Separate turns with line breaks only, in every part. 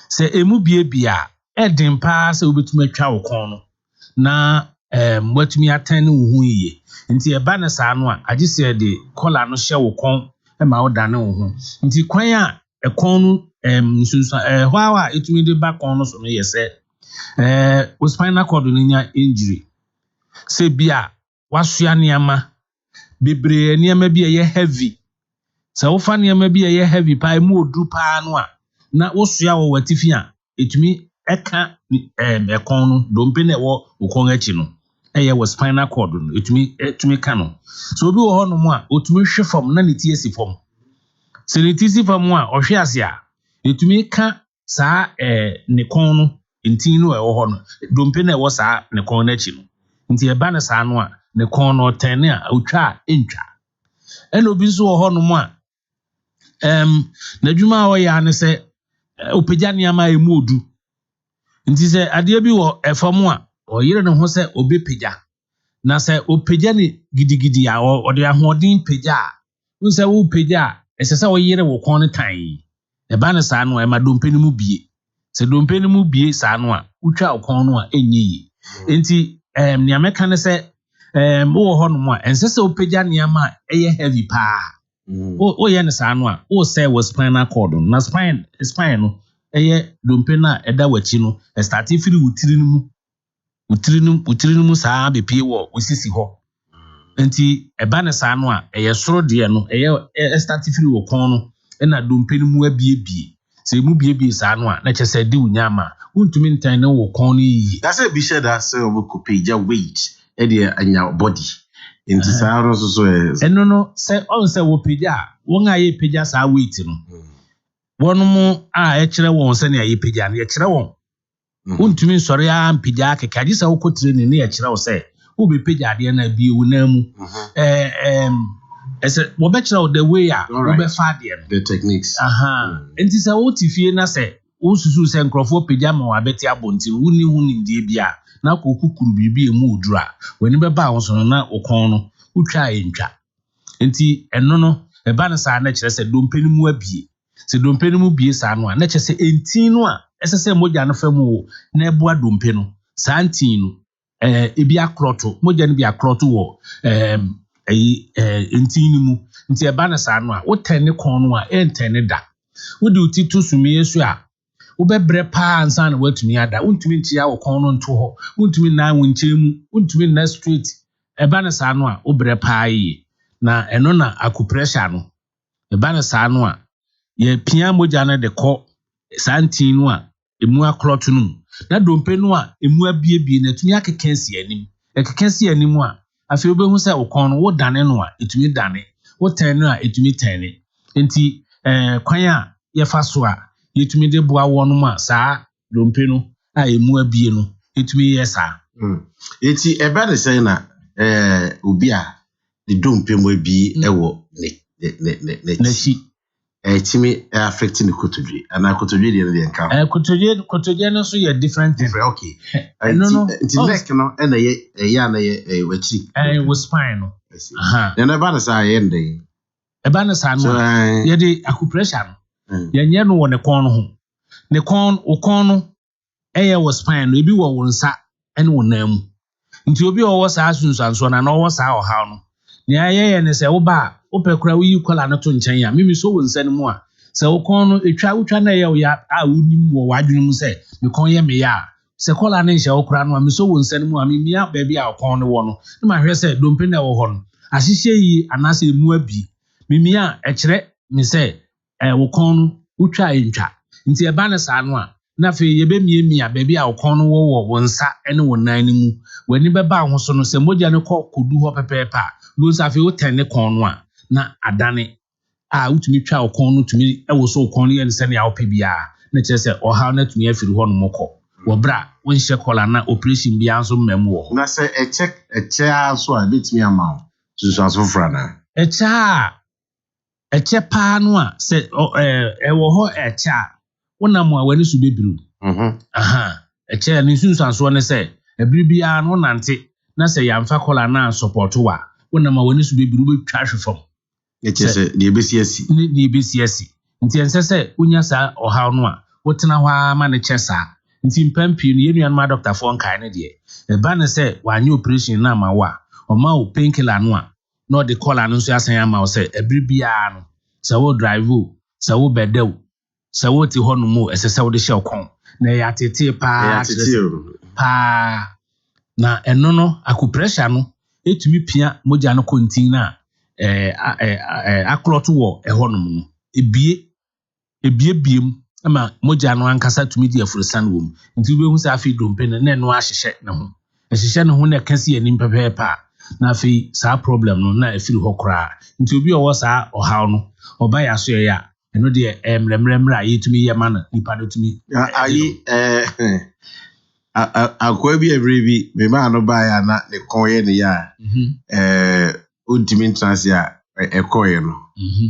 Se emu bia eden pa se obetumi atwa wo kon no na watumi atan wo hu yiye nti eba na saa no a age se de collar no hye wo kon ma wo dane wo hu nti kwan a ekon no nsunsu hwawa etumi de ba kon no so no yese wo spinal cord no nya injury se bia wasoa niama bebre niama bia ye heavy se wo fa niama bia ye heavy pa mu odu pa no a na wo soa wo watifi a etumi eka ekon no dompe na wo kon achi no eye wo spinal cord no etumi ka no so obi wo ho no mu a otumi hwe fam na ne tie si fam se ne tie si fam a ohwe ase a etumi ka saa ne kon no ntin no wo ho no dompe na wo saa ne kon na achi no nti eba na saa no a ne kon no tene a otwa entwa ena obi so wo ho no mu a na dwuma wo ya ne se opagya niama emu odu nti se ade bi wo efam a oyire ne ho se obepagya na se opagya ne gidigidi a ode ahoden pagya a nse wo pagya ese se oyire wo kon ne tan eba ne saa no e ma dompe ne mu bie se dompe ne mu bie saa no a utwa kon no a enye yi nti niame ka ne se wo ho no mu a ense se opagya niama eye heavy pa o ye ne saa no a o se wo spinal cord na spine no eye dompe na eda wachi no start firi wutiri no mu saa bepie wo osisi ho nti eba ne saa no a eye soro de no eye start firi wo kon no na dompe no mu abiebie se mu biebie saa no a na chese de unyama untumi ntan na wo kon no yi
that's a be said that say obokopeja weight e de anya body nti saa no so
eno no se on se wo peja won aye peja saa weight no wonu mu a ekire won se ne aye peja na ekire won untumi nsori a peja kekaji sa wokotire ne ekire wo se wo be peja de na bi wo na mu ese wo be kire wo the way a wo be fa de
the techniques
nti sa wo tifie na se wo susu se nkrofo peja ma wa beti abonti huni ndie bia na kokukuru bibi emu odura wani be ba won so na okon no utwa entwa nti eno no e ba na sa na kire se dompe ni mu abie se dompe ni mu bie sa no a na kire se entin no a esese moja no famu na eboa dompe no sa antin no ebi akroto moja no bi akroto wo entin ni mu nti e ba na sa no a wo tene kon no a entene da wo di utitu sumi yesu a wo bebre pa ansa na watumi ada untumi ntia wo kon no nto ho untumi na wonchemu untumi na street eba na saa no a wo bre pa yi na eno na akupressure no eba na saa no a ye pia moja na de ko santin no a emu akrot no na dompe no a emu abiebie na tumi akekensi anim ekekensi anim a afi obehu se wo kon no wo dane no a etumi dane wo ten no a etumi tene enti kwan a ye fa so a yetumi de boa wonu ma saa dompe no a emu abie no etumi yesa
eti ebe de say na obi a de dompe mo bi ewo ne
shi
etimi affecting the kotodwe and kotodwe de nka
kotodwe no so ye different thing
okay no enti neck no na ye na ye wachi
wo spine no
then ebe de say ye ndey
ebe na sa no ye de acupressure no yenye no wone kon no ho ne kon o kon no eye wo spine no ebi wo wonsa ene wonamu nti obi wo sa asunsanso na no wo sa oha no ne ayeye ne se wo ba wo pekura wo yi kola no to nchen ya mimi so wonsa ne mu a se wo kon no etwa na ye wo ya a wonim wo wadwunum se me kon ye me ya se kola ne nche wo kura no a me so wonsa ne mu a mimi a ba bi a kon no wo no ne ma hwe se dompe na wo ho no ahihye yi anase mu abi mimi a ekire me se wo kon no utwa entwa nti eba na saa no a na fe ye be miemia baby a wo kon no wo wonsa ene wonan ni mu wani be ba ho so no se moja ne kodu ho pepepa wo sa fe wo ten ne kon no a na adane a utumi twa wo kon no tumi wo so wo kon no ye ne se ne a wo pe bia na kire se o ha na tumi afiri ho no mokọ wo bra won hye kola na operation bia nso mmam wo
na se eche aso a betumi ama so aso fra na
eche pa no a se wo ho eche a wonam a wani su bebiru eche ni sunsanso ne se ebiribia no nante na se yamfa kola na support wa wonam a wani su bebiru betwa hwefam
eche se de ebesiasi
nti ense se unya sa oha no a wotena hɔ ma ne chesa nti mpampi no yenu an ma doctor for nkai ne de e ba ne say wanye operation na ma wa o ma o painkiller no a no de call anu so asan ama o say ebiri bia no say wo drive o say wo bedew say wo ti ho no mo esese wo de hye okon na ya tete pa na eno no akupressure no etumi pia moja no kontin na aklot wo ho no no ebie ama moja no ankasa tumi di afurusan wo nti we hu say afi dompe na no ahyehye ne ho ehye ne ho na kase anim pepepa na afi sa problem no na afiri ho kra nti obi owo sa ohaw no oba ya so ya eno de emremremra ayetumi ye ma na nipa no tumi
ayi akwa bi every me ma no ba ya na ne konye ne ya ultimate trans ya ekoye no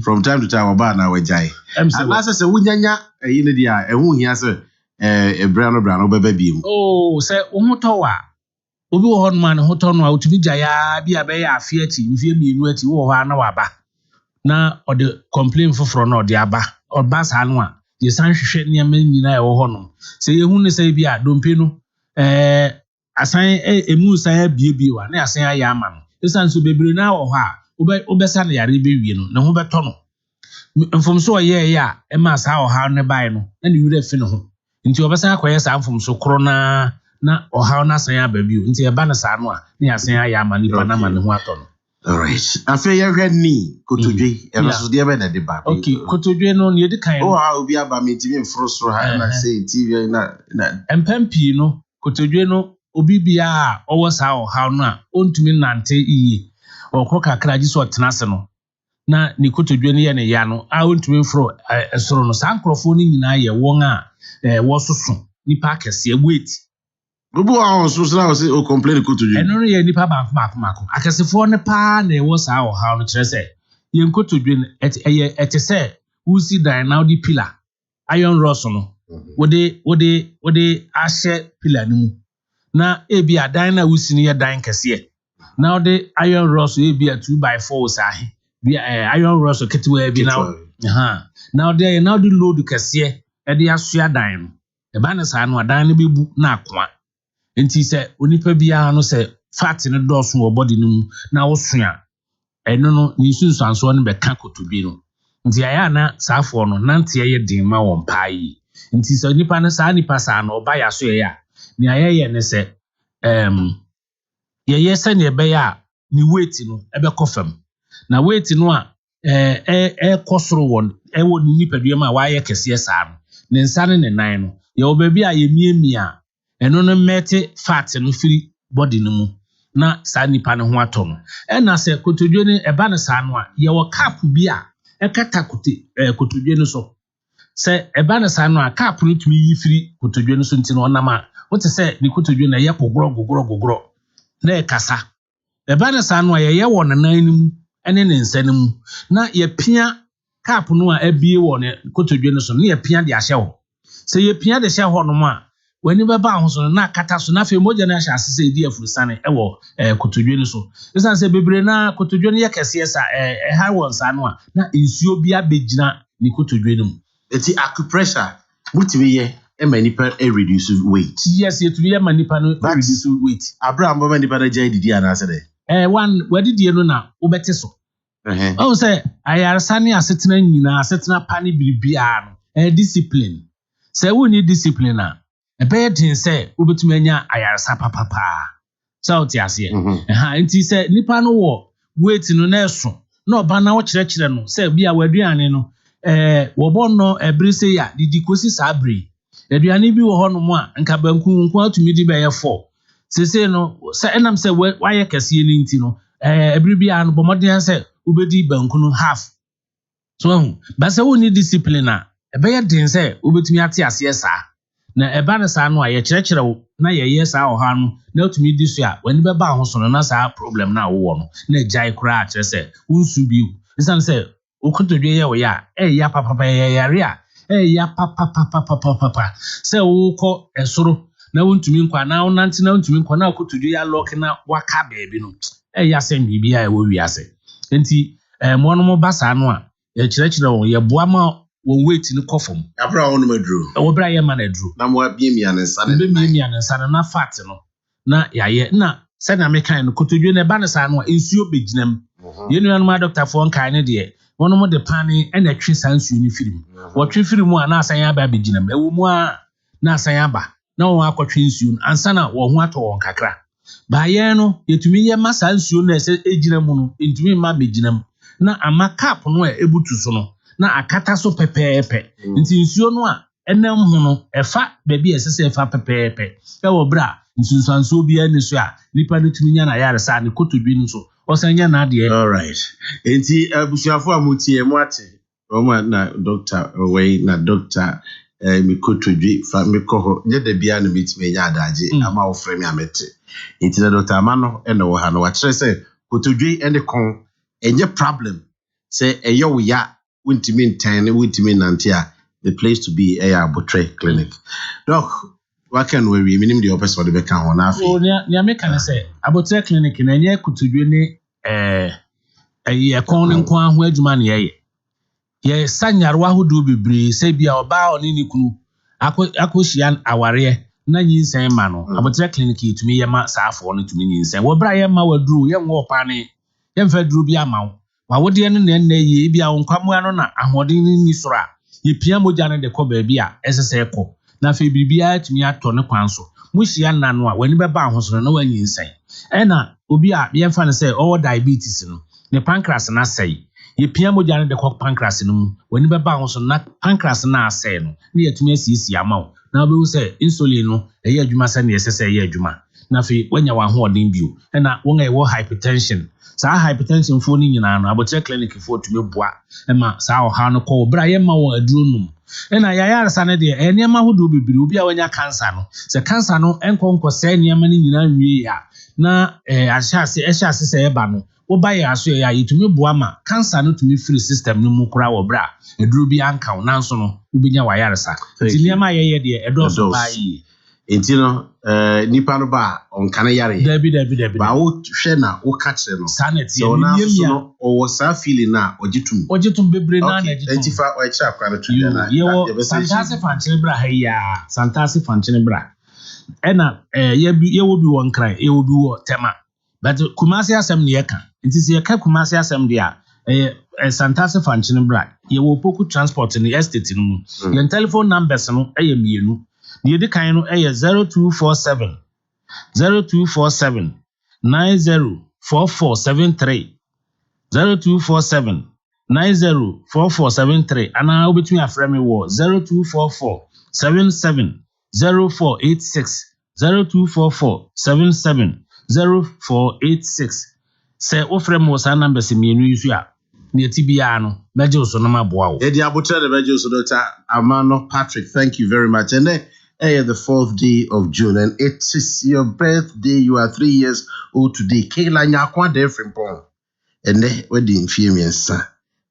from time to time oba na wajai anase se wunyanya ayi ne dia ehu hia se bra no beba biem
se ohutowa obi wo hon man hotono a utumi jaya bia be ya afie ati mfie mienu ati wo ho na waba na ode complain foforo na ode aba oba sa no a ye san hwehwe niam nyina e wo ho no se ye hu ne se bia dompe no asan emu san abie wa na asan aya ama no esan so bebre na wo ho a obesa na yare be wie no ne ho beto no mfomso ye ya e ma sa wo ha ne bai no na ne wura fi ne ho nti obesa akoye sa mfomso kro na oha na san ya babio nti e ba na sa no a na asan aya ama nipa na ma ne ho ato no.
All right. Afi ya hwe ni kotodwe e no so de be na de ba.
Okay, kotodwe no ne de kan.
Oh, ha obi aba me timi mfrosro ha na say TV na
empampi no kotodwe no obi bia owo sa oha no a ontumi nante iye okro kakra ji so tenase no na ni kotodwe no ye ne ya no a ontumi mfro esoro no sa nkrofo ni nyina ye won a wo soso nipa kese wait
Rubu a so sra say o complain kotodwe
eno no ye nipa mako akesefo ne pa na wo sa oha no kire say ye nkotodwe no ete say usi dan na odi pillar iron rods no wode ahye pillar ni mu na ebi adan na usi ne ye dan kese na ode iron rods ebi a 2x4 sahi bi iron rods ketewa bi na ode load kese e de asoa dan no e ba na sa no adan no bebu na akoa enti se onipa bia no se fat ne dose wo body no mu na wo soa eno no nsunsu anso no be ka kotodwe no nti aya na saafo no nante ye din ma won pai nti se onipa no sa nipa sa no oba ya so ya ni ayeye ne se ye se ne be ya ni weight no e be kofam na weight no a kosoro won wo ni nipa dua ma wa ye kese sa no ne nsa ne nan no ye obabi a ye miemia eno no mete fat no firi body no mu na sa nipa ne ho ato no na se kotodwe ne eba ne sa no a ye wo cap bi a ekata kotodwe no so se eba ne sa no a cap no tumi yi firi kotodwe no so nti no onam a wote se ni kotodwe na ye gogoro na e kasa eba ne sa no a ye wo ne nan no mu ene ne nsa no mu na ye pia cap no a abie wo ne kotodwe no so na ye pia de ahye ho se ye pia de hye ho no ma wani baba ahoso na kata so na fe moja na hye asese di afurusane ewo kotodwe no so esan se bebre na kotodwe no ye kese sa ha won sa no a na nsuo bi abegina ni kotodwe no mu
eti acupressure mutimi ye e manipa reduce weight
yes yetumi ye manipa no reduce weight
Abraham baba nipa da jai didi ana se de
one wadidie no na obete so o se ayarsa ne asetena nyina asetena pani biribia no discipline se woni discipline a ebe din se obetumi anya ayarsa papapa so ti ase nti se nipa no wo weight no na eso na oba na wo kire no se bia waduane no wo bonno ebrise ya didi kosi sabre aduane bi wo ho no mo a nka banku atumi di be ye 4 sese no se enam se waye kase ni nti no ebri bia no bomodin se ubedi banku no half so ba se woni discipline a ebe ye din se obetumi ate ase sa na eba na sa no a ye kire wo na ye sa oha no na otumi di so a wani be ba ho so no na sa problem na wo no na jai kura a kire se unsu bi isan se okotodwe ye wo ya ya papa ye yare a ya papa se wo ko esoro na wontumi nkwa na wonante na wontumi nkwa na okotodwe ya lock na waka baabi no ya sem bibia e wo wiase enti mo no mo basa no a ye kire wo ye boa ma won wait ni kofom
abra wonu madru
wo bra ye ma na dru
na mo abiemia ne nsa
na fat no na yaye na se na mekan no kotodwe na ba ne sa no ensuo beginam ye nuanu ma doctor fo nkan ne de wono mo de pani e na twe sansuo ni firim wo twe firim a na asan ya ba beginam ewo mu a na asan ya ba na won akotwe nsuo ansa na wo ho ato won kakra ba ye no yetumi ye ma sansuo na ese ejina mu no entumi ma beginam na ama cap no e ebutu so no na akata so pepeepe nti nsuo no a enam ho no efa baabi esese efa pepeepe e wo bra nsunsanso bia ni so a nipa no tumi nya na yare sa ne kotodwi no so osanya na de
all right enti abusuafo amutie mu ate o ma na doctor we na doctor mi kotodwi fa mi koho nya da bia na mitime nya adaje ama wo frame amete enti na doctor amano e no wo ha no wa kire se kotodwi ene kon enye problem se eyo ya wuntimi ntan wuntimi nantia the place to be Abotre clinic doc what can we minim the opposite of the can on afi
o nya me kan say Abotre clinic na enye kotodwi ni kon nko aho adwuma na ye sanyarwa hodo bebre se bia oba oni ni kunu akohia aware na nyinsen ma no Abotre clinic itumi ye ma saafo no tumi nyinsen wo bra ye ma waduru ye nwo pane ye mfa duru bia ma wa wode no na enna ye bia wonkwamoa no na ahoden ni soro a ye pia moja no de ko ba bia esese ko na fe bibia tumi ato ne kwan so muhia nna no a wani beba ahosoro na wanyinsen na obi a ye mfa ne say all diabetes no ne pancreas na sei ye pia moja no de ko pancreas no mu wani beba ahosoro na pancreas na asei no ne yetumi asisi amawo na obewu say insulin no eye adwuma sa ne esese eye adwuma na fe wanya wa hoden bio na won ga wo hypertension sa hypertension fo ni nyina no Abotre clinic fo tumi boa ma sa oha no ko bra ye ma wo aduro num na yayaresa ne de enema hodo bibiri obi a wanya cancer no se cancer no enkonko se enema ni nyina nwie ya na ahyase se eba no wo ba ya aso ya yitumi boa ma cancer no tumi free system no mu kura wo bra aduro bi anka wo nanso no ubenya wayaresa ti nema ye de edo so ba yi
enti no nipa no ba onkane yare
dabi
ba wo hwe na wo ka kire no
sanity
ni no o sa feeling na
ojitum bebre na na ojitum
enti fa o kira kwa to dia na
ye santase fanchine bra ha ya santase fanchine bra ena ye wo bi won kran ye wo bi wo tema but Kumasi asem ne yeka enti se yeka Kumasi asem dia santase fanchine bra ye wo poku transport ni estate no ye telephone numbers no mienu the other kind of 0247 904473 0247 904473 and I will between a frame war 0244 770486 0244 770486 say o frame was a number mienu isu a ne tibia no meje so no maboa wo
the Abotre the meje so Dr. Amano Patrick, thank you very much. And then the 4th day of June, and it is your birthday. You are 3 years old today. Kayla nyakwa de frimpon. And then wedding fiemiensa.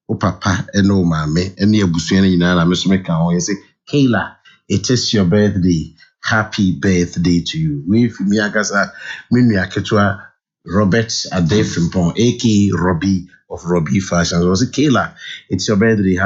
O papa and no mame and the abusuana nyina me so meka ho say Kayla, it is your birthday. Happy birthday to you. We fi agasa me nua ketua Robert Ade frimpon aka Robbie of Robbie Fashion. So say Kayla, it's your birthday.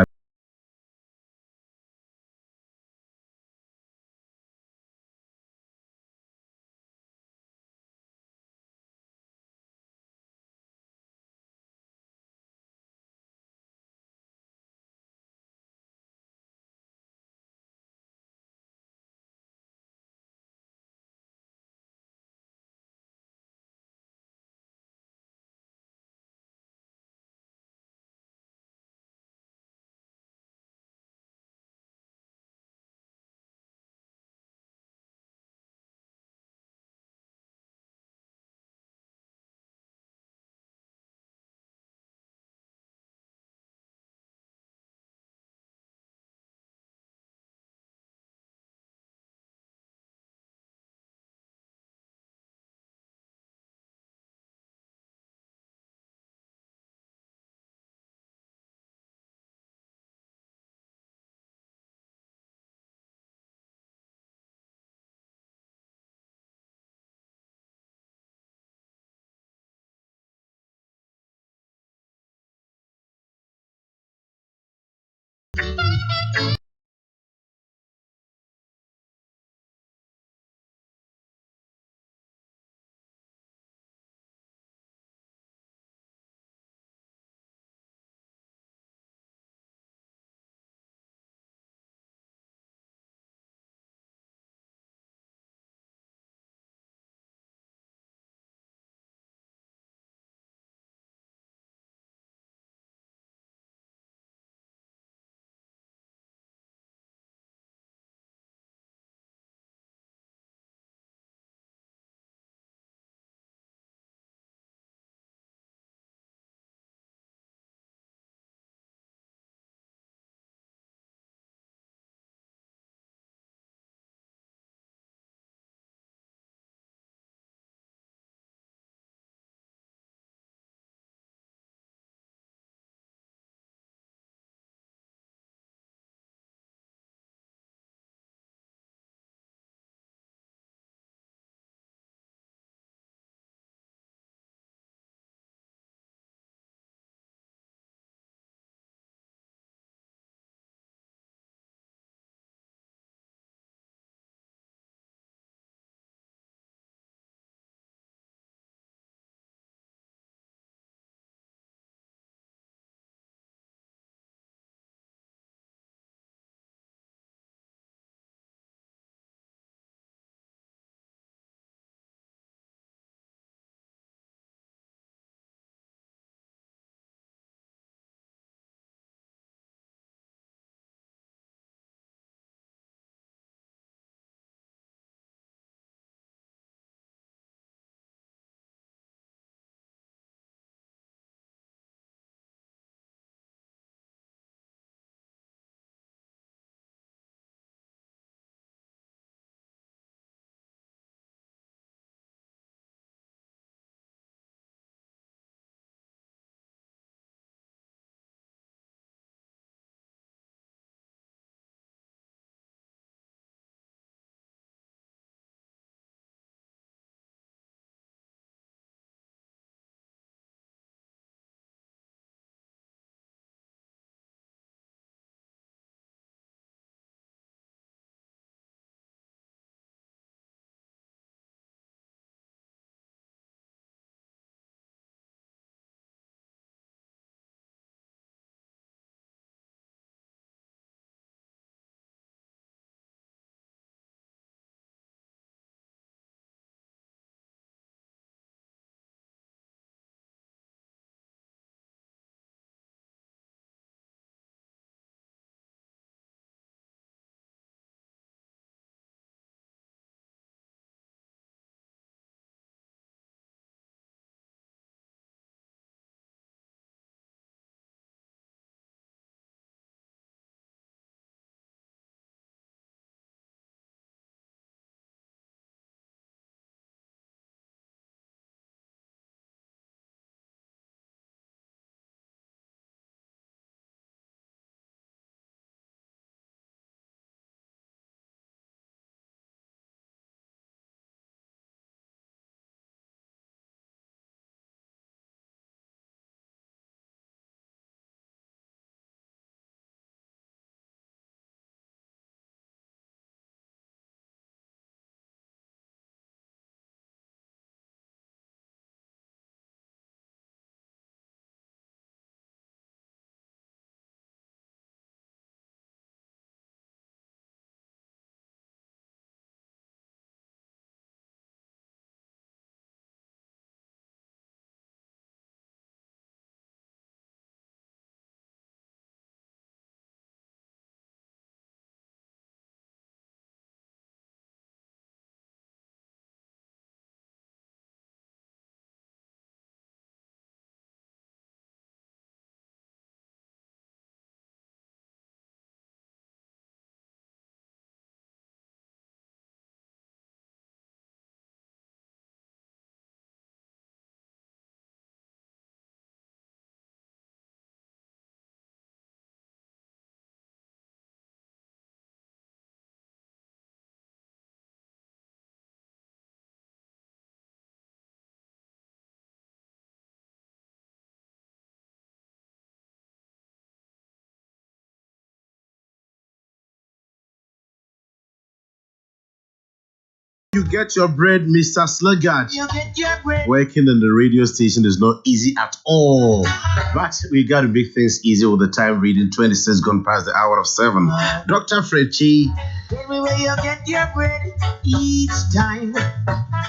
You get your bread, Mr. Sluggard.
You get your bread.
Working in the radio station is not easy at all. But we got to make things easy all the time. Reading 26 gone past the hour of 7. Dr. Frechi.
Tell me where you get your bread each time.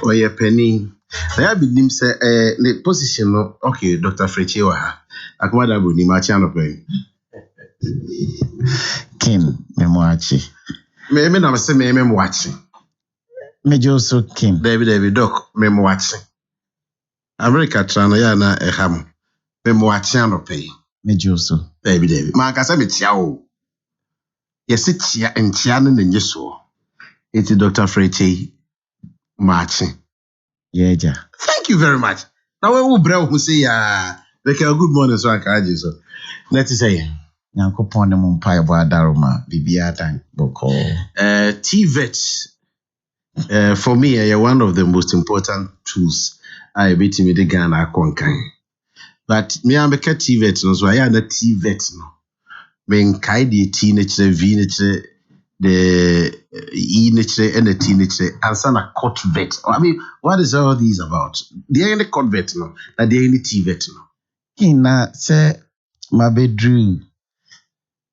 Oh, yeah, Penny. I have been say the position. Okay, Dr. Frechi. Akwada bu ni machano pe.
King, memoachi.
Me na say me watching.
Mejo so King.
David Doc, me watching. America trana ya na eham. Me watching no pay.
Mejo so.
David. Ma ka say me tia o. Yes tia entia no nye so. It's Dr. Frechi matching.
Yeah, ja.
Thank you very much. Now we will bring who say make a good morning so I can so. Let's say
Yankopon ne mumpa ebo adaroma bibia dan boko.
TVET for me one of the most important tools I bet me the Ghana konkan. But me am be TVET no so I na TVET no. Men kai the T nature V nature the E nature and the T nature answer na court vet. I mean, what is all these about? They ain't the court vet no, that they ain't the TVET no.
Kina say my bedroom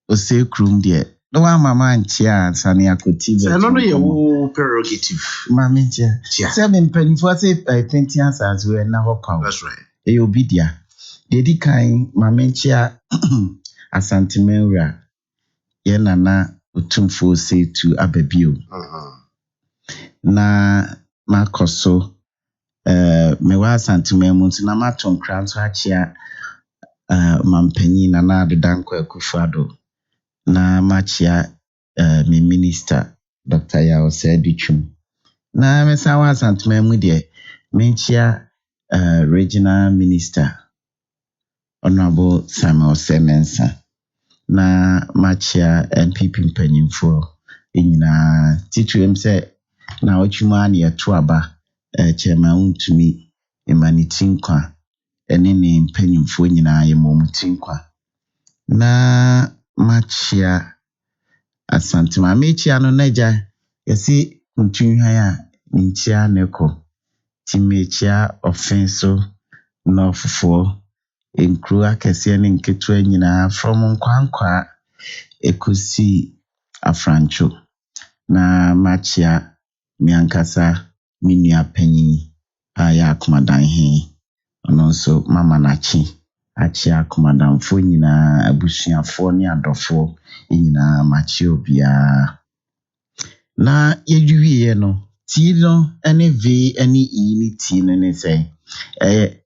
o say krum de. No one mama ntia ansani akoti vet.
No your prerogative.
Mama ntia. Say me mpanifo say 20 years as we na hokwa.
That's right.
E obi dia. Dedi kan mama ntia asantemewura ye nana utumfo say to ababio. Na makoso me wa santememu na maton kranso achia mampanyi na adedanko akufado na machia me minister Dr. Yao Sedichum na me sa wa santememu de menchia regional minister Honorable Samuel Semensa na machia MPP mpanyimfo enyina titwem se na ochuma na yeto aba chairman untumi emanitinkwa ene ne mpanyimfo nyina ye momutinkwa na machia asantima mechia no naja yesi ntunhwan a nchia neko timechia offenso no fofo enkru akese ne nketu nyina from nkwankwa ekusi afrancho na machia miankasa minua panyi aya akumadan he ono so mama nachi achia akumadan fo nyina abusuafo ne adofo nyina machi obia na yeduwie no ti no ene v ene e ni ti ne say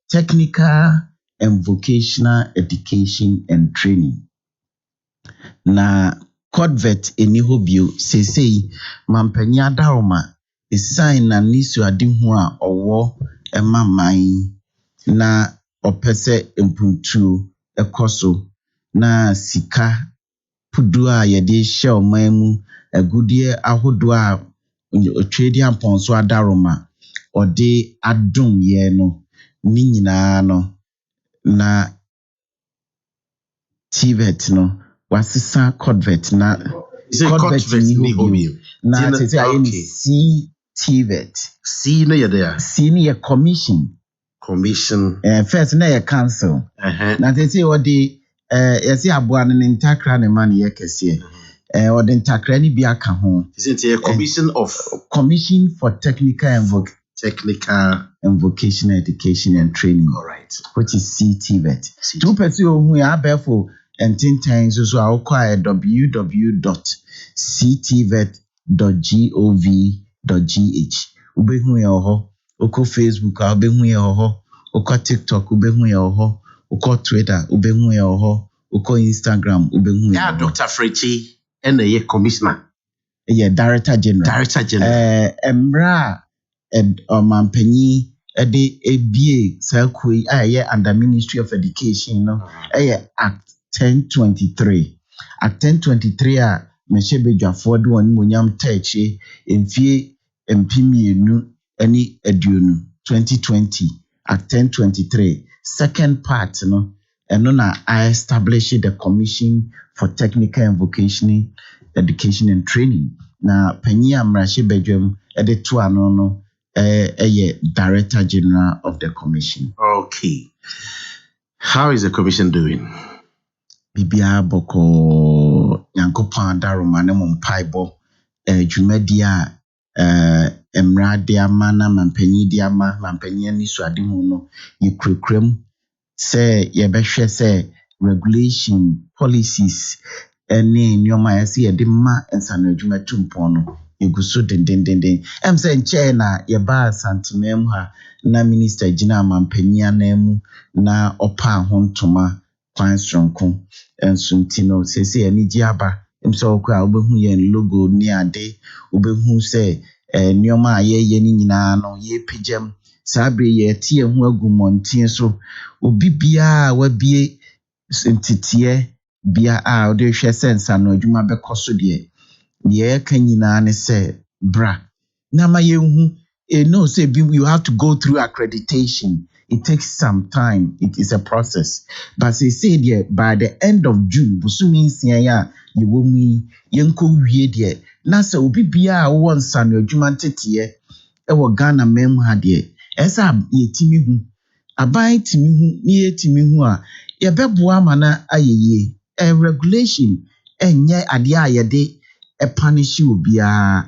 technical and vocational education and training na Codvet eni hobio sesei mampanya adaroma esign na nisu adehu a owo emaman na opese empuntu ekoso na sika pudu a yede hye oman mu agudie ahodo a otwedi amponso adaroma ode adom ye no ni nyina no na TVET no wasisa Codvet na
Codvet ni hobio
na tete ayeni C TVET
C no ye there
C ni ye commission first na ye council na tete odi yesi aboa ne ntakra ne man ye kese odi ntakra ni bi aka ho
isn't a
commission for technical and vocational education and training,
all right,
which is CTVET. To pursue who are therefore and 10 times also acquire www.ctvet.gov.gh. Ubehu yoho, uko Facebook, ubehu yoho, uko TikTok, ubehu yoho, uko Twitter, ubehu yoho, uko Instagram, ubehu yoho.
Yeah, Dr. Frechi, and the commissioner.
Yeah, Director General. Emra mampanyi ede ebie sakui aye under Ministry of Education no Act 1023 a mechebedwafo de won monyam tachi emfie empimienu ani aduonu 2020 Act 1023 second part no eno na I established the Commission for Technical and Vocational Education and Training na panyi amrahye badwam de to ano no Director General of the Commission.
Okay. How is the commission doing?
Bibia boko Yankopɔn adaroma ne mo mpaibo dwumadi a emra de ama na mampanyi de ama mampanyi ani so ade hu no yekrekram sɛ yɛbɛhwɛ sɛ regulation policies ne nneɛma a yɛsɛ yɛde ma nsano adwuma tumpɔn no yɛguso dendendenden sɛ nkyɛn na yɛba santemam ha na minister gyina mampanyi anamu na ɔpa ho ntoma kwan sonko enso ntino sese ani gi aba mso kwa obehu yɛn logo ni ade obehu sɛ nneɛma a yɛyɛ ni nyinaa no yɛpegyam sabre yɛtie ho agu mmɔnten so obi bia wabie ntitiɛ bia a ɔde hwɛ sɛ nsano adwuma bɛkɔ so deɛ yɛka nyinaa ne sɛ bra na ma yɛhu no say you have to go through accreditation. It takes some time. It is a process. But they say there by the end of June, busumi nsia you will me yenko wie there. Na se obi bia won sanu adwuma tete e wo Ghana mem ha there. Esa yetimi hu. Aban timi hu, ni yetimi hu a ye beboa ma na ayeye. Regulation enye ade a yede punish obi a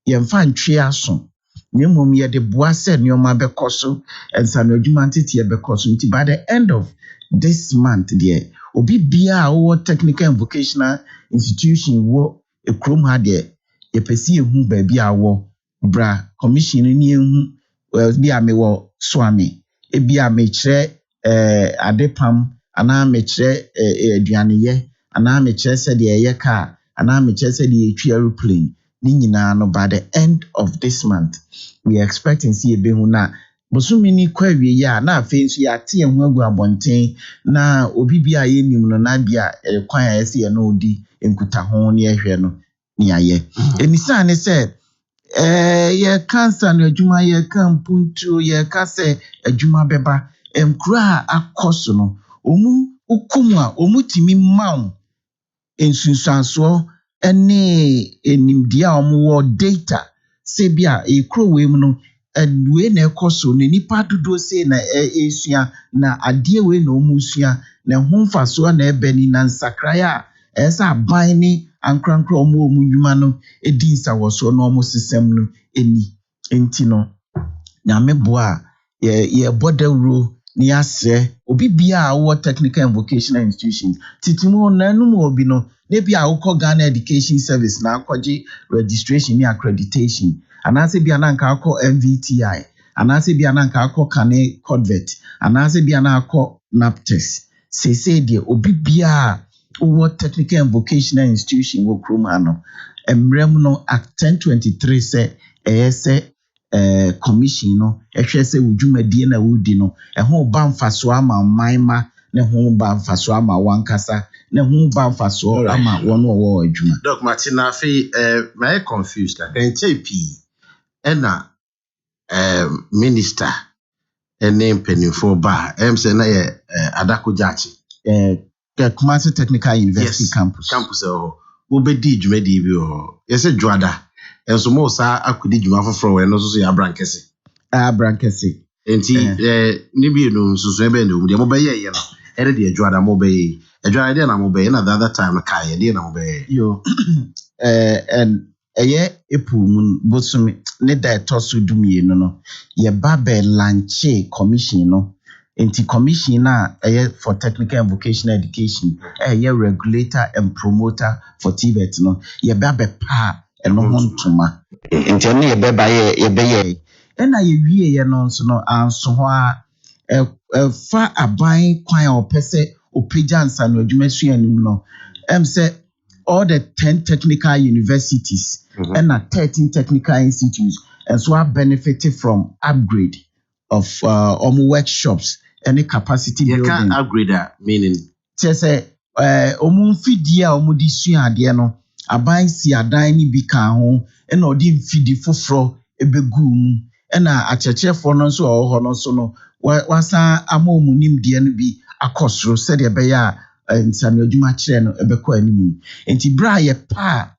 yemfa ntwe aso. Nemom ye de boa se nneoma bekoso ensano adwuma tete bekoso nti by the end of this month there obi bia wo technical and vocational institution wo ekrom ha there ye pesi ehu ba bia wo bra commission ni ehu bia me wo swami e bia me kire adepam ana me kire aduaneye ana me kire se de ye car ana me kire se de etwi aeroplane ni nyina no by the end of this month we are expecting see ebehu na bosumi ni kwawie ya na afi nso ya tie ho agu abonten na obi bia ye nim no na bia kwan a yesi ye no odi enkuta ho ne ehwe no ne aye enisa ne se ye cancer no adwuma ye kampuntu ye ka se adwuma beba emkura akoso no omu ukumu a omu timi mawo ensunsanso ene enimdia omuwo data sebia ekrowe mu no we na ekoso ne nipa dodo se na esua na ade we na omusua na homfaso na ebani na nsakraya esa aban ni ankrankra omunwuma no edi nsawoso na omu system no eni enti no nyame boa ye bodawro ni ase obi bia wo technical and vocational institutions titimo na num obi no maybe I will call Ghana Education Service na akwaji registration ni accreditation anase bia na nka akọ MVTI anase bia na nka akọ Kane Codvet anase bia na akọ NAPTES say de obi bia wo technical and vocational institution wo kroma no emrem no Act 1023 say commission no ehwe se wudwumadie na wudi no ho ba mfaso ama manma ne ho ba mfaso ama wankasa ne ho ba mfaso ama wono wo adwuma.
Doc Martina afi my confused like NTP ena minister ene mpanimfo ba say na ye Adako Jachi
Kumasi Technical University campus
wo bedi dwumadi bi ho yese dwada enso mo sa akudi dwuma foforo we no so ya brankese enti ni bi no so ebe no de mo be ye no ere de dwada mo be dwada de na mo be na the other time ka ye de na mo be
yo and epu mun bosumi ne da tosu dumie no ye ba be lanche commission no enti commission na for technical and vocational education regulator and promoter for TVET no ye ba be pa eno hontuma enti ne ye be ba ye be ye ena ye wie ye no nso no anso ho a fa aban kwan opese opeja nsano adwumasu anim no say all the 10 technical universities and 13 technical institutes and so are benefited from upgrade of workshops and capacity building.
You can't upgrade that, meaning?
Say, fidi a di sua ade no aban si adan ni bi kan ho and odi fidi foforo ebegu mu na achechefo no so ho no so no wasa amomu nimde no bi akosoro said ebe ya nsano adwuma kire no ebekọ animu enti bra ye pa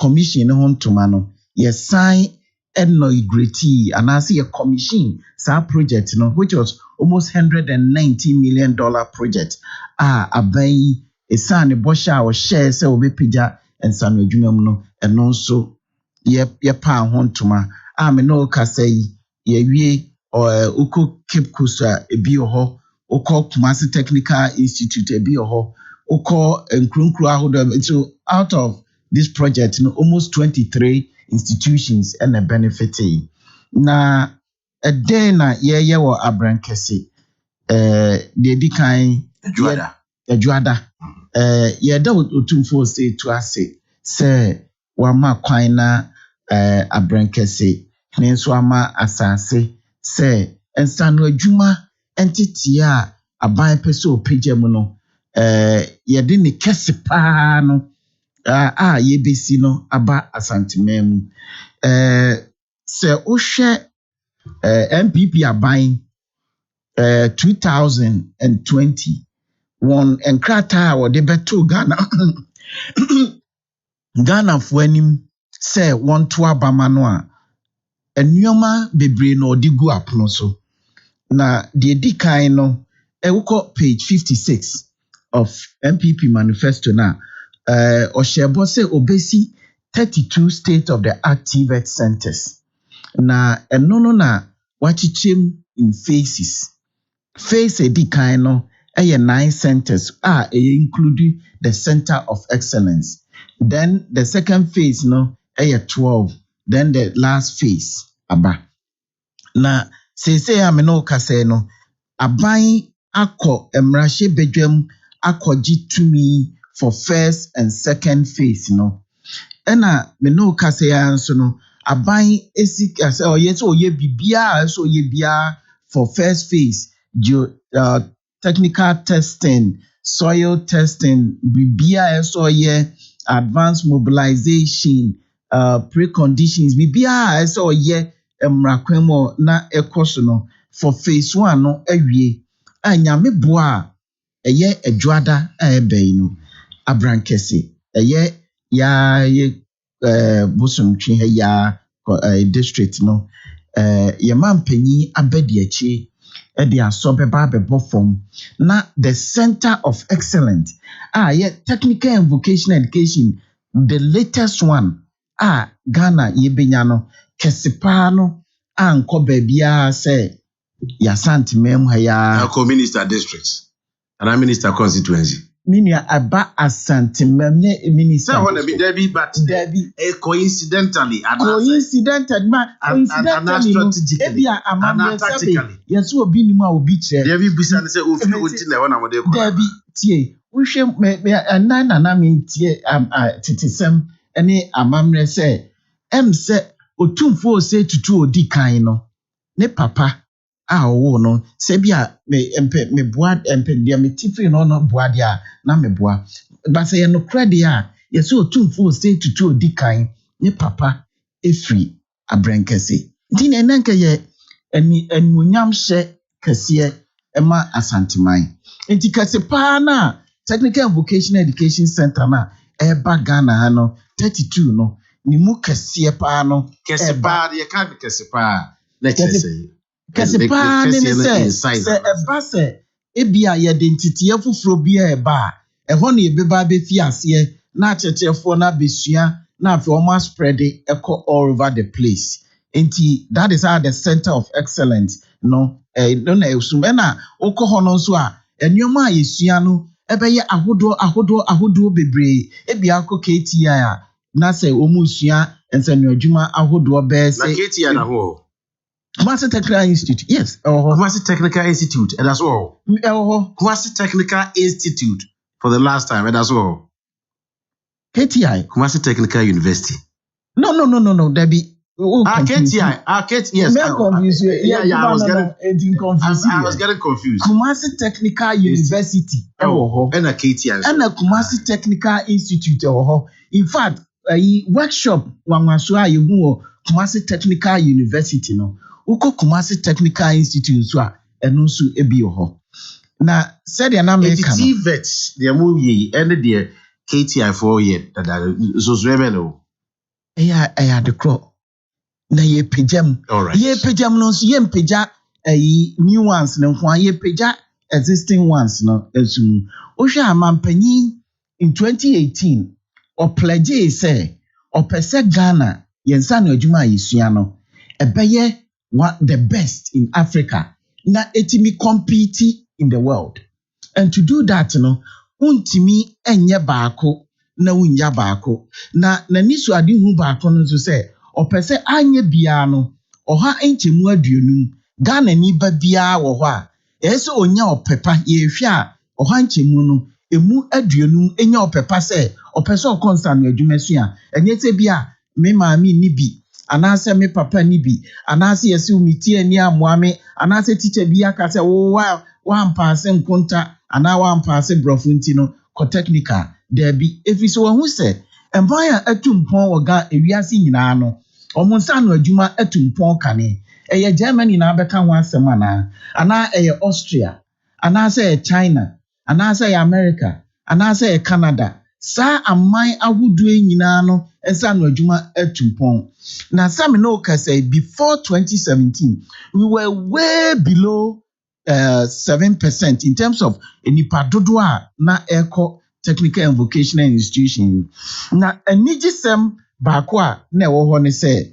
commission ho ntoma no ye sign inaugurate and I see a commission sa project no which was almost $190 million project aban esane bosha o share say obepija ensano adwuma mu no eno nso ye pa ho ntoma me no ka say ye wie uko Cape Coast ebi ho uko Kumasi Technical Institute ebi ho uko nkrunkru ahodo. So out of this project almost 23 institutions and a benefiting na a day na ye wo abrankese de di kan juada ye da otumfo say to ase say wa ma kwan na abrankese ne so ama asase say ensano adwuma entity a aban pese opagya mu no ye de ne kese pa no ye besi no aba asantemam mu se ohwe MPP aban 2020 won enkrata wo de beto Ghana fo anim se won to abama no a enuoma bebre no odigu apono so na de edikan no ewuko page 56 of MPP manifesto na Oshebo say obesi 32 state of the art TVET centers na eno na wachichem in phases. Phase edikan no 9 centers including the center of excellence. Then the second phase no 12. Then the last phase aba. Na say ameno kase no aban akọ emrahye bedwam akọji tumi for first and second phase no. Ena meno kase ya nso no aban esika say yes oye bibia so oye bia for first phase technical testing, soil testing, bibia so ye advanced mobilization, preconditions bibia so ye emrakwemo na ekoso no for phase 1 no awie anyame boa eye adwada ebe no abrankese eye ya ye busumtwe ha ya district no ye mampanyi abedi achi e de asobeba bebofom na the center of excellence ye technical and vocational education the latest one Ghana ye benya no kesepa no anko babia say ya santimem ha ya
co-minister districts and a minister constituency
minia aba asantimem ne minister
say wanna be Debbie coincidentally
strategically amamre tactically yes obi ni mu a obi kire
Debbie bisa say ofi wonti na wona mode ko
Debbie tie wohwe me anana me tie titisem ene amamre say say otumfo say tutu odi kan no ne papa owo no se bia me boa dia me tifi no boa dia na me boa ba se ye no krade ye se otumfo say tutu odi kan ne papa efri abrankese din enanka ye enmunyam hye kase ema asanteman enti kase pa na technical and vocational education center na eba Ghana no 32 no ni mu kase pa no
kase pa ye ka kase pa na kase
Kasipa ne se eba se ebia ye identity afufuro bia eba eho na ebeba be fi ase na chechefo na besua na afi o ma spread echo all over the place. Enti that is how the center of excellence no na esum na okoho no nso a enyoma yesua no ebeye ahodo bebre ebia akọ KTI na se omusua ensanu adwuma ahodo be se
na KTI na ho
Kumasi Technical Institute, yes.
Kumasi Technical Institute, and that's all. Kumasi Technical Institute for the last time, and that's all.
KTI.
Kumasi Technical University.
No. Debbie.
KTI. Yes.
I was
getting confused.
Kumasi Technical University.
And a KTI.
And a Kumasi Technical Institute. In fact, a workshop wangaswa yugo Kumasi Technical University no. Uko Kumasi Technical Institute so eno nso ebi ho na said ya na America no
TVET the movie and the KTI for year that so rebel
ɛyɛ de kro na ye pejam ye pejam no so ye peja new ones no kwa ye peja existing ones no esum ohwe amampanyin in 2018 o pledge say o pese Ghana yensa na adwuma yesua no ebeye the best in Africa na etimi compete in the world. And to do that no untimi enye baako na unya baako na niso ade hu baako no so say opese anye bia no oha enchemu aduonum Ghana ni ba bia wo ho a ese onya opepa ye hwe a oha enchemu no emu aduonum enya opepa se opese okonsa no adwumasua enye te bia me maami ni bi anase me papa ni bi anase yesi umiti ani amoame anase teacher bi aka se wo wa mpaase nkonta ana wa mpaase brofunti no ko technical there be efiso wo hu se empire atumpon woga ewiase nyina no omonsa no adwuma atumpon kane eye Germany na abeka ho asem ana eye Austria ana se China ana se America ana se Canada sa amman ahudu nyina no ensa no adwuma atumpon na some no ka say before 2017 we were way below 7% in terms of nipa dodo a na eko technical and vocational institution na anigisem baako a na ewo ho ne say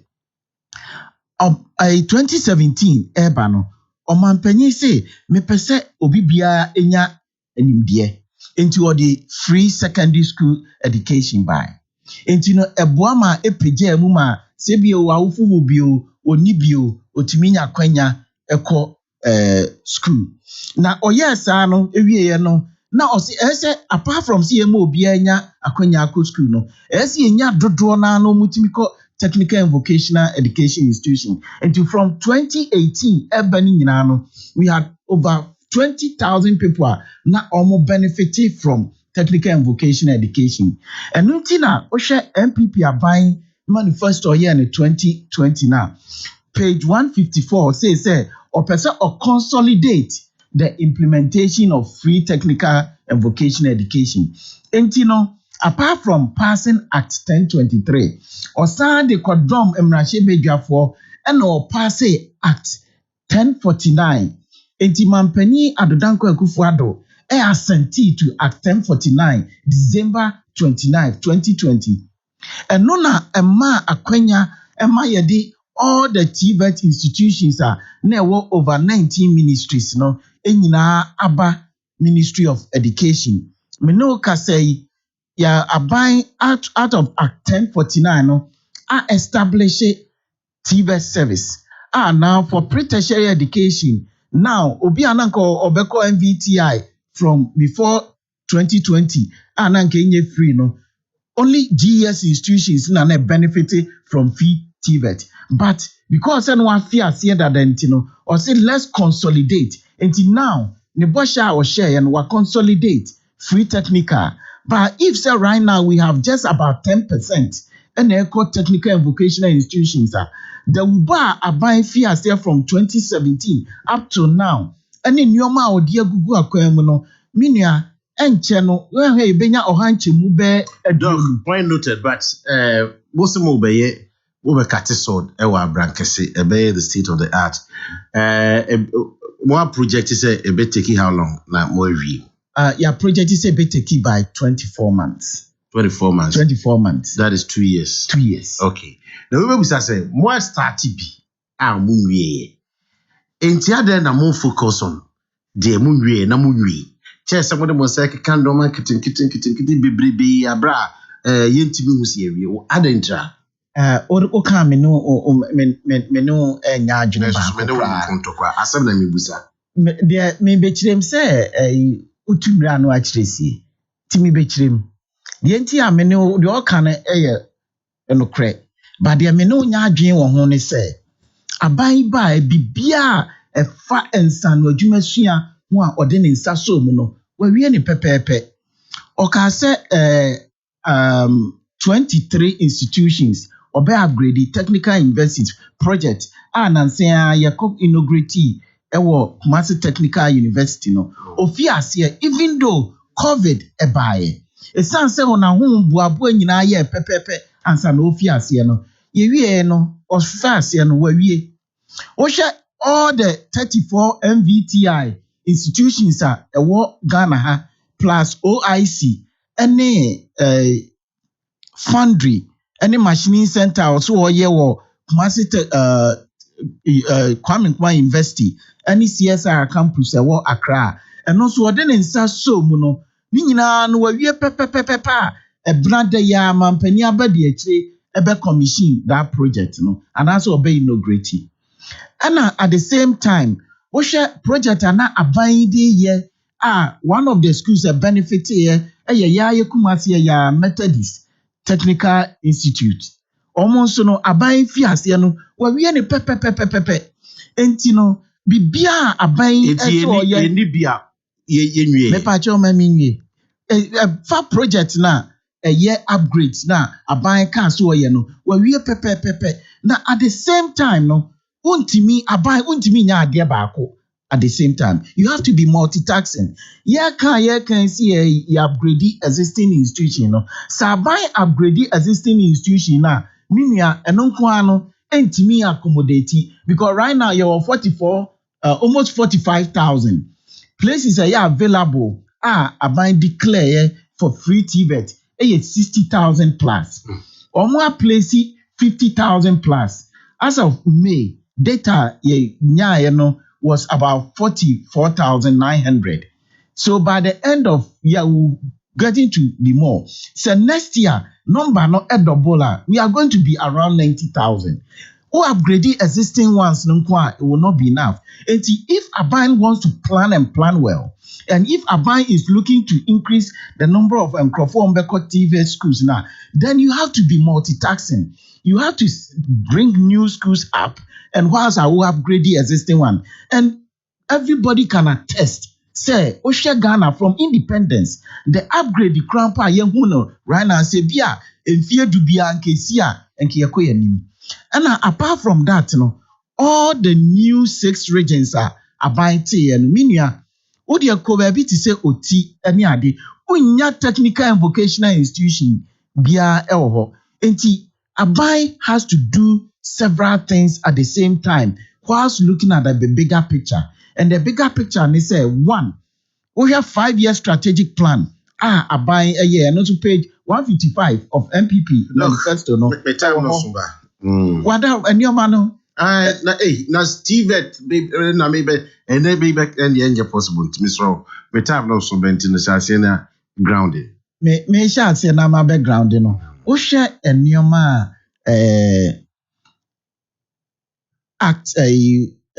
2017 eba no omampanyin say me pese obi bia enya animde into the free secondary school education by into no eboama epeja mu ma se bia wo awofo wo bio oni bio otimi nya kwanya eko school na oyesa no ewieye no na osi ese apart from CMO obi anya akwanya akọ school no ese enya dodo na no mutimi ko technical and vocational education institution and from 2018 ebani nyina no we had over 20,000 people na almost benefited from technical and vocational education and untina ohwe MPP Abon manifesto year in 2020 now page 154 say or person or consolidate the implementation of free technical and vocational education. Entino, apart from passing Act 1023, or sign the Kodom Emrashe Bedjafo and or pass Act 1049. Enti Mampeni Adodanko Ekufuado assentee to Act 1049 December 29, 2020. And nona Emma Akwenya Emma Yedi all the TVET institutions are now over 19 ministries no enyina aba Ministry of Education. Me no ka say ya Abon out of Act 1049 no establish TVET service. Now for pre-tertiary education now obi ananko obeko MVTI from before 2020 ananke nye free no only GS institutions na benefited from free TVET. But because anyone fears here that no, or say let's consolidate until now, Nebosha or share and we consolidate free technical. But if say right now we have just about 10% and eco technical and vocational institutions the Uba Abon fears here from 2017 up to now. And in your mouth, dear Gugu Akoemono, Minia and channel where he benya ohanche mube
a point noted, but most mobile over Catisod, Ewa Brankesi, obey the state of the art. More project is a bit taking how long? Now, more review.
Your project is a bit taking by 24 months.
24 months.
24 months.
That is 2 years.
2 years.
Okay. Now, we will say more start to be our moon way. In Tiada, na more focus on the moon way, na moon way. Chess, somebody must say, candle marketing, kitten, be abra, yentimi was here. Adentra.
O come no nya adwene
ba asem na mebusa
de me bekirem se utumra no akiresi ti me bekirem de enti a me no de o kan eye enokre ba de me no nya adwene wo ho ne se Abon ba bibia efa ensan no adwumasua ho a ode ne nsa so mu no wa wie ne pepepe o ka se 23 institutions obe upgrade technical university project nansia yakop inaugurate ewo Kumasi Technical University no ofiase even though COVID ebaye esan se ona ho buabo nyina ye pepepe ansa no ofi ase no ye wie no ofa ase no wa wie ohwe all the 34 MVTI institutions ewo Ghana ha plus OIC any foundry any machining center also oye wo Kumasi Kwame Nkrumah University any CSR campus ewo Accra and also ode ne nsa so mu no ni nyina no wa wie pepepepepa e brother ya mampani abadi akire ebe commission that project no and also obey inaugurate and at the same time we share project na aban di ye one of the schools that benefit here ya Kumasi ya Methodist Technical Institute almost no aban fi ase no wa wie ne pepepepepe enti no bibia aban eso ye
ni bia ye nwie
me pa cho ma minwie fa project na ye upgrades na aban ka so ye no wa wie pepepepe na at the same time no untimi nya ade baako at the same time you have to be multitasking ye can see ye upgrade existing institution no sa aban upgrade existing institution na minua eno nko ano entimi accommodate because right now you are 44 almost 45,000 places are available aban declare for free TVET 60,000 plus omo place 50,000 plus as of May data was about 44,900 so by the end of year we'll getting to be more so next year number not a double we are going to be around 90,000 who upgrading existing ones it will not be enough and if Abon wants to plan well and if Abon is looking to increase the number of TV schools now then you have to be multitasking you have to bring new schools up and whilst I will upgrade the existing one and everybody can attest say Osha Ghana from independence the upgrade the crown pa yehuno right now say bia enfie dubia nkesia enke yakoyanim and apart from that all the new 6 regions are abiding and minua odi akoba bi to say oti ani ade unya technical and vocational institution bia ewo ho enti Abon has to do several things at the same time whilst looking at the bigger picture and the bigger picture they say one we have 5-year strategic plan Abon a year and also page 155 of MPP manifesto no
me time no so ba
wada anyoma no
na Steve na maybe and maybe back and the possible to Miss Row me time no so bent in the Sasena grounded
me sha say na my background no o hwe anyoma act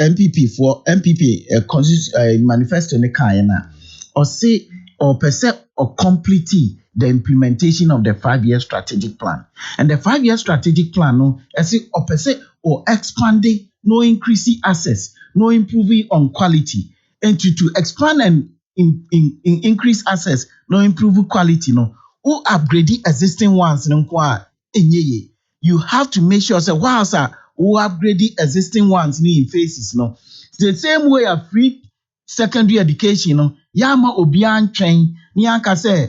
MPP for MPP manifesto ne kan na or say or percent or complete the implementation of the 5-year strategic plan and the 5-year strategic plan no say or percent or expanding no increasing access no improving on quality and to expand and increase access no improve quality no who upgrade existing ones no kwa enyeye you have to make sure say whilst who upgrade the existing ones in phases no the same way a free secondary education no yama obi antwen ni anka say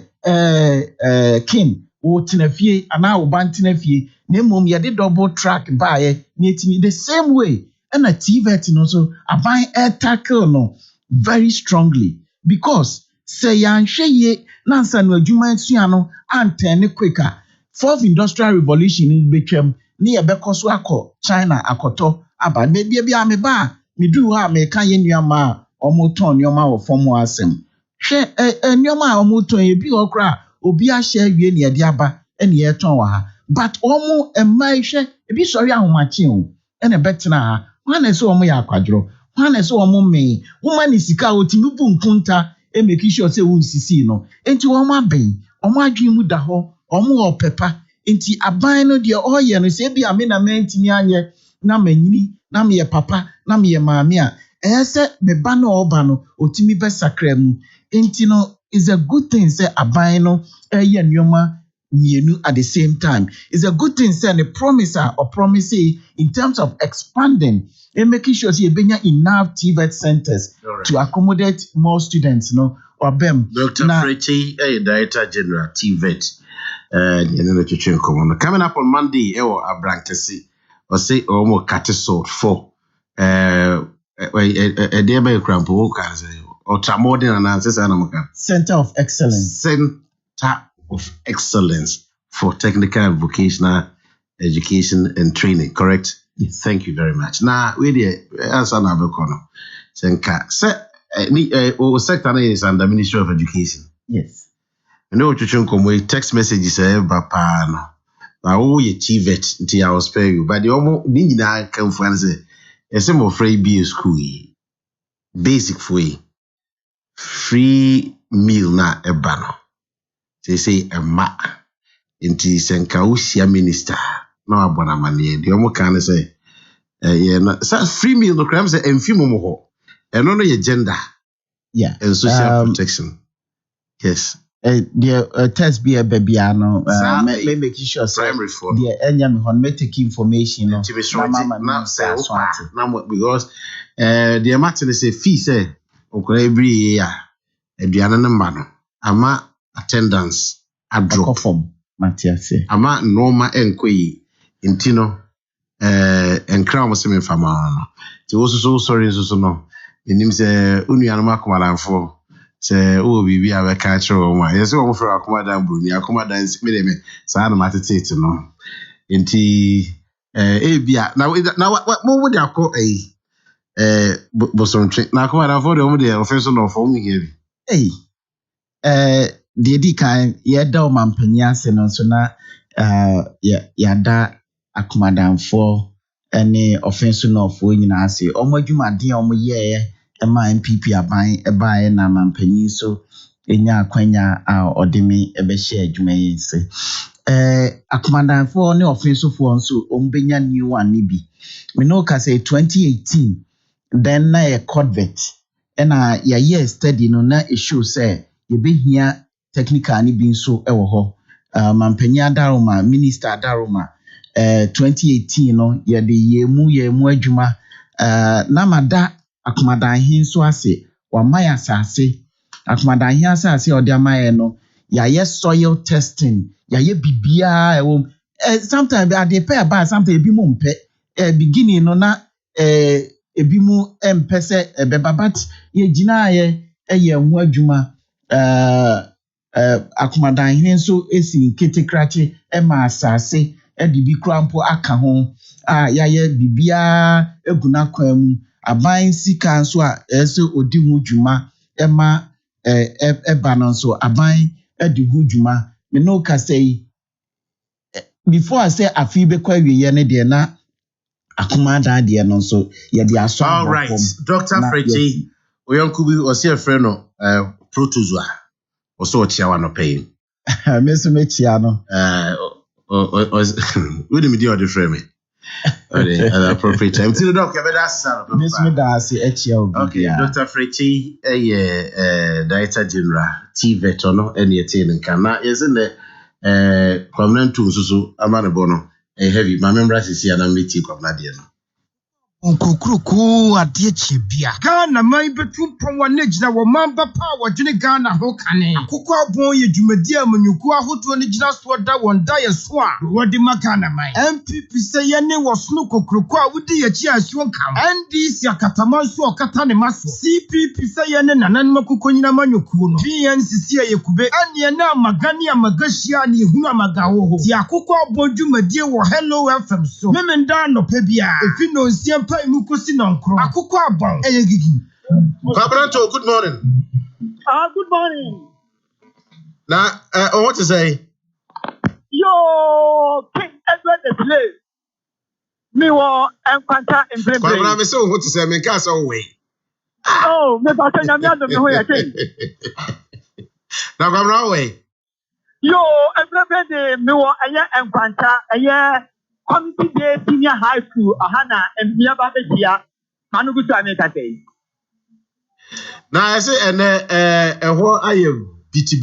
kin wo tenafie ana wo bantenafie na mom ye de double track baaye na etimi the same way and a TVET no so Abon tackle no very strongly because say yanhwe ye na nsa no adwuma nsua no antene quicker 4th industrial revolution in betwem ni ebekoso akọ China akoto aba na bia me ba me du ha me kan ye nuama omoton nuama wo fomo asem hwe nuama omoton e bi okra obi ahye awie ne de aba ene ye ton wa ha but omo emai hwe e bi sori ahomache o ene betena ha wana so omo ya akwadro wana so omo me woma ni sika otimi bu nkunta e make sure say won sisi no enti omo aben omo adwen mu da ho omo opepa enti Abon no de oye no se bia me na mentimi anye na manyini na me papa na me maame a ese me ba no oba no otimi be sakra mu enti no is a good thing say Abon no eye nyoma mienu at the same time is a good thing say the promiser or promise in terms of expanding and making sure say benya enough TVET centers to accommodate more students no or them
Dr. Frechi Director General TVET Coming up on Monday, Abrankasi, or say, more Catesol for a dear by Crampo, or Tramodin and Answers Anamakan.
Center of Excellence.
Center of Excellence for Technical and Vocational Education and Training, correct?
Yes.
Thank you very much. Now, we answer Nabekono. Senka, sector is under Ministry of Education.
Yes.
You know what you can text messages papa no you achieve it until I will spare you but the almost nina come for answer a simple free be school basic free meal na ebano they say a ma inti senka usia minister no abona manie the almost can say free meal no crime say emfimu mo ho eno no your gender and social protection yes.
Test be a baby, making sure
primary for
the Enyam may take information.
Because the Martin say fee say every year a Diana Mano ama attendance a drop
form Matthias
ama norma enquay intino and crown was semi famano. It was so sorry so no. In him say Unianama for. Say, oh, we are a catcher or my yes, over for Acomadan Bruni, Acomadan Smith, San Matete, no. Inti, now, what more would you call a bosom trick? Now, come on, for the only offensive of home here.
Hey, the kind, do man penias and so now, yada Acomadan for any offensive of winning. I say, oh, my, you my dear, yeah. MPP aban na mampanyin so enya akwanya a odimi ebehye adwumaye nse akomadanfo ne offensefo nso ombenya new one ni bi me no ka say 2018 then na a convert na ya study no na e show say ye behia technical ni bi nso ewo ho mampanyin adaroma minister adaroma 2018 no ye de yemu adwuma na mada Akumadan hin so ase wamaya asase akumadan hin asase odi amaye no ya soil testing ya bibia ewo sometimes I dey pay about sometimes ebi mu mpe beginning no na ebi mu empe se beba but ye gina ye ho adwuma akumadan hin so esi nketekrache ma asase di bi krampo aka ho ya bibia eguna kwan mu aban sika nso a ese odi hu dwuma ema eba no nso aban edi hu dwuma me no ka say before I say afi be kwa wiye ne de na akomada de no nso ye de aso
all right Dr. Frechi oyonkubi osi efre no protozoa oso ochia wa no pay
me so me chia no
we dey the frame me at the appropriate time. To the doctor, but that's
Miss Medasi,
okay, Dr. Frechi, Director General, TVET, no, any attaining can not isn't the permanent tools, so I'm not a bono, a heavy. My members is here and I'm meeting of Nadia.
Nkukruku adie chebia Ghana man betu pon wane gina wo mamba pa wo dwene Ghana ho kane Akoko Abon ye dwumadi amanyuku ahodo ne gina so da won da ye so a wodi makana man MPP se ye ne wo sunu kokruku a wodi ye chi aso nkam NDC akatama so okata ne maso CPP se ye ne nanan makoko nyina manyuku no PNCC ye kube ane na magani amagashia ne hunu amagawo ho ti Akoko Abon dwumadi wo Hello FM so memenda no pa bia efi no nsiem Akoko Abon eyegigi.
Cabranto, good morning.
Good morning.
Now, what to say?
Yo, King Edward the Slave. Me wa enkwanta embrebe.
Cabra me so what to say? Me can't so way.
Oh, me ba tanya me adom ho ya king.
Now Cabra way.
Yo, embrebe de me wa eye enkwanta eye community day senior high school ahana embia ba behia manugu to ameka say.
Now I say and what I biti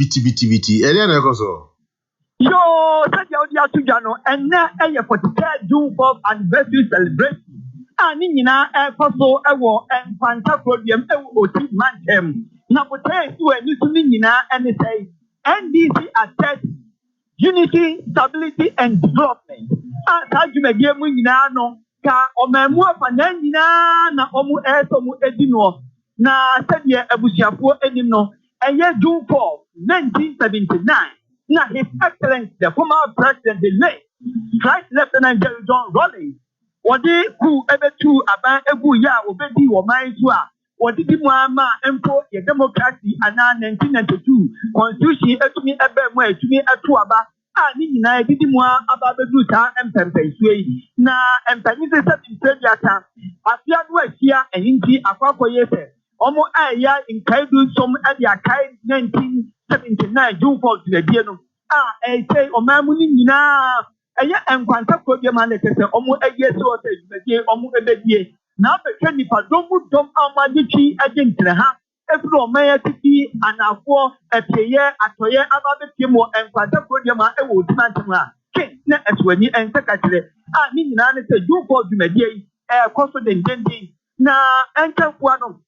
and then so.
Yo, said you dia to jano and na eye 43rd June 4th anniversary celebration. Ani nyina so ewo enfanta podium ewo oti mantem. Na pote tu eni tumi nyina ene say NDC attest unity, stability, and development. As you may give me no, ka omamu afananyina na omu esomu edino na sadia abusiafo enino eye June 4, 1979. Now His Excellency, the former President, the late Vice Lieutenant General John Rawlings, wadi ku ebetu aban egu ya obedi wo manzua wadi di muama empo ye democracy ana 1992 constitution etumi ebe mu etumi etu aba ni nyina edidi mu aba bedu ta empempensue na empanyi se se aka afia no afia eninti akwakọ yese omo aya nkaidu som ade akai 1979 June 4 die no say omamu ni nyina eye enkwanta kodie ma na tese omo eye so se dwumadie omo ebedie na behwe nipa dom amadetwi agentre ha efro omaya titi anafo epeye atoye ababepie mo enkwanta kodie ma ewo timantem ha ke na eswani ensekatire ni nyina ne se dwufo dwumadie koso dendendin na enkafo ano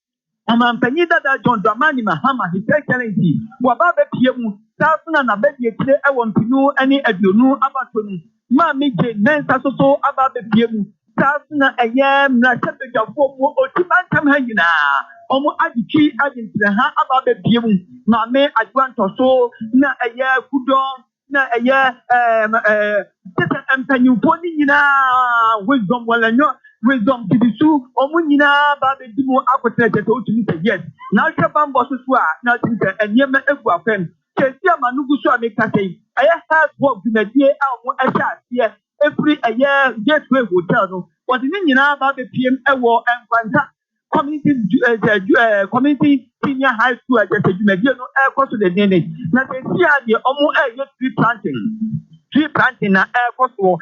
amampanyi dada John Dramani Mahama His Excellency wababepie mu safuna na bedie tire ewo mpinu ani aduonu abatonu ma meje nensa soso ababepie mu safuna eye mrachebejafo mu otimantam ha nyina omo adichi adintire ha ababepie mu ma me adwantoso na eye kudon na eye tete empanyufo ni nyina wisdom walanyo wisdom tidisu omo nyina babedimu akotere tete otumi se yes na hwebambo soso a na tinse enyema egu afem kesi amanugu so ameka sei eye health work dwumadie a omo ahia every eye gateway hotel no wodi ni nyina babepiem ewo enkwanta community senior high school ajese dwumadie no ekoso de nene na kesi a de omo tree planting na ekoso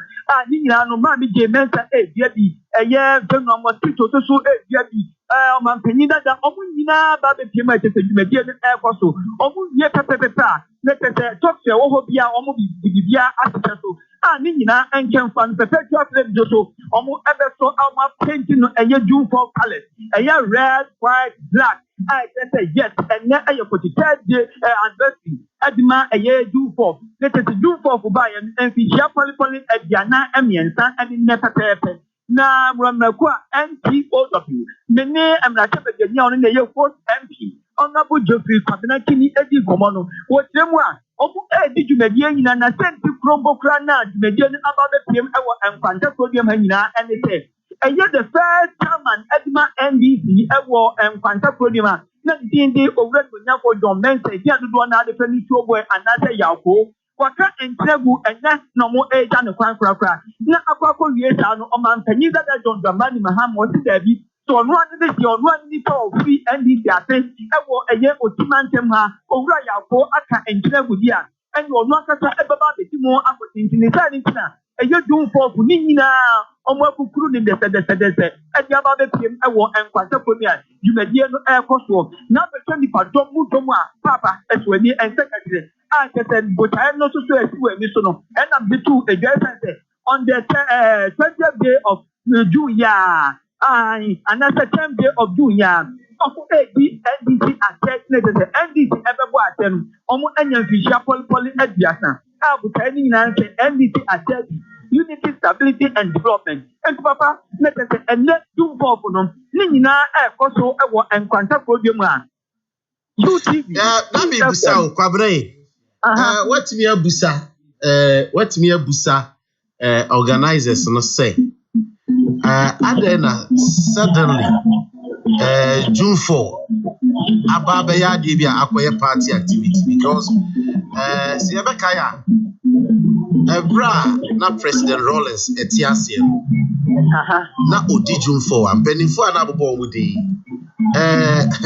ni nyina no ma mi je mensa bia bi eye venu mosquito so bia bi omampanyi dada omo nyina babepiem ajese dwumadie no ekoso omo wie pepepepa na tete tokse wo ho bia omo bibia asese so ni nyina enkemfa no perpetual flame joso omo ebeso alma painting no eye June 4 colors eye red white black I say yes and na eye 43rd day anniversary adima eye June 4 na tete June 4 for buy and fishia polypoly ediana emiensa edi ne pepepe na mramako NPOW mene amrachebe nya ono na eye 4th MP Honorable Geoffrey Kwabenakini edi komono wo tremu a omo edi dwumadie nyina na senti krombo kra na dwumadie no ababepiem ewo enkwanta kodiem ha nyina ene se eye the first time and edma NDC ewo enkwanta kodiem a na dindi owura nyafo John Mensa dia dodo na ade fani tuobo anase yako waka entregu enya no mo eja ne kwan kra na akwakọ wie sa no omampanyi dada John Dramani Mahama o si dabi so no ade de ono ani to free NDC ate ewo eye otimantem ha owura yako aka entregu dia enya ono akata ebaba betimo akotintini sa ni tina eye June 4 ni nyina omo akukuru ni dese edi ababepiem ewo enkwanta komia dwumadie no ekoso na betwa nipa dom a papa eswani ensekatire kete botae no so esiwe mi so no enam bitu ejesense on the 20th day of June ya and the 10th day of June ya ofu edi NDC attack na the NDC ebebo atem omo anya fishia poly aduasa botae ni nyina nke NDC attack unity, stability, and development. And papa, let us say, and let do for them. Nina, also, and contact for them. UTV.
That be Busa, Kwabre. What me a Busa organizers no say. Adena suddenly June 4 Ababaya Dibia Akoya party activity because Siabakaya Ebra na President Rawlings etiasie na odi June 4 and benifo anabobon wudi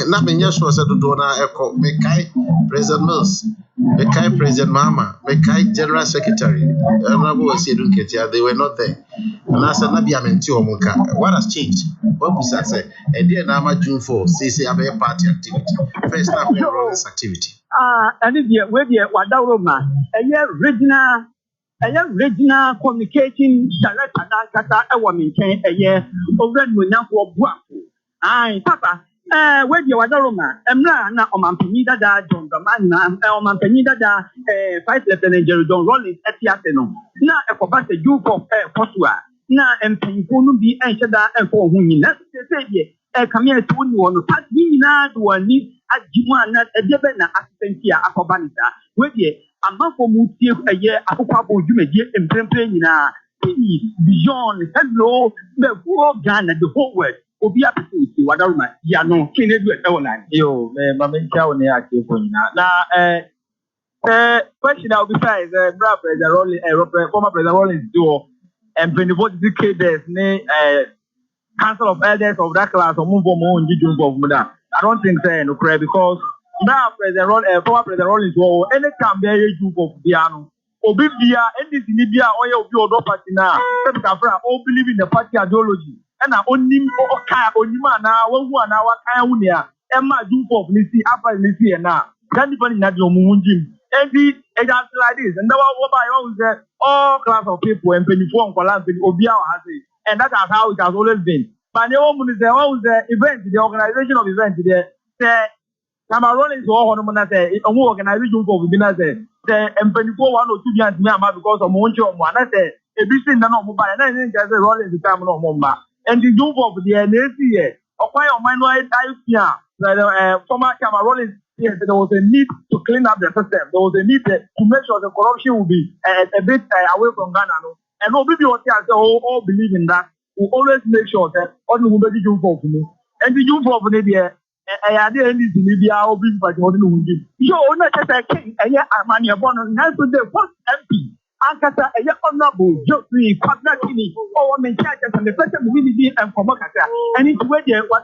na menye so se dodo na eko mekai President Mills mekai President Mama mekai General Secretary Honorable Osedun Ketia, they were not there and I said na bia menti omonka what has changed what was that say e dey na ma June 4 say abey party activity first na Rawlings activity
and we dey wadawro ma regional communication director na kata ewo menchen eye over munafo buafo papa where you are Roma, na Omampinida da John Gamana, Omampinida da 5 Lieutenant Jerry John Rollins at Yateno. Na a Cobasta Duke of Postua. Na Mpunu be Anshada and for whom you not say, come here to one, but we now do a need at Jimana, a Debena assistant here, Akobanita. Where ye, a month for Muti a year, Akopapo, you may get in Plemplina. Beyond hello, the whole Ghana, the whole world. Obi appreciate what I ya no kine do e wona yo me mamencha woni ake fonyina na question I'll be say bra president Rolling former president Rolling do and 24 decades ne council of elders of that class or move mo nji do of muda I don't think say no cry because bra president Rolling former president Rolling do any time be you of biano obi bia ndc ni bia oye obi odo party na se ka fra all believe in the party ideology and onim oka onima na wahu na waka hu ne a e ma do of ni si apa ni si na that depend na the omunjim endi e just like this and what by all class of people and 24 nkola obi a ha say and that is how it has always been but the woman is the event the organization of event there Cameroon is all on the say organization for bina say M24 1 or 2 years because of Moncho one say a business na no mobile na say rolling the time no mobile and the do of the NAC okwai o man no former Cameroon is there was a need to clean up the system there was a need to make sure the corruption will be a bit away from Ghana no and no people say all believe in that we always make sure that all the people do for me and the do for there I had any media or being by the ordinary. You know, not a king, and yet I'm your bonus, and to the first MP. Ankasa, a young honorable, Joffrey, Quadratini, or women charges and the person will be and for Mokata. And it's where they were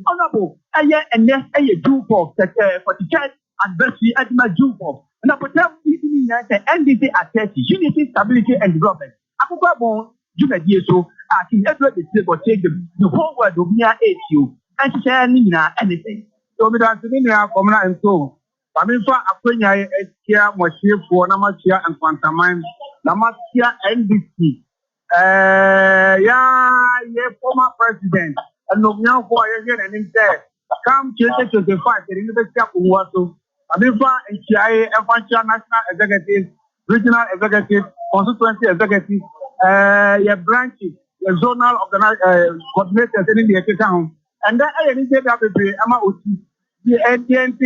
honorable, a year and yes, a Jew for the church adversary at my Jew for. And I put up the NDC attest unity, stability, and development. Akoko, you may do so. I can ever take the whole world will be at you. And share anything. So we don't see now come and so. I mean for Akwenya here Moshie for Namachia and Pantamine Namachia NDC. Former president and no young boy again and in there. Come 2025 the University of Uwaso. I mean for NCIA National Executive, Regional Executive, Constituency Executive, branches, zonal coordinators in the account. And that I need to have the NTNT.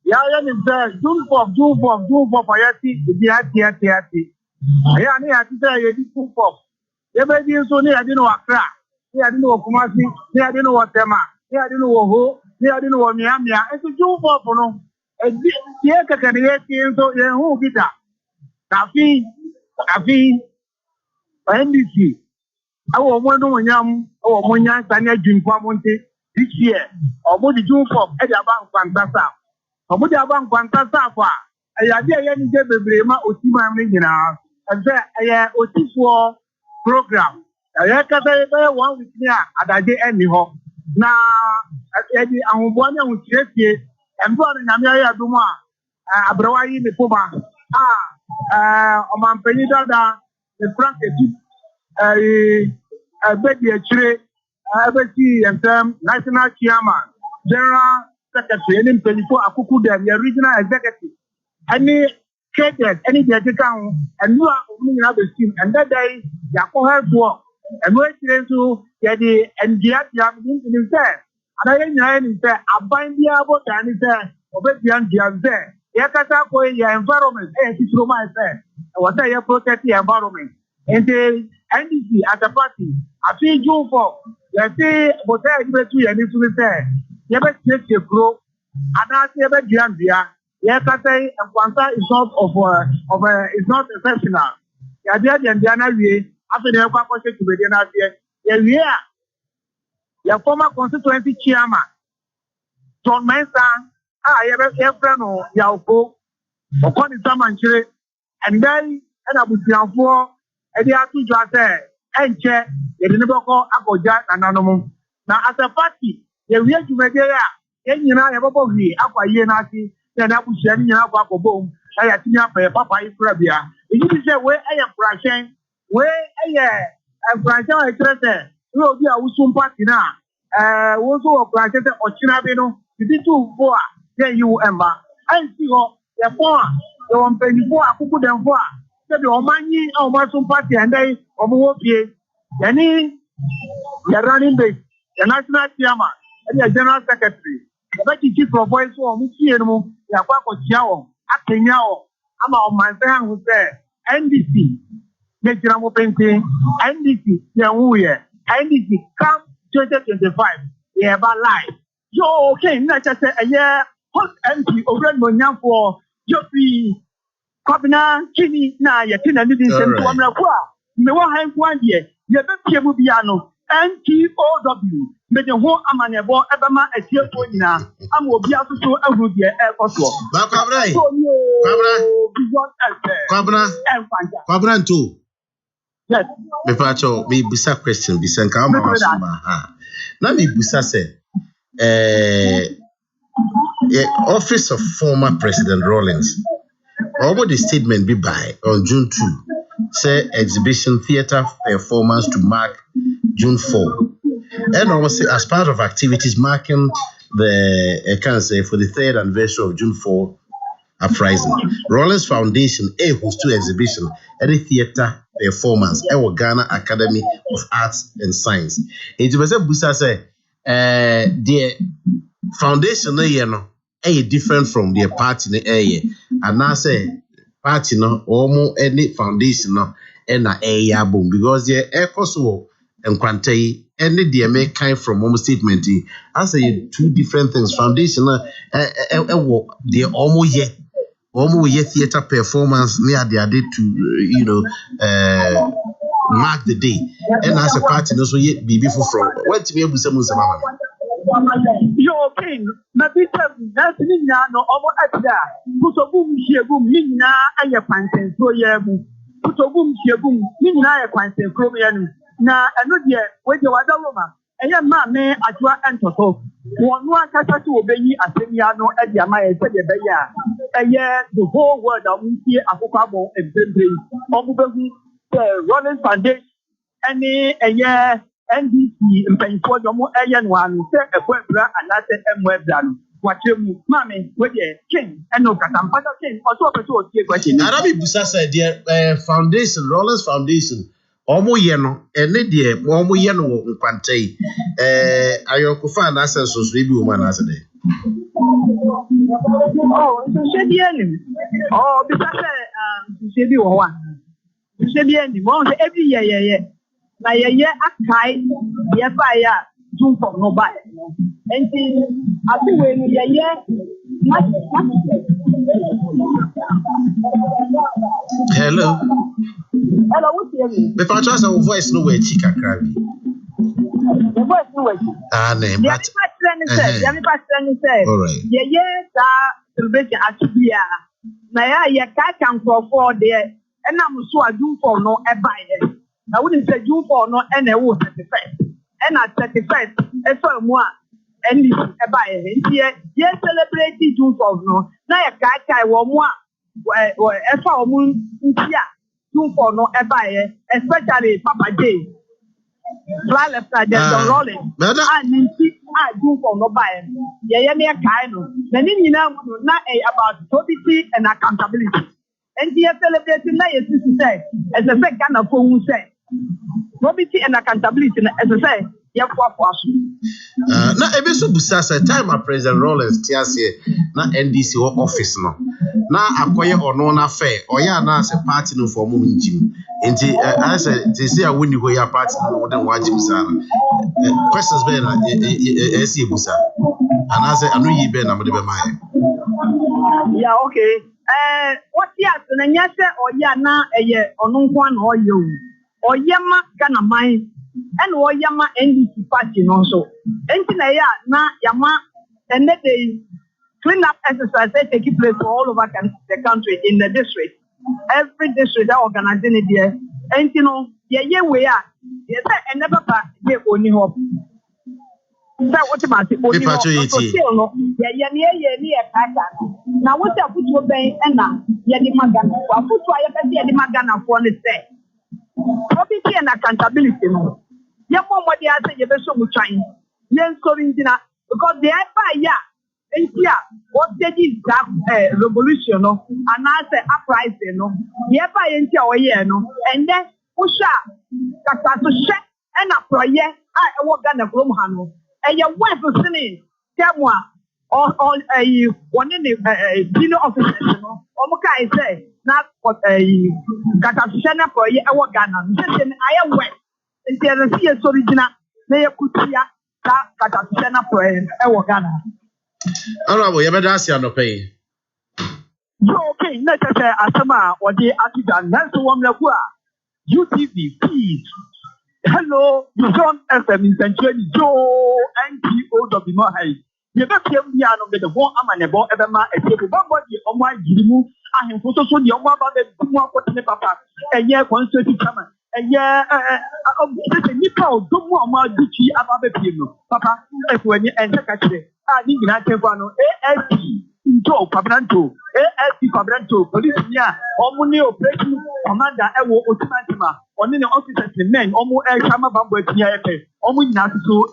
Yeah, is there. Do for Fayati, the Ati. I only have to say, you did 2 for. They may be so near, I didn't know Accra. They didn't know Kumasi. They didn't know what Tema. They didn't know Ho. They didn't know Miamia. It's a 2 for no. And the Academy, so who get that? Kafi, NDC. Our one or Monya Tanya Jim Pamonte this year, or Body June for Ediaban Quantasa, or Bodiaban Quantasa. I did any Brema Otima Mingina, and there I Otis program. I got one with me at I did anyhow. Now, Eddie, I'm one with Chesky, and brought in Amaya Duma, Abrawai the Puma, Oman Penida, the Frank. I beg you, and National Chairman, General Secretary, and 24 Akoko, the regional executive. Any catered, any account, and you are opening up the scheme, and that day, Yako has work. And we're trying to get the NGF in himself. And I didn't say, I bind the about and he said, Obey the NGF there. Yakata for your environment, and it's Roma said, what I protect the environment. And the NDC as a party, I see you for, let's say, what I do and it's to say, you ever take your grow, and I say, ever Giambia, Yakata and Quanta is not it's not exceptional. Yadia and Diana, after the Aquaco to be the year, your former constituency chairman, John Mensa, I ever friend Yauko, or Connie Samanche, and then I would be on 4. And they are two judges, and chair, they never call Akoja and Anomo. Now, as a party, they will to Medea, and you know, about me, Aqua Yenaki, then I will send you up a boom. I have seen up a papa in Frabia. If you say where I am crashing, where I am crashing, I trust you will be a Usum party now. also of Planted or Chinabino, you do for you, Emma. I see your four, your 24, Akoko them for. The Omani or Marson Party and they of any the running base, the national chairman, and the general secretary. The chief of voice for Mukiano, the Akoko Chiao, Akanyao, I'm on my friend who said NDC, the General Painting, NDC, the NDC, come 2025, yeah, but live. Yo, okay, not just a year, hot MP over Monya for Joffrey. Kabina kini na yakina ni nsem to amra ko a me wo han ko ande ye be pie mu bia no NTOW me de ho amanebo ebema atie ko nyina ama obi asoso ahuru de e koso
ba kwabra nto
yes
me pacho me bisa question bisa nka ma wasoma na me bisa se office of former President Rawlings. Over the statement be by on June 2, say exhibition theater performance to mark June 4. And also as part of activities marking the for the 3rd anniversary of June 4 uprising. Rawlings Foundation host to exhibition at the theater performance at Ghana Academy of Arts and Science. It was a busa say the foundation different from their party and I say party no or any foundation no and Abon because the Akoko and Quantay any DMA kind from home statement. I say two different things. Foundation they almost theater performance near the day to mark the day and as a party no so yet be before from what to be able to say
yo king na bitter that's no omo atida putobum hiegum nina aye kwansen so yebu putobum hiegum nina aye kwansen krom yanu na eno de we de wada roma eye ma me adwa entoto wonu akata ti obeyi asemia no e de ama ye se de beya eye the whole world am tie Akoko Abon embrembre omo behu Rawlings Foundation any eye NDC mpanyinfo domo eye no anu se ekwebra anase emwebra no watemu mame we dey king eno katampata king oso opeso otie question
arabi busa say the foundation Rawlings Foundation omo ye no ene de omo ye no nkwantai ayokufa na asenso so bi o ma na ase de
so she bi eni bisa say she bi wo wa she bi eni mo say every year na ye akai ye ba ya June for no buy enti abi we no ye
hello
what's your name
me fa trust our voice no we chika krabi
the voice no we
name but
yami pastor say
all right
ye sa celebration atubia na ye ka kan for there enam so June for no e buy I wouldn't say June for no and a 31st. And at 31st, a firm one and this a buyer. Yes, celebrating June for no. Now a guy or more a for moon June for no a buyer, especially Papa Day. Fly left side, there's rolling. I do for no buyer. Yeah, me a kind of. Then you know, not about probity and accountability. And the celebrating now is to say, as a second of who say. Probity and accountability, as I say,
na ebe so busa say time President Rawlings tiase na NDC office no na akoye ono na fair oya na as party no for mum njim enti I say they say a woni go ya party no den wajim sa questions be na esi busa and I say anu yi be na mo de be mai
yeah okay what ya na nya say oya na eye ono nko na oyo oyama Ghana mai and oyama NDC party no so enti na ya na yama and they clean up exercise take place all over the country in the district every district that organizing it there enti no ye we are ye say and never pa ye oni hope that what ma say oni hope so still no ye ni e kaka na what afutu ben na ye di magana afutu aye pe ye di magana for ne say probity and accountability no. Your mom what they say you be so much trying. yen sorindina because the empire ya entia what did that revolution no and I say uprising no the empire entia oye no and then usha kata so she and a proye I work Ghana from hano and your wife is saying temwa or one in the senior officers no omuka I say na kata so na proye I work Ghana say I am wet entia na see sorindina na yakutia kata so na proye I work Ghana.
Honorable, you better ask you no pay.
Okay, let's say Asama or the Akidan. That's the one UTV, please. Hello, you don't FM in Century Joe NGO of the Mohai. You better hear me out of the one amanebo everma a table body on my Gimu. I have also shown the Omaba the Papa, and yeah, constituted chairman. And yeah, Nipo, don't want my duty about the people. Papa, if when you enter country, I think I can go ASP. Into Pabranto, ASP Pabranto, police near Omuni operation commander Ewo Otimantima, on the officers the men, Omo El Chama Bambo Tiape, Omu Nasu,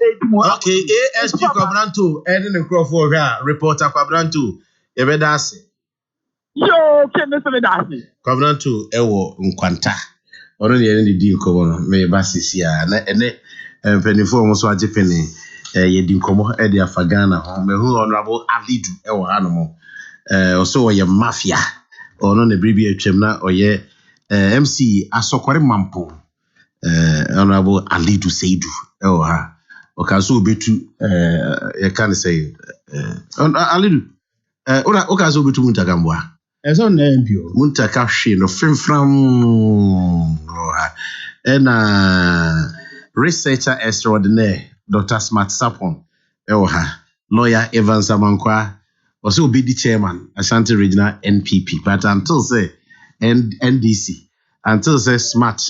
okay, ASP Pabranto, Eden and Crawford, reporter Pabranto, Evedasi.
Yo, can Mr. Vedasi?
Pabranto, Ewo, Nquanta, or any deal cover, may Bassisia, and penny for Moswaji Penny. Yedinkomo Edia Fagana, who honorable Alidu, our animal, also a mafia, or non a bribia chemna, or ye MC Asokwari Mampo, honorable Alidu Seidu, or Kazu Bitu, you can't say, Alidu, Okazo Bitu Muntagambwa.
As on name you,
Muntakashi, no film from and researcher extraordinaire. Dr. Smart Sapon, lawyer Evans Amankwa, also be the chairman, Ashanti Regional NPP. But until say NDC, until say Smart,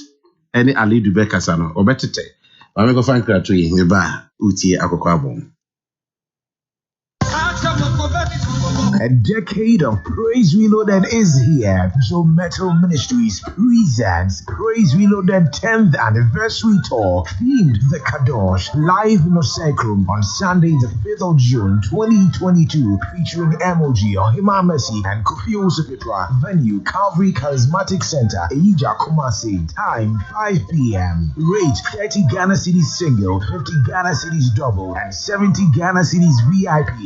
any Ali Dubekasano, or better say, I'm going to find Kratui, Neba, Uti Akoko Abon.
A decade of Praise Reloaded is here. So Metal Ministries presents Praise Reloaded 10th Anniversary Tour, themed The Kadosh, live in Osecrum on Sunday the 5th of June 2022, featuring MOG, Ohima Messi, and Kofi Osipitra. Venue, Calvary Charismatic Center, Eija Kumasi. Time, 5 p.m. Rate, 30 Ghana Cedis single, 50 Ghana Cedis double, and 70 Ghana Cedis VIP.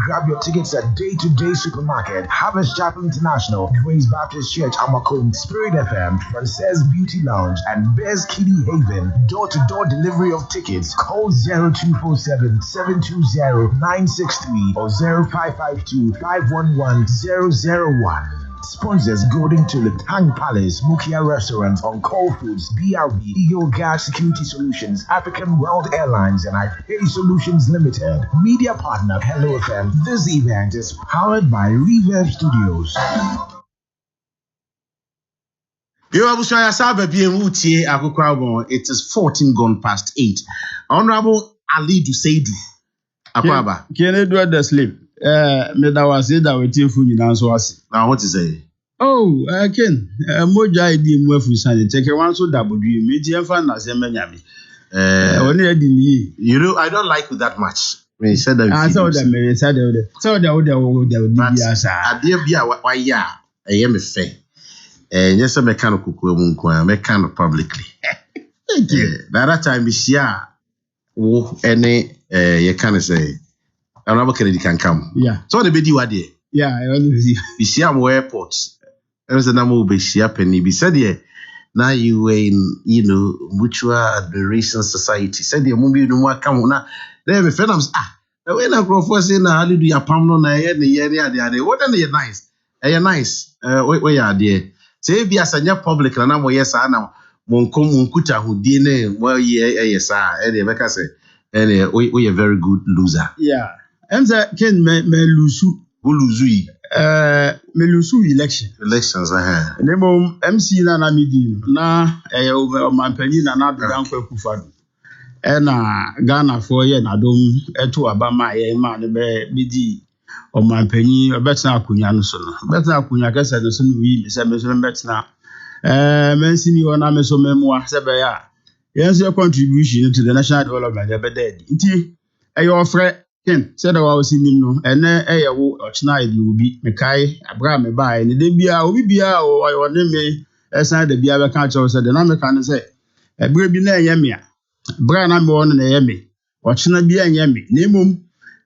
Grab your tickets at Day-to-Day Supermarket, Harvest Chapel International, Grace Baptist Church, Amakum, Spirit FM, Frances Beauty Lounge, and Bears Kiddie Haven. Door-to-door delivery of tickets. Call 0247-720-963 or 0552-511-001. Sponsors: Golden Tulip, Tang Palace, Mukia Restaurant, On Call Foods, BRB, Eagle Gas Security Solutions, African World Airlines, and iPay Solutions Limited. Media partner Hello FM. This event is powered by Reverb Studios.
It is 14 gone past 8. Honorable Ali Duseidu Akwaba.
Can you do the sleep? Meda was it that we take food in answer was.
Now, what is it?
Oh, I can. Moja idea more for Sunday. Take a one so double. You meet your fan as a man. Only I didn't.
You know, I don't like you that much. When you said that,
I saw that. Man, said that. So that would be as
I dear be why, yeah, I am a fair. Yes, a mechanical mechanical publicly.
Thank you.
By that time, we see any, you can say. Another Kennedy can come.
Yeah.
So the baby what there?
Yeah, I always see.
We see am airport. There was a number of penny. Be said here. Now you were in, Mutual Admiration Society. Said the movie no more come now. There be friends. The way na grofo say na hallelujah pam no na ye ne what na ye nice. Nice. We are there. Say be asanya public na mo yes na mo nkuta hudie ne mo ye yes e dey make say we a very good loser.
Yeah. Emza Ken me lusu.
Who lose we?
Me lusu
elections
Nemo MC na midi na mampanyi na do dankwa kufadu. Ghana for ye na dom eto abama ye ma ne be bidi mampanyi obetna akunya no so no. Betna akunya kesa no so no wi se me so betna mensini ona me so memwa se be ya. Yes, your contribution to the national development be dead. Nti
your friend Ken said I was in him no and a wo ochna you will be mekai Abraham by and the bia obi bia o I want me aside the bia catch us said the number can say a baby na yemia Brian am on na yemi ochna bia yemi nemum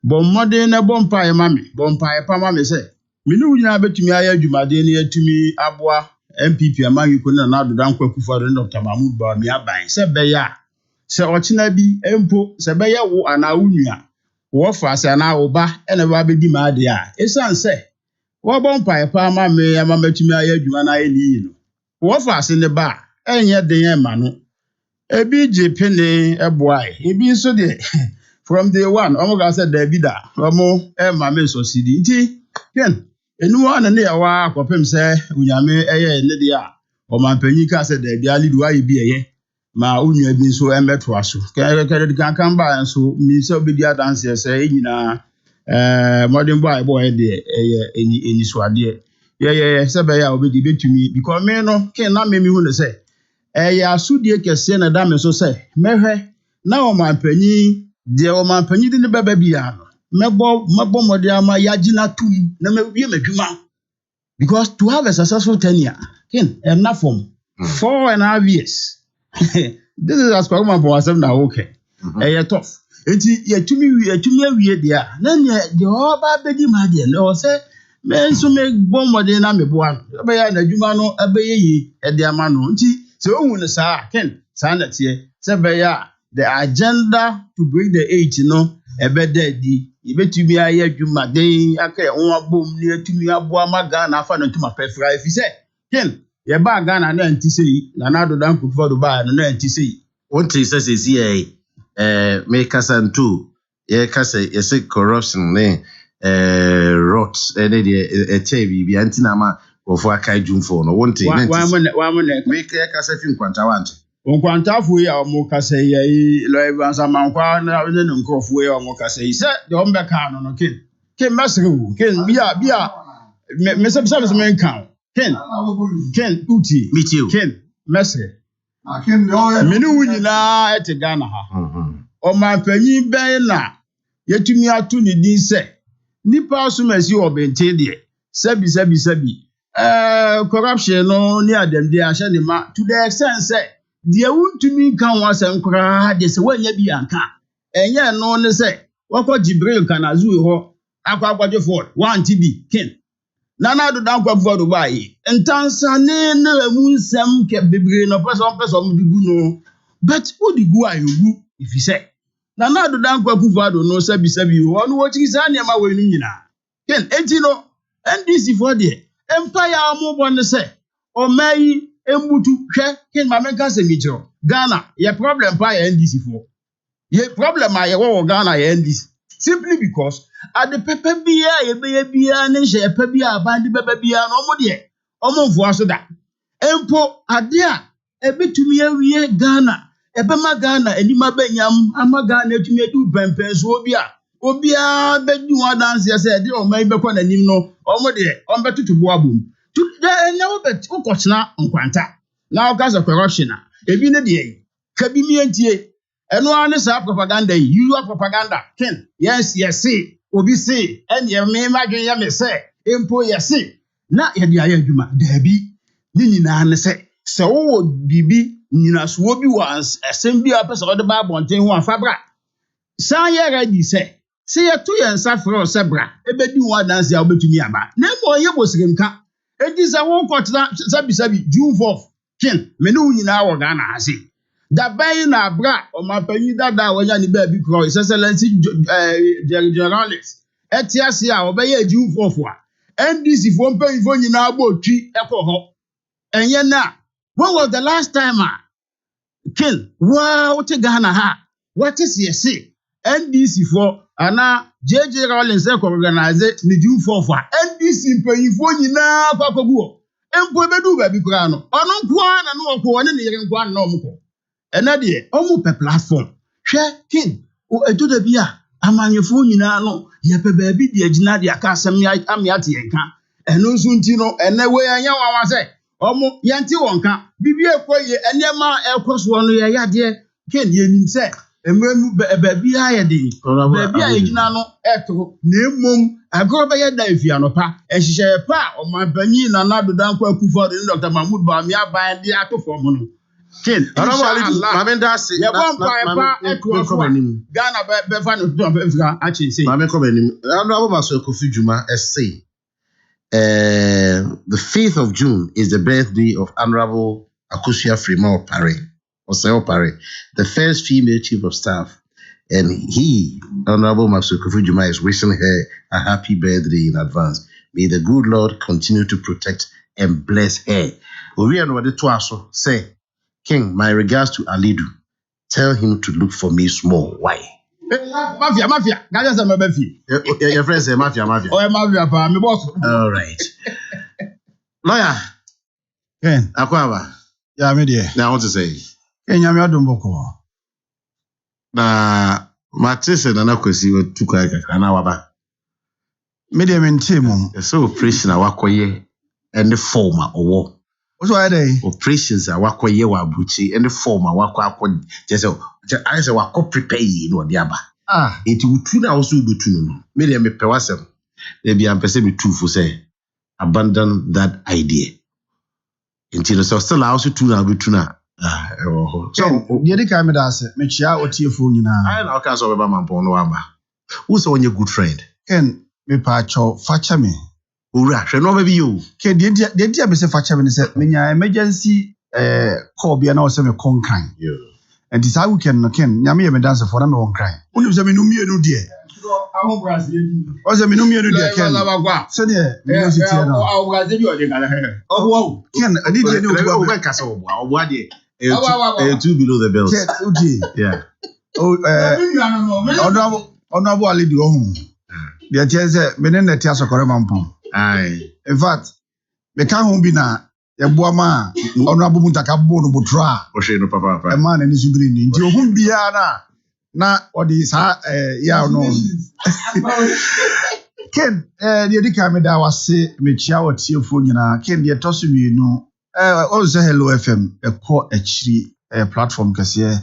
bon modern na bompa e mame bompa e pa mame say me nu nyina betumi aya dwumade ne atumi aboa MPP amanyi na adodan kwakufa do Dr. Mahmoud ba mi aban se beya se ochina bi empo se beya wo ana wunua wo fa se na wo ba ene ba bedi ma de a esan se wo bompa e pa mame amamatumi aya adwuma na aye ni no wo fa se ne ba enye den e ma no ebi je pene eboai ebi nso de from day one omo ga say David omo e ma me so sidi nti ken enu ana ne yawa akopem se unyame eye ne de a o ma panyi ka se David ali do ayi bi eye ma unua bi nso emeto aso kan ba nso mi se obedi adanse se nyina modern boy de eye eni so ade ye se be ya obedi betumi because me no ken na me hu ne se asudie kese na da me so se mehwe na o ma panyi de o ma panyi de ne baba bia no mebo mode ama yagina tum na mebie madwuma because to have a successful tenure ken enough from 4.5 years this is as kwama for asem na okay tough enti yatumi awie dia na ne de oba bedi ma de no say me nso me bomode na mebo an be ya na adwuma no abeye yi e de ama no nti se ohun ne sa ken sa na tie se be ya the agenda to bring the age no ebe dedi ibetumi aye adwuma den aka won abom ni atumi aboa maga na afa no ntuma pefra efi se ken ye ba Ghana na nti sei na adodan kufa do ba na nti sei
wonte se me kasantu ye kasa ye se corruption ne rot ne de chebi bi anti na ma ofo akai jumfo no wonte ne
wa mo
me kasa fi nkwanta wante
nkwantafo ya omo kasa ye lo evansa mankwa na ne nkrofo ya omo kasa yi se de ombe ka no ken masrewu ken bia me se me kan ken uti
mitiu
ken mesre ken menu nyina ete Ghana ha o ma panyi ben na yetumi atu ni din se nipa so masi obente de sabi corruption no ni adem de ahye ne ma to the extent say de wuntumi kan wasem kra de se wanya bi anka enye no ne se wako Jibril kanazu ho akwaje for wanti bi ken nana do dan kwafo do bai entansa ne na mu nsem ke bebre no person mu digu no but who digu ayogu if you say nana do dan kwafo do no sabi ho no wo chi sa ne ma we nu nyina ken enti no NDC for there empire mo bon se o mai embutu hwe ken ma menka se mi jiro Ghana ye problem pa ye NDC for ye problem a ye wo Ghana ye NDC simply because at the pepe bia ye be bia ne hye pepe bia bandi bebe bia no mo de omo mfo aso da empo ade a ebetumi awie Ghana ebema Ghana enima banyam ama Ghana etumi edu pempen so obi a bedu adanse se de o mai bekọ na nim no omo de ombetutubo abom to de na obet ukochena nkwanta na ogaza corruption a ebi ne de kabi mientie eno ane sa propaganda usual propaganda ken yes obi say enye me madwen ya me say empo yes na ye de aye adwuma dabi ni nyina ne se wo bibi nyina so obi wa asem bi a pese o de ba bonten ho afabra san ye ready say se ye to ye nsafro sebra ebedi ho adanse a obetumi aba na mo ye bosirem ka edi se wo kotena sabi June 4th ken me ne nyina wo Ghana ase da bayi na bra o ma panyi dada wanya ni ba bi kro His Excellency journalist etiase a obeye June 4th a NDC fo mpanyi fo nyina agba otwi ekoho enye na when was the last time ken wow te Ghana ha what is say NDC for ana JJ Rawlings organize ni June 4th a NDC mpanyi fo nyina kwakogu empo bedu ba bi kra no ono nko na no ko ne yere nko na omko ena de omu pe platform hwe kin o ejoda bia amanyefo nyina no ye pe ba bi de agina de aka asem amiate yenka eno nso nti no ene we anya wawa se omu yenti wonka bibie koye enema ekoso no ye yade kin ye nim se Baby, I did. Baby, I did not echo. Name I go by a day, Fianopa, and she share a pa of my penny and another down for Dr. Mahmoud Bamia by the Ato for Mono. Ken, I don't that's it. Ghana Befan, actually say, I'm coming. I don't know about Kofi Juma, essay. The 5th of June is the birthday of Honorable Akusia Fremont Parry, the first female chief of staff. And he, Honorable Kofi Juma, is wishing her a happy birthday in advance. May the good Lord continue to protect and bless her. We are the two say, King, my regards to Alidu. Tell him to look for me small. Why? Mafia. That's a mafia. Your friend say mafia. Oh, mafia, pa, my boss. All right. Lawyer. Ken. Akwaba. Yeah, me there. Now I want to say. Ken, you are doing boko. Na Matisse and Anakosi were too quick. Anawaba. Me there maintain. So operation awakoye and the former or what's why they operations awakoye wa buchi and the former awako just I say wako prepare no diaba. It would tuna also be tunu. Me there me pewasem. They be am pese me truthful say abandon that idea. Until so still also tuna be tuna. So the other time that say me chia otiefo nyina. I na ka so be ba mampo no amba. Who say onye good friend? Ken me pa cho facha me. Ura hwe no be you. Ken the dia be say facha me say menya emergency call bia na o say me konkan. And this how we can nyame me dance for na me won cry. Unu say me no mienu de. Ahun Brazil. O say me no mienu de Ken. Say de university na. O Brazil bi o de kala. Oh wow. Ken ani de no go go kasa obo. Obo de. 2 below the belt. Yeah. Honorable Ali do home. The chance say me na tia sokore mampom. Aye. In fact, me kan home bi na ye boa ma honorable Muntaka bo no botra. O she no papa. E man ni subiri ni. Nti ohun bia na odi sa ya no. Ken the edika me da wase me chia watiefo nyina. Ken the tosu mienu. Also Hello FM a call a platform kase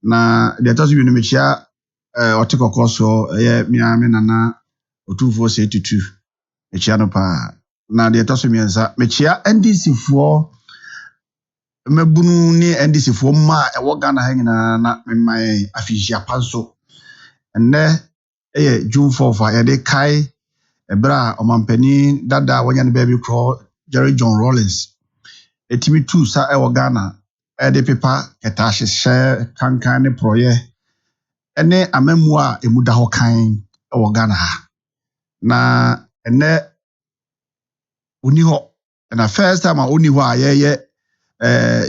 na the tosu mienu me chia otikoko so me nana otufo 82 me chia no pa na the tosu miensa me chia NDC fo mebunu ni NDC fo ma e wo Ghana ha nyina na me mai afisia panso enne June 4 fa ya de kai ebra omampani dada wonya ne baby call Jerry John Rollins etimi tu sa e wo Ghana e de pepa ketashi share kankan ne proye ene amemu a emuda ho kan e wo Ghana ha na ene oni ho na first time oni ho a ye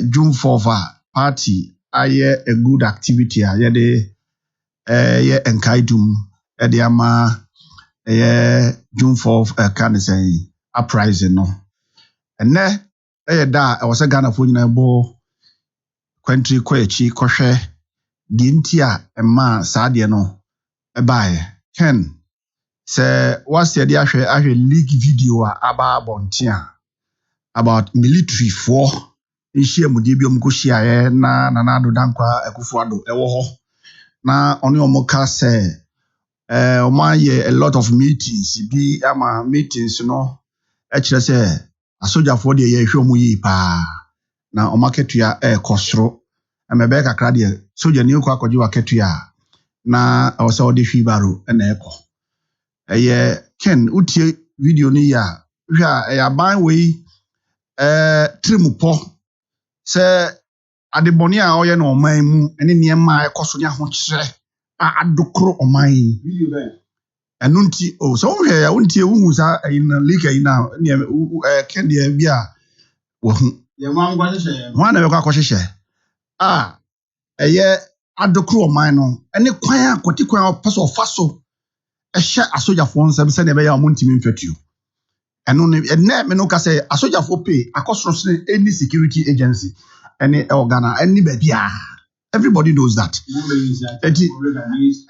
June 4 fa party aye a good activity a ye de ye enkaidum e de ama June 4 kan say uprising no ene da I was a Ghana for nyina bo country kwachi kohwe di ntia ema saade no e bae Ken say what's the ahwe leak video aba Abontia about military for nhia mudi biom ko hia na do dankwa Akufo-Addo ewo ho na oni omoka say omaye a lot of meetings bi ama meetings no e kire say asoja for de ye hwe mu yi pa na omaketua kosoro emebe kakra de soja ni kwa akọji waketua na awose ode hwi baro na eko Ken utie video ni ya hwa ya ban we trimupo se adeboni a oye na oman mu ene niema ekoso nya ho kire adokro oman video ben enunti so hwe ya untie wu sa ina lika ina Ken de bia wo hu ye mangwa hye wana be kwa hye eye adokro oman no ene kwan akoti kwan opeso faso ehye asojafo nsem se ne be ya omontimi mfatuo eno ne ene me no ka say asojafo pay akosoro se any security agency any organa any bebia everybody knows that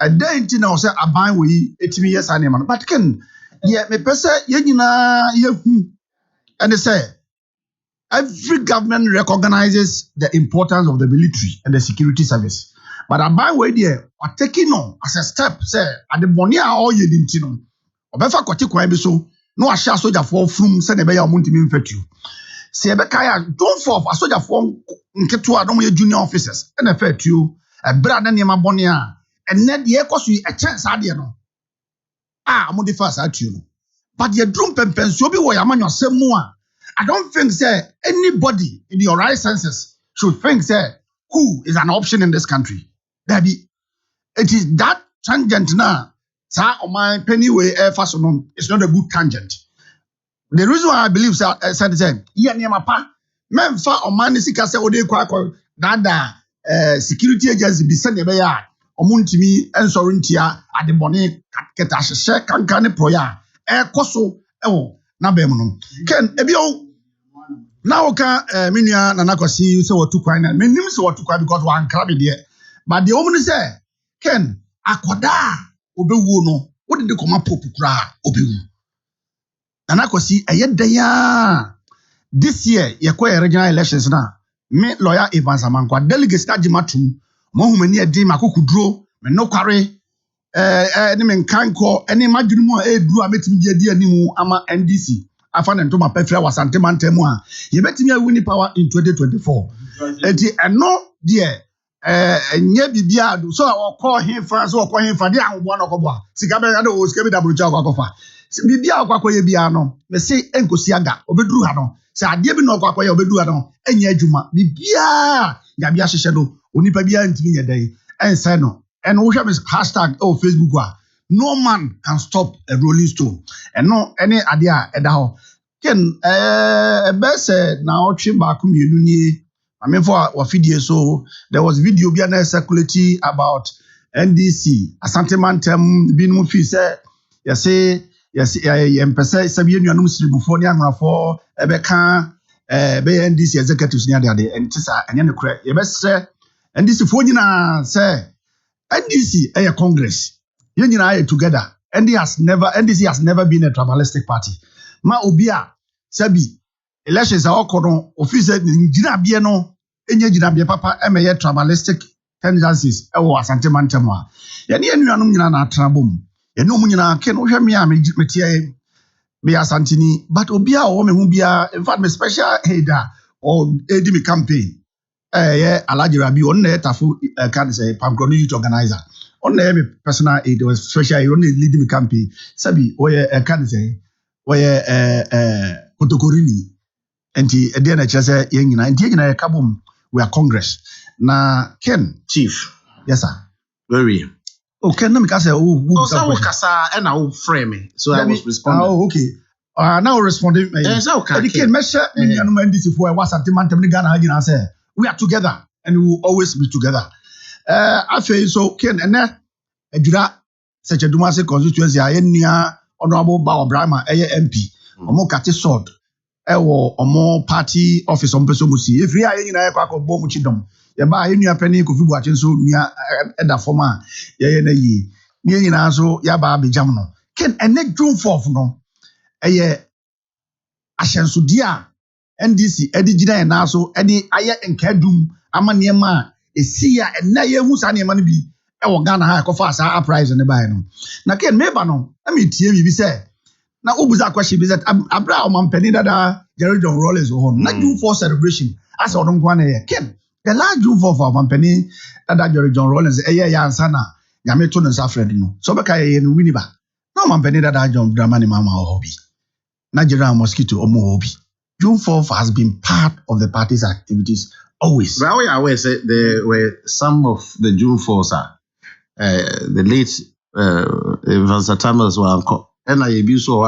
identity now say aban we etimi yes animal but Ken yeah me pese ye nyina ye hu and they say every government recognizes the importance of the military and the security service But I buy way there, or taking on as a step, say, at the Bonia or you didn't know. Or better Kotikwa so, no, I shall soldier for from Senebaya Muntimin Fetu. See, Bekaya, don't fall a soldier for Ketua, don't you junior officers, and a fair to a brand and Yama Bonia, and net the echoes a chance, I know. I'm on the first at you. But your drum pen so be where I'm same more. I don't think that anybody in your right senses should think that who is an option in this country. Baby, it is that tangent now. Sir, on my penny way air fashion, it's not a good tangent. The reason why I believe said, yeah, near my pa, men far on my Nisika say, Ode Quaco, Dada, security agency be sent a yard, or Muntimi, and Sorintia, at the Bonnet, Ketash, Shek, and Cane Proya, air Coso, oh, Nabemunum. Ken, Ebio, now can Minia, Nanako see you so to quine, and mean so to quine because one crabby dear. But the woman say, Ken, Akwada, Obewono, what did you come up with? Obewu. And I could see a yet day. This year, Yakoya regional elections now. Me lawyer Evans Amankwa, delegate Stajimatum, Mohumania Dim Akoko draw, no quarry, any man can't call any imagine more a drew a meeting dear Nimu Ama NDC. I found into my pefra was Antemantemwa. You bet me a winning power in 2024. And no, dear. And yet be so I'll call him first or call him for the one of Oba. Sikabe, I know who's going to double job. Bibia kwa ye biano me say enkosiaga obeduru ha no say ade bi no kwa ye obeduru ha no enya adwuma bibia ya bia hyehye no onipa bia ntimi nye dan ense no and wo hwe me hashtag oh Facebook a no man can stop a rolling stone and no any ade a eda ho ken best na otwe ba ku mienu ni I mean for video so there was video bia na circulating about NDC Asante Mantem bi no fi say you say yes, empesa sabi nuanum siribufo ni angrafo ebeka be NDC executives ni ade and tisa anya ne kure ye be se NDC fo nyina se NDC Congress ye nyina together NDC has never been a tribalistic party ma obia sabi elections are okono officer nyina bie no enya nyina bie papa emeye tribalistic tendencies ewo Asante Mantem a ye ne nuanum nyina na atrabom you know, Munina can over me, I'm a Santini, but Obia or me bia, in fact, my special header or Edimi campaign. Yeah, Alaji Rabi on there, Tafu can say, Pamcrony youth organizer. On there, personal aid was special, only leading the campaign. Sabi, where a can say, where Kotokorini, and the DNHS, Yang and Tigna Kabum, we are Congress. Na Ken,
Chief.
Yes, sir.
Very.
Okay, let me say,
Kasa and I will frame it. So I was responding.
Oh, okay. Now responding.
Yes, okay.
We are together and we will always be together. I feel so. Ken and Ejura such a Dumase constituency. I am Honorable Bao Brahma, MP. Omo Kati Sword. Omo party office on Pesomusi. If we are in a pack of Bomuchidom. Ya ba enu apani Kofi Boateng so nua eda forma ye na yi ni nyina so ya ba abejam no ken ene June 4th no eye ahyensode a NDC edi gina na so edi aye nkadum ama niema esi ya ena ye hu sa niema no bi e wo Ghana ha kofa asa uprise ne bai no na ken meba no na me tie bi say na obuza kwashi bi say abra o mampani dada Jerry John Rollins ho na June 4th celebration as odon kwa na ye ken the large June 4th of company that Jerry John Rollins ya ansana nyame to no safred no so beka ye no winiba na company that John Dramani mama hobby Nigeria mosquito omo hobby June 4th has been part of the party's activities always.
But we are aware there were some of the June 4th the late Evans Atamas were uncle and I abuse so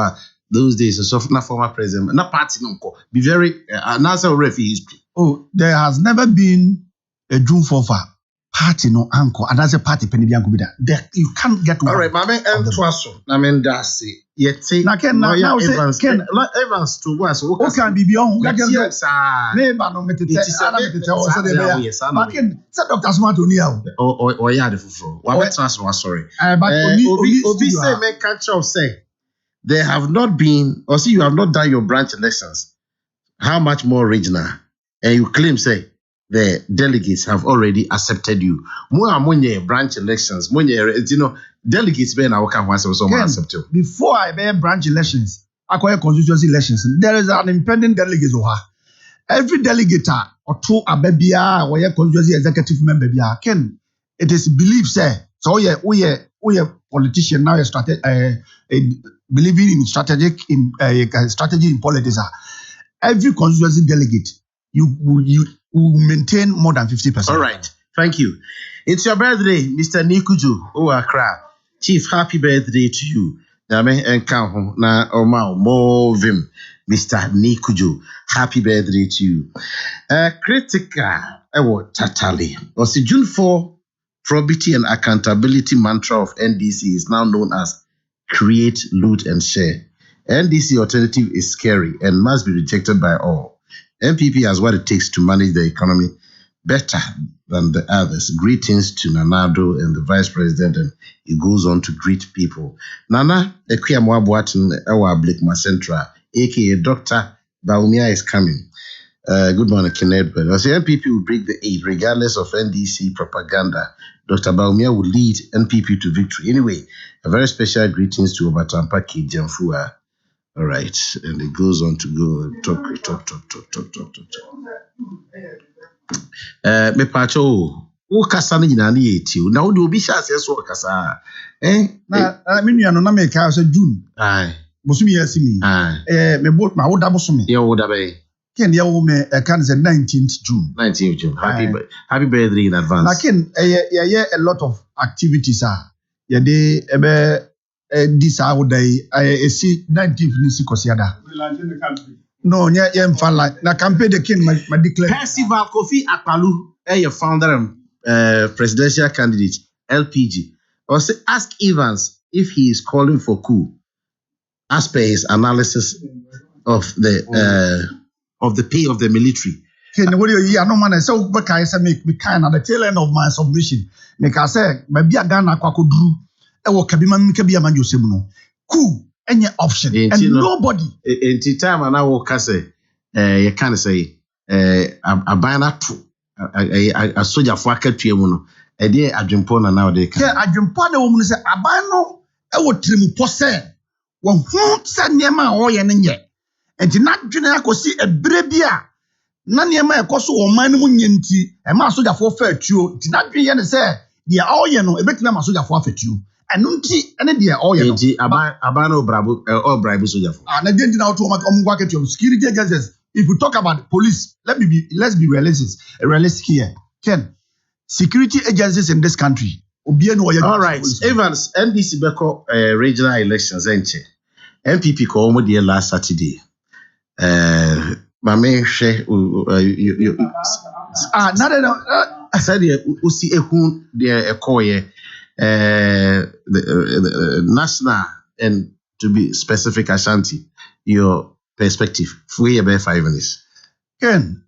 those days so former president na party no be very another referee history.
Oh, there has never been a June 4th party no anchor. And that's a party penny bianco be that. You can't get one.
All right, Mame and Twasso. I mean that's it. Yet say
now
Evans Evans to was
what can be beyond
yes
neighbor no mete Dr. Smart O'Neil
or yeah the fufu. What Twasso was sorry.
But
Obi say make catch up say there have not been or see you have not done your branch elections. How much more regional? And you claim say the delegates have already accepted you. Monye branch elections, delegates be na waka wase so accept you.
Before I be branch elections, acquire constituency elections, there is an independent delegate oha. Every delegate or two abebia or constituency executive member bia Ken, it is believed say so we politician now believing in strategy in politics. Every constituency delegate you will maintain more than 50%.
All right. Thank you. It's your birthday, Mr. Nikuju. Accra. Chief, happy birthday to you. Name enka na oma movim, Mr. Nikuju. Happy birthday to you. Critical tatali. Also June 4, probity and accountability mantra of NDC is now known as create, loot, and share. NDC alternative is scary and must be rejected by all. MPP has what it takes to manage the economy better than the others. Greetings to Nanado and the Vice President, and he goes on to greet people. Nana Ekwia Mwabuatin Ewa Blikma Central, aka Dr. Baumia is coming. Good morning, Kenneth. But I say MPP will break the 8 regardless of NDC propaganda. Dr. Baumia will lead NPP to victory. Anyway, a very special greetings to Obatampa Kijamfua. All right, and it goes on to go talk. Me pacho, who kasa ni nyina ni eti. Na wo de obi sha se so kasa.
Na me nua no na me ka so June.
Aye.
Bosumi yasimi. Me bot ma wo da bosumi.
Ye wo da be.
Ken ye wo me kan say 19th June.
19th June. Happy birthday in advance.
Na ken a lot of activities ye de ebe this day I see 19th nisi kosiada. No, yeah, na campaign the king ma declare.
Percival Kofi Akpalu, your founder and presidential candidate, LPG. Also ask Evans if he is calling for coup, as per his analysis of the pay of the military.
Okay, what do you? I don't want to say, but I say make me kind at the tail end of my submission. Make I say, maybe I Ghana kwakudru. Ewo kabima mikabi amanjo semuno. Coup. Any option and nobody.
In time and I will say, you can't say, a banner a soldier for a country. A dear Argentona nowadays.
Yeah, Argentona woman say, a bano, I would trim posse. One won't send Yama or Yananye. And to not Junior could see a brebia. None Yama cost or manumunti, a master for fair to not be any say, the all a bit of soldier forfeit you. And dear all
Abano Brabo or Brabo Soldier.
And I didn't know to market your security agencies. If we talk about police, let's be realistic here. Ken, security agencies in this country. All
right, Evans, NDC Beko regional elections, MPP call me the last Saturday. Mame share I said usi ehun the ekoye. The national and to be specific, Ashanti, your perspective. For about 5 minutes.
Ken,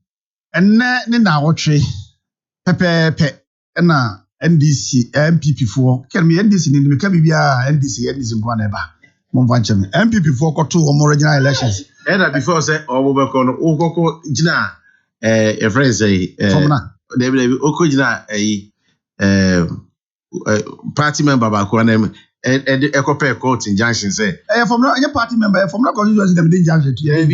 and now what Pepe and NDC MPP 4 can be NDC in the NDC in one ever. MPP 4 got 2 or more regional elections.
And before say Oboko Jina a friend say Okojina party member back one and compare court injunction say
from not any party member from not constituency them injunction
you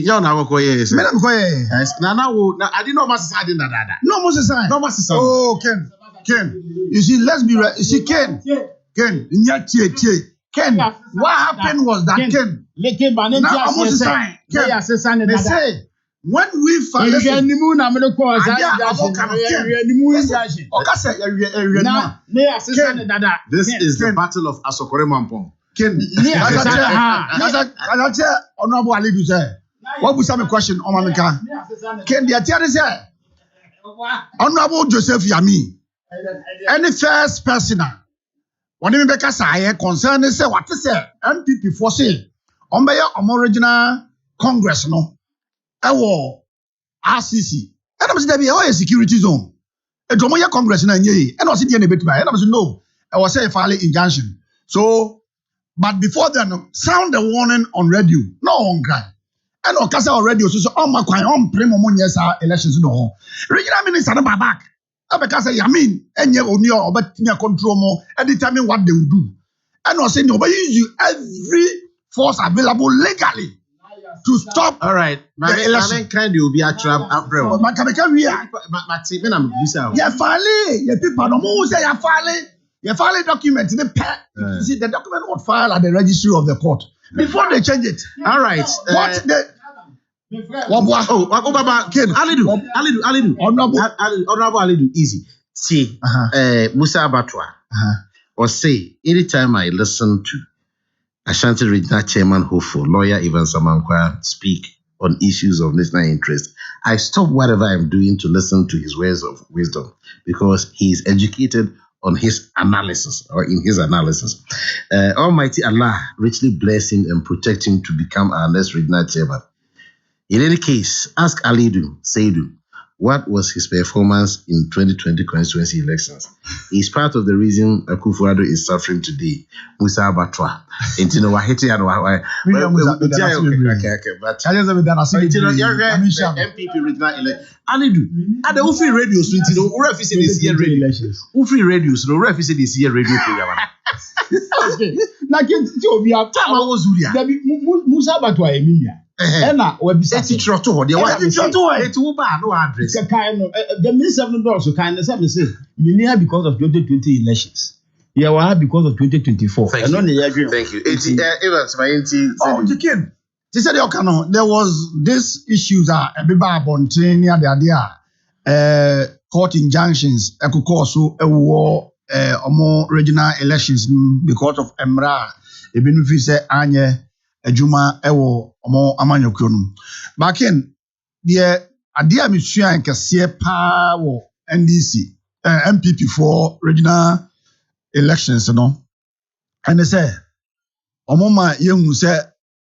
now go yes now I didn't know must side na dada
no must sign oh Ken you see let's be right you see Ken Ken what happened was that Ken now must sign Ken they say when we find this is
the battle of Asokore Mampong.
Ken, Honorable Ali do say. What was some question on Mamika? Ken, the attorney say, Honorable Joseph Yami, any first person, when you make us a concern, they say what is say MPP for say on by your original Congress no. Ewo RCC. And I'm saying there be a security zone. A Jomoya Congress na nye. And I was saying and I was no. I was saying file injunction. So, but before then, sound the warning on radio. No on ground. And Okasa already so on my quite on primo moniasa elections no. Regional minister no back. Abekasa yamin enye oni obetimi control more and determine what they will do. And was saying obey use every force available legally to stop.
All right.
The election.
Kind will be a trap umbrella.
But we are.
But even I'm visa.
Yeah, file. Yeah, people no more say you file document. You see the document was filed at the registry of the court before they change it.
All right.
What the?
Baba Ken Alidu. Honorable Alidu, easy. See, Musa Abatwa, or say, anytime I listen to Ashanti Regional Chairman Hofo, lawyer Ivan Samankwa speak on issues of national interest, I stop whatever I'm doing to listen to his words of wisdom because he is educated on his analysis or in his analysis. Almighty Allah richly bless him and protect him to become our next regional chairman. In any case, ask Alidu Seidu what was his performance in 2020 constituency elections. He's part of the reason Akufo-Addo is suffering today. Musa Abatwa. Intino wahiti and wahai. But MPP regional election. Alidu. And the free radios. Urefi said this year radio. Free radios. No Urefi said this year radio program.
Okay. Like we are Musa Abatwa Emilia. Ena website
troto ho de wa it will ba no address
the minister of the also kind of say minia because of 2020 elections yeah wa because of 2024
thank you Evans my
the kid they said there was this issues are Biba Abon near the idea court injunctions Akoko so war omo regional elections because of Emra ebinu fi say anye Juma ewo omo amanyokro no back in the idea me sua nkese pa wo NDC MPP for regional elections no and they say omo ma yehu say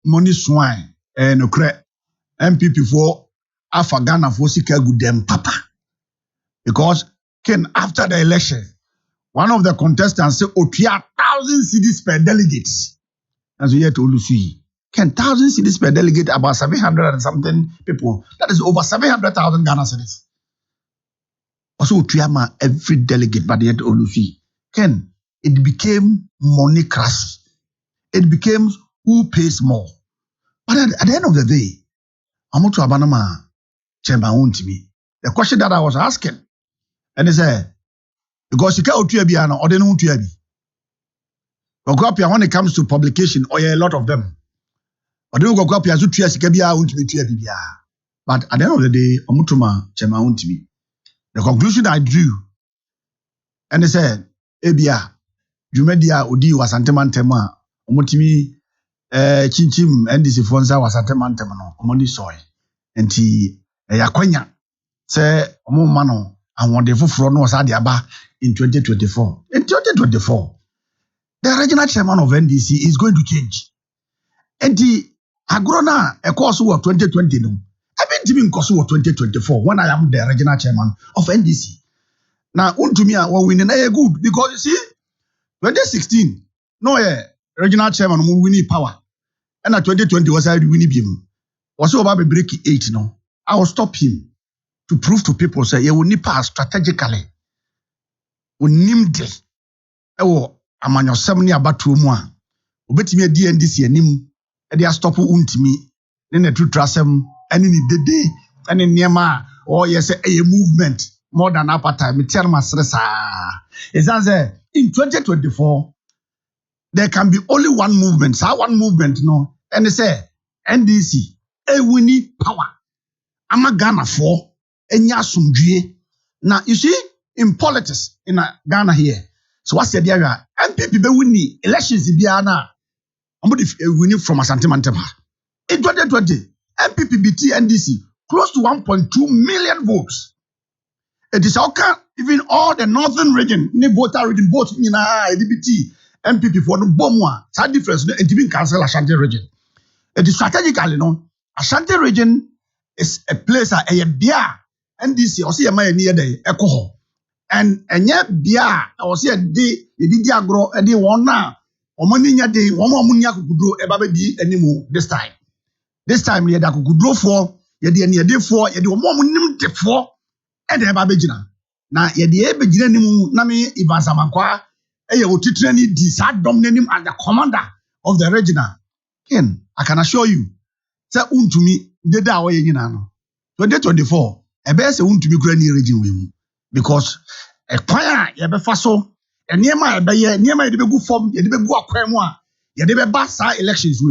money swine no kre MPP for Afagana for sika gudem papa because Ken after the election one of the contestants say otua 1,000 cedis per delegates as we yet olusi 10,000 cedis per delegate, about 700 and something people. That is over 700,000 Ghana cedis. Also, Triama every delegate, but yet Olufi. Ken, it became moneycracy. It became who pays more. But at the end of the day, I'm not to Abanama Chairman to me. The question that I was asking, and they said, because you can't do it, or they don't do it. When it comes to publication, or a lot of them. But at the end of the day, Omutuma Chairman to me. The conclusion I drew, and they said, Ebia, Jumedia Odi was Antemantema, Omutimi, Chinchim, and this Fonza was Antemantemano, Omoni soy, and T. Yaquenya, say, Omomano, and one day for front was Adiaba in 2024. In 2024, the regional chairman of NDC is going to change. And the Agrona, a course of 2020, no. I've been giving course of 2024 when I am the regional chairman of NDC. Now, to me, we're winning good because you see, 2016, no, regional chairman will win power. And at 2020 was I winning him. Was about to break 8, no. I will stop him to prove to people, say, you will need pass strategically. We need it. Oh, I'm on your 70 about 2 more. Bet me a DNDC and him. They are stopping untimi. Then the truth trust them. And in the day, and in Yama, or yes, a movement more than appetite. Me tell my stress. It's as in 2024, there can be only one movement. So one movement, no. And they say NDC, we need power. I'm a Ghana for enya sumdue. Now you see in politics in Ghana here. So what's the idea? MPP be winning elections biana. Somebody winning from Asante Mantema. In 2020, MPP BT NDC close to 1.2 million votes. It is how can even all the northern region, voter region, vote in DBT, MPP for the bomb. That difference, it even cancel Ashanti region. It is strategically, no. Ashanti region is a place a beer NDC or see a man near the Akoko. And yet beer or see a day, the agro, and they want now. Omaninya day, one more munya could grow a baby anymore this time. This time, you had a good draw for, you had the for, you had a moment for, and the Babajina. Now, you had the Abajina Nami Ivansamakwa, and you would train decide dominating as the commander of the regional. Ken, I can assure you, say to me, the day away in 2024, a best to be granny region because a choir, you have a faso, and near my good form, you have a good crime. You have a bassa elections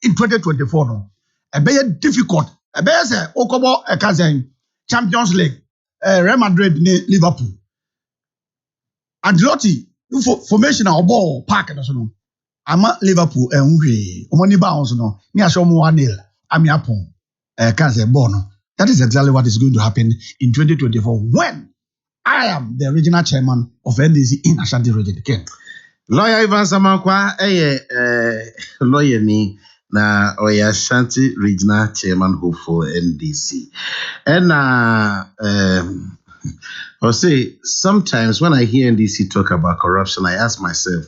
in 2024. No, a very difficult. A better say Okobo a cousin Champions League, Real Madrid, Liverpool. Adloti formation of ball park and so on. I'm at Liverpool and we money bounce no. Near show me 1-0. I'm yapon. Cousin Bono. That is exactly what is going to happen in 2024 when I am the regional chairman of NDC in Ashanti region. Ken.
Lawyer Ivan Samankwa, lawyer ni na Oya Ashanti regional chairman hopeful NDC. And I'll say sometimes when I hear NDC talk about corruption, I ask myself,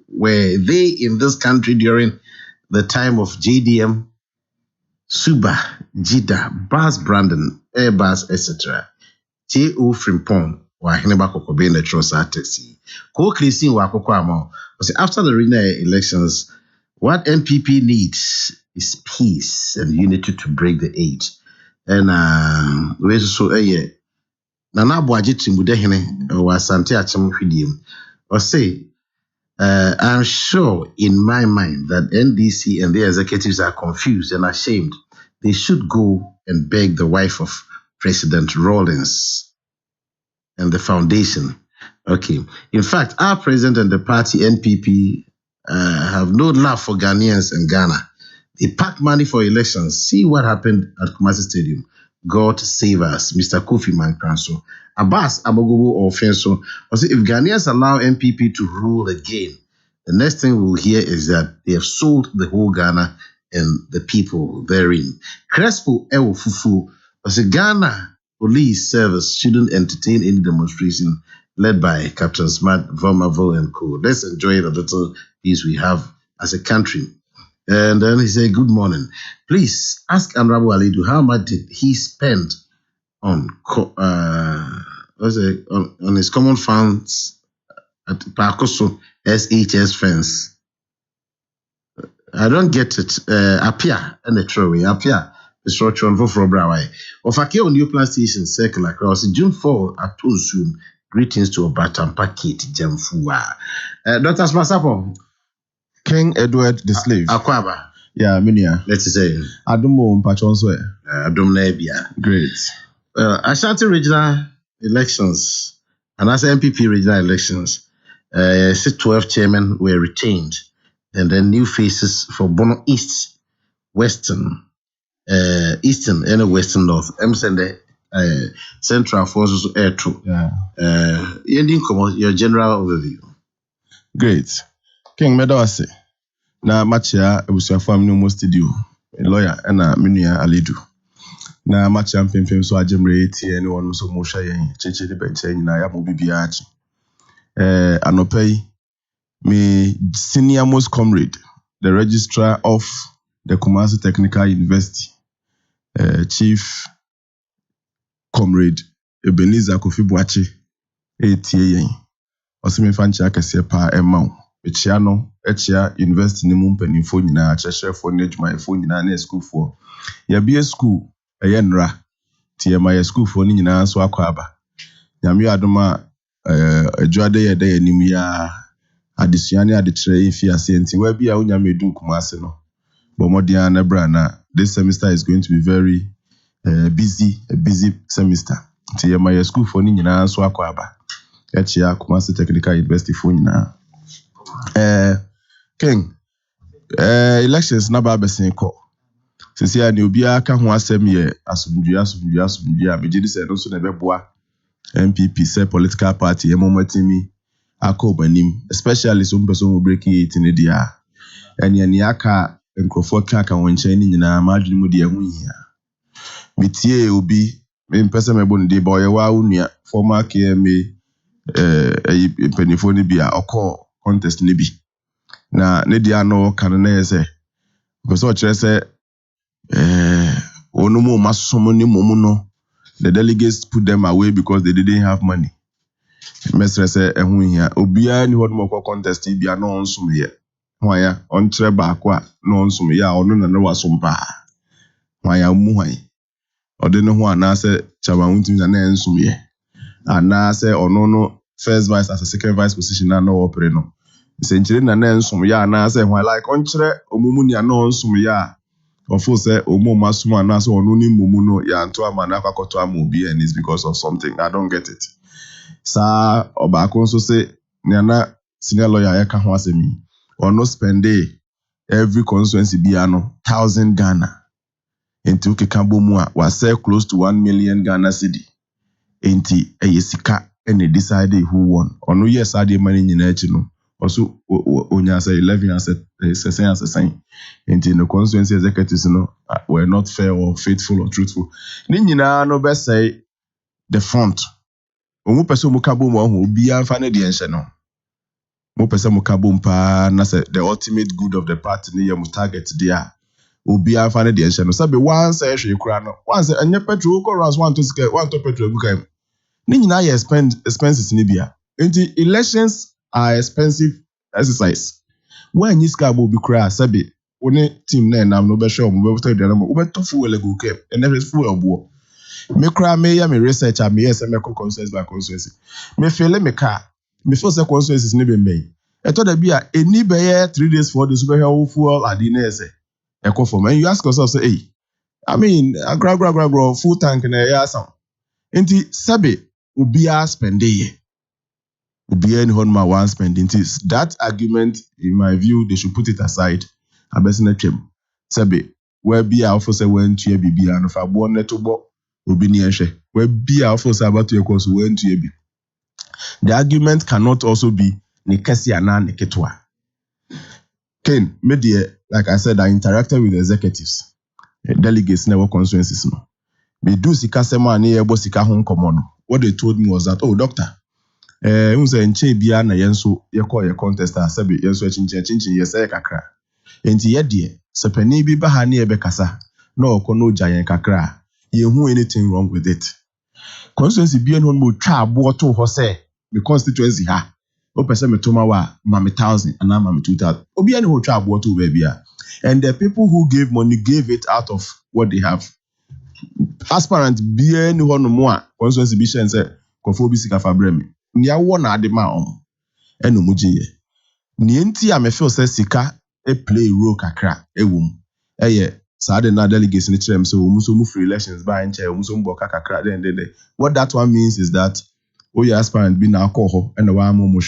were they in this country during the time of JDM, Suba, Jida, Bas Brandon, Airbus, etc.? T.O. Frimpong, Waheneba Kokobe in the Trust Artesi. Co-creasing Wakoko Amo. After the regional elections, what MPP needs is peace and unity to break the age. And we so Nana Boaji Mudehene or Sante Acham Fidium. Or say, I'm sure in my mind that NDC and the executives are confused and ashamed. They should go and beg the wife of President Rawlings and the foundation. Okay. In fact, our president and the party NPP have no love for Ghanaians and Ghana. They pack money for elections. See what happened at Kumasi Stadium. God save us, Mr. Kofi Mankranso. Abbas Amogogo or Fenso. If Ghanaians allow NPP to rule again, the next thing we'll hear is that they have sold the whole Ghana and the people therein. Crespo Ewo Fufu. Ghana police service shouldn't entertain any demonstration led by Captain Smart, Vomavo, and co. Let's enjoy the little peace we have as a country. And then he said, good morning. Please ask Honorable Alidu how much did he spend on his common funds at Pakoso SHS fence. I don't get it. Appear and the throwaway. Appear. Structure on for Brawai. Of a new plan station circle across June 4 at Zoom. Greetings to Obatam Paket Jamfua. Dr. Smasapo.
King Edward the Slave.
Akwaba.
Yeah, Minia.
Let's say.
Adumo Mpachonswe.
Adum Nebia.
Great.
Ashanti regional elections and as MPP regional elections, 12 chairmen were retained, and then new faces for Bono East, Western, Eastern, and Western North. I'm saying Central Forces Air Troop.
Yeah.
Your general overview.
Great. King Medawase. Na machia ebusuafo amno mo studio. A lawyer and a Minia Alidu. Na machia mpempem so ajemre eti ene wonu so mo hwa yen cheche de benche nyina ya mo bibia achi. Anopei me senior most comrade, the registrar of the Kumasi Technical University, Chief Comrade Ebenezer Kofi Boachi etie yen. Osime fanchi akese pa emma echia no echia university ni mu mpanimfo nyina achehefo ne adwumayefo nyina na school for ya bia school eyenra tie ma ya school for ni nyina so akwaba nyame adoma adwade ye de anim ya adesuane adekire efi asenti wa bia onyame du Kumasi no bomodia na bra na this semester is going to be very busy semester tie ma ya school for ni nyina so akwaba echia Kumasi Technical University for nyina King elections na ba besen ko sisi ani obi aka ho asem ye asumdua a megidi se no so na beboa MPP say political party emomatimi akobanim especially some person who breaking it in the dia ani aka enkrofo ka wonche ni nyina madwene mu de hu hia metie obi me mpese mebo ne de boy wa unua former KMA penifoni bia okọ contest ni bi na ne dia no kan na yese because o kire se Onumo masomoni momuno. The delegates put them away because they didn't have money. Mestre say ehun hia obia ni hodmo ko contest bia no nsum ye. Hwaya on kire ba akwa no nsum ye a ono na ne wasum pa. Hwaya mu hwan. Ode no ho ana se chama untim na nsum ye. Ana se ono no first vice as a second vice position na no opere no. Se nchire na nsum ye ana se hwan like on kire omumu ni ana nsum ye a ofo say omo masum ana se ono ni mumu no ya nto amana akwakoto amobi and it's because of something. I don't get it. Sa Obako nso say na senior lawyer ya ka ho asemi or no spend every constituency bia no 1,000 Ghana enti ukekabo mu a was sell close to 1 million Ghana cedi enti eyesika and they decide who won ono yes ade money nyina echi no also onya say 11 as a enti no constituency executives no were not fair or faithful or truthful ni nyina no be say the front omu pese omu kabo mu ho bia fa na de enhye no mo pese mo kabo mpa na say the ultimate good of the party ne yam target dia obia fa na de enhye no sabe once ehwe kura no once enye petrol ko runs 1 to petrol buka ni nyina ye expenses ni bia enti elections are expensive exercise when you ska bo bi kura sabe oni team na nam no be show mo be de na mo be to fuel go cap and every fuel bo me cry me ya me research am yes me consensus by consensus me feel me car me feel say consensus ni be me e to da bia eni be 3 days 4 days be how fuel adi na ese e ko for me you ask yourself say hey I mean gra full tank na ya sam enti sabe obia spend ye obia ni hon ma one spend enti that argument in my view they should put it aside abesina twem sabe where bia ofo say when tua bibia no fa bo ne to bo obi ni ehwe we bia ofo say about to ekos when tua bi. The argument cannot also be ne kesi ana ne ketwa. Ken media like I said I interacted with the executives delegates na work constituencies no me do sika sema na yebo sika ho nkomo no what they told me was that oh doctor unse nche bia na yenso ye call your contest asabe yenso chinchin yesa kakra enti ye de sepani bi ba ha na ye be kasa na okono giant kakra ye hu anything wrong with it constituency bia no mo twa abo to ho say me constituency ha o pese me to ma wa ma me 1,000 and na ma me 2,000 obi ani ho twa abo to ba bia and the people who gave money gave it out of what they have aspirant bia ni ho no mo a constituency bi shen say kofo bi sika fa bremi nia wo na ade ma eno mo jinye ni enti a me feel say sika e play role kakra ewum eye Saturday na delegates in the term so we free elections by and chair we kakra then what that one means is that your aspirant be na alcohol and the one more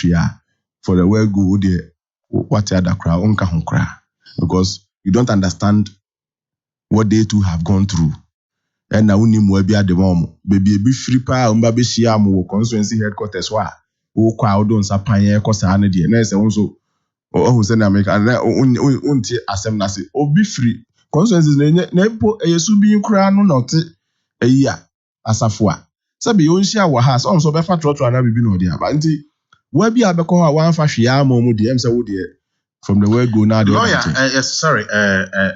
for the well go there what other crowd unka honkra because you don't understand what they too have gone through and na uni mo bia de mom baby be free pa umba be shia mo constituency headquarters wa o kwa odon sapan ye ko sa na de na se wonso o se na America na unti asem na se obi free consensus na epo eyesu bi nkura no not eya asafo a sabe yo nhia wa ha so be fa trotro na bibi no de aba nti wa bi abekọ ha wan fa hwea ma mu de em say wo de from the word go now the
lawyer sorry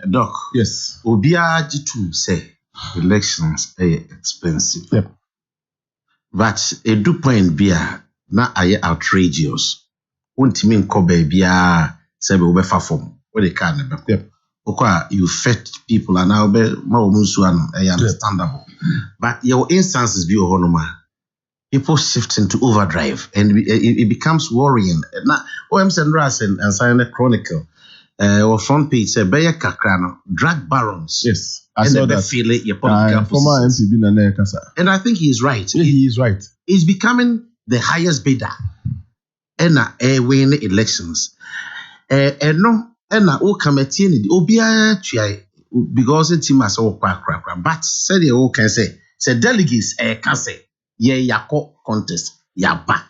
doc
yes
obia jitu say elections expensive
yep
but a do point bia na aye outrageous untimi nko ba bia say be wo be fa form what they can be
yep
okay, you fed people and now be more understandable. But your instances be honoma. People shift into overdrive and it becomes worrying. Now, OMS and Ras and sign a chronicle or front page say Bayer Kakrano, drug barons.
Yes, I saw that.
Feel it, your political
former MP
and I think he is right.
Yeah, he is right.
He's becoming the highest bidder and win elections. And no. And na o committee ni obia twa because the team as o kwa but said the o can say delegates can say ye yakọ contest yaba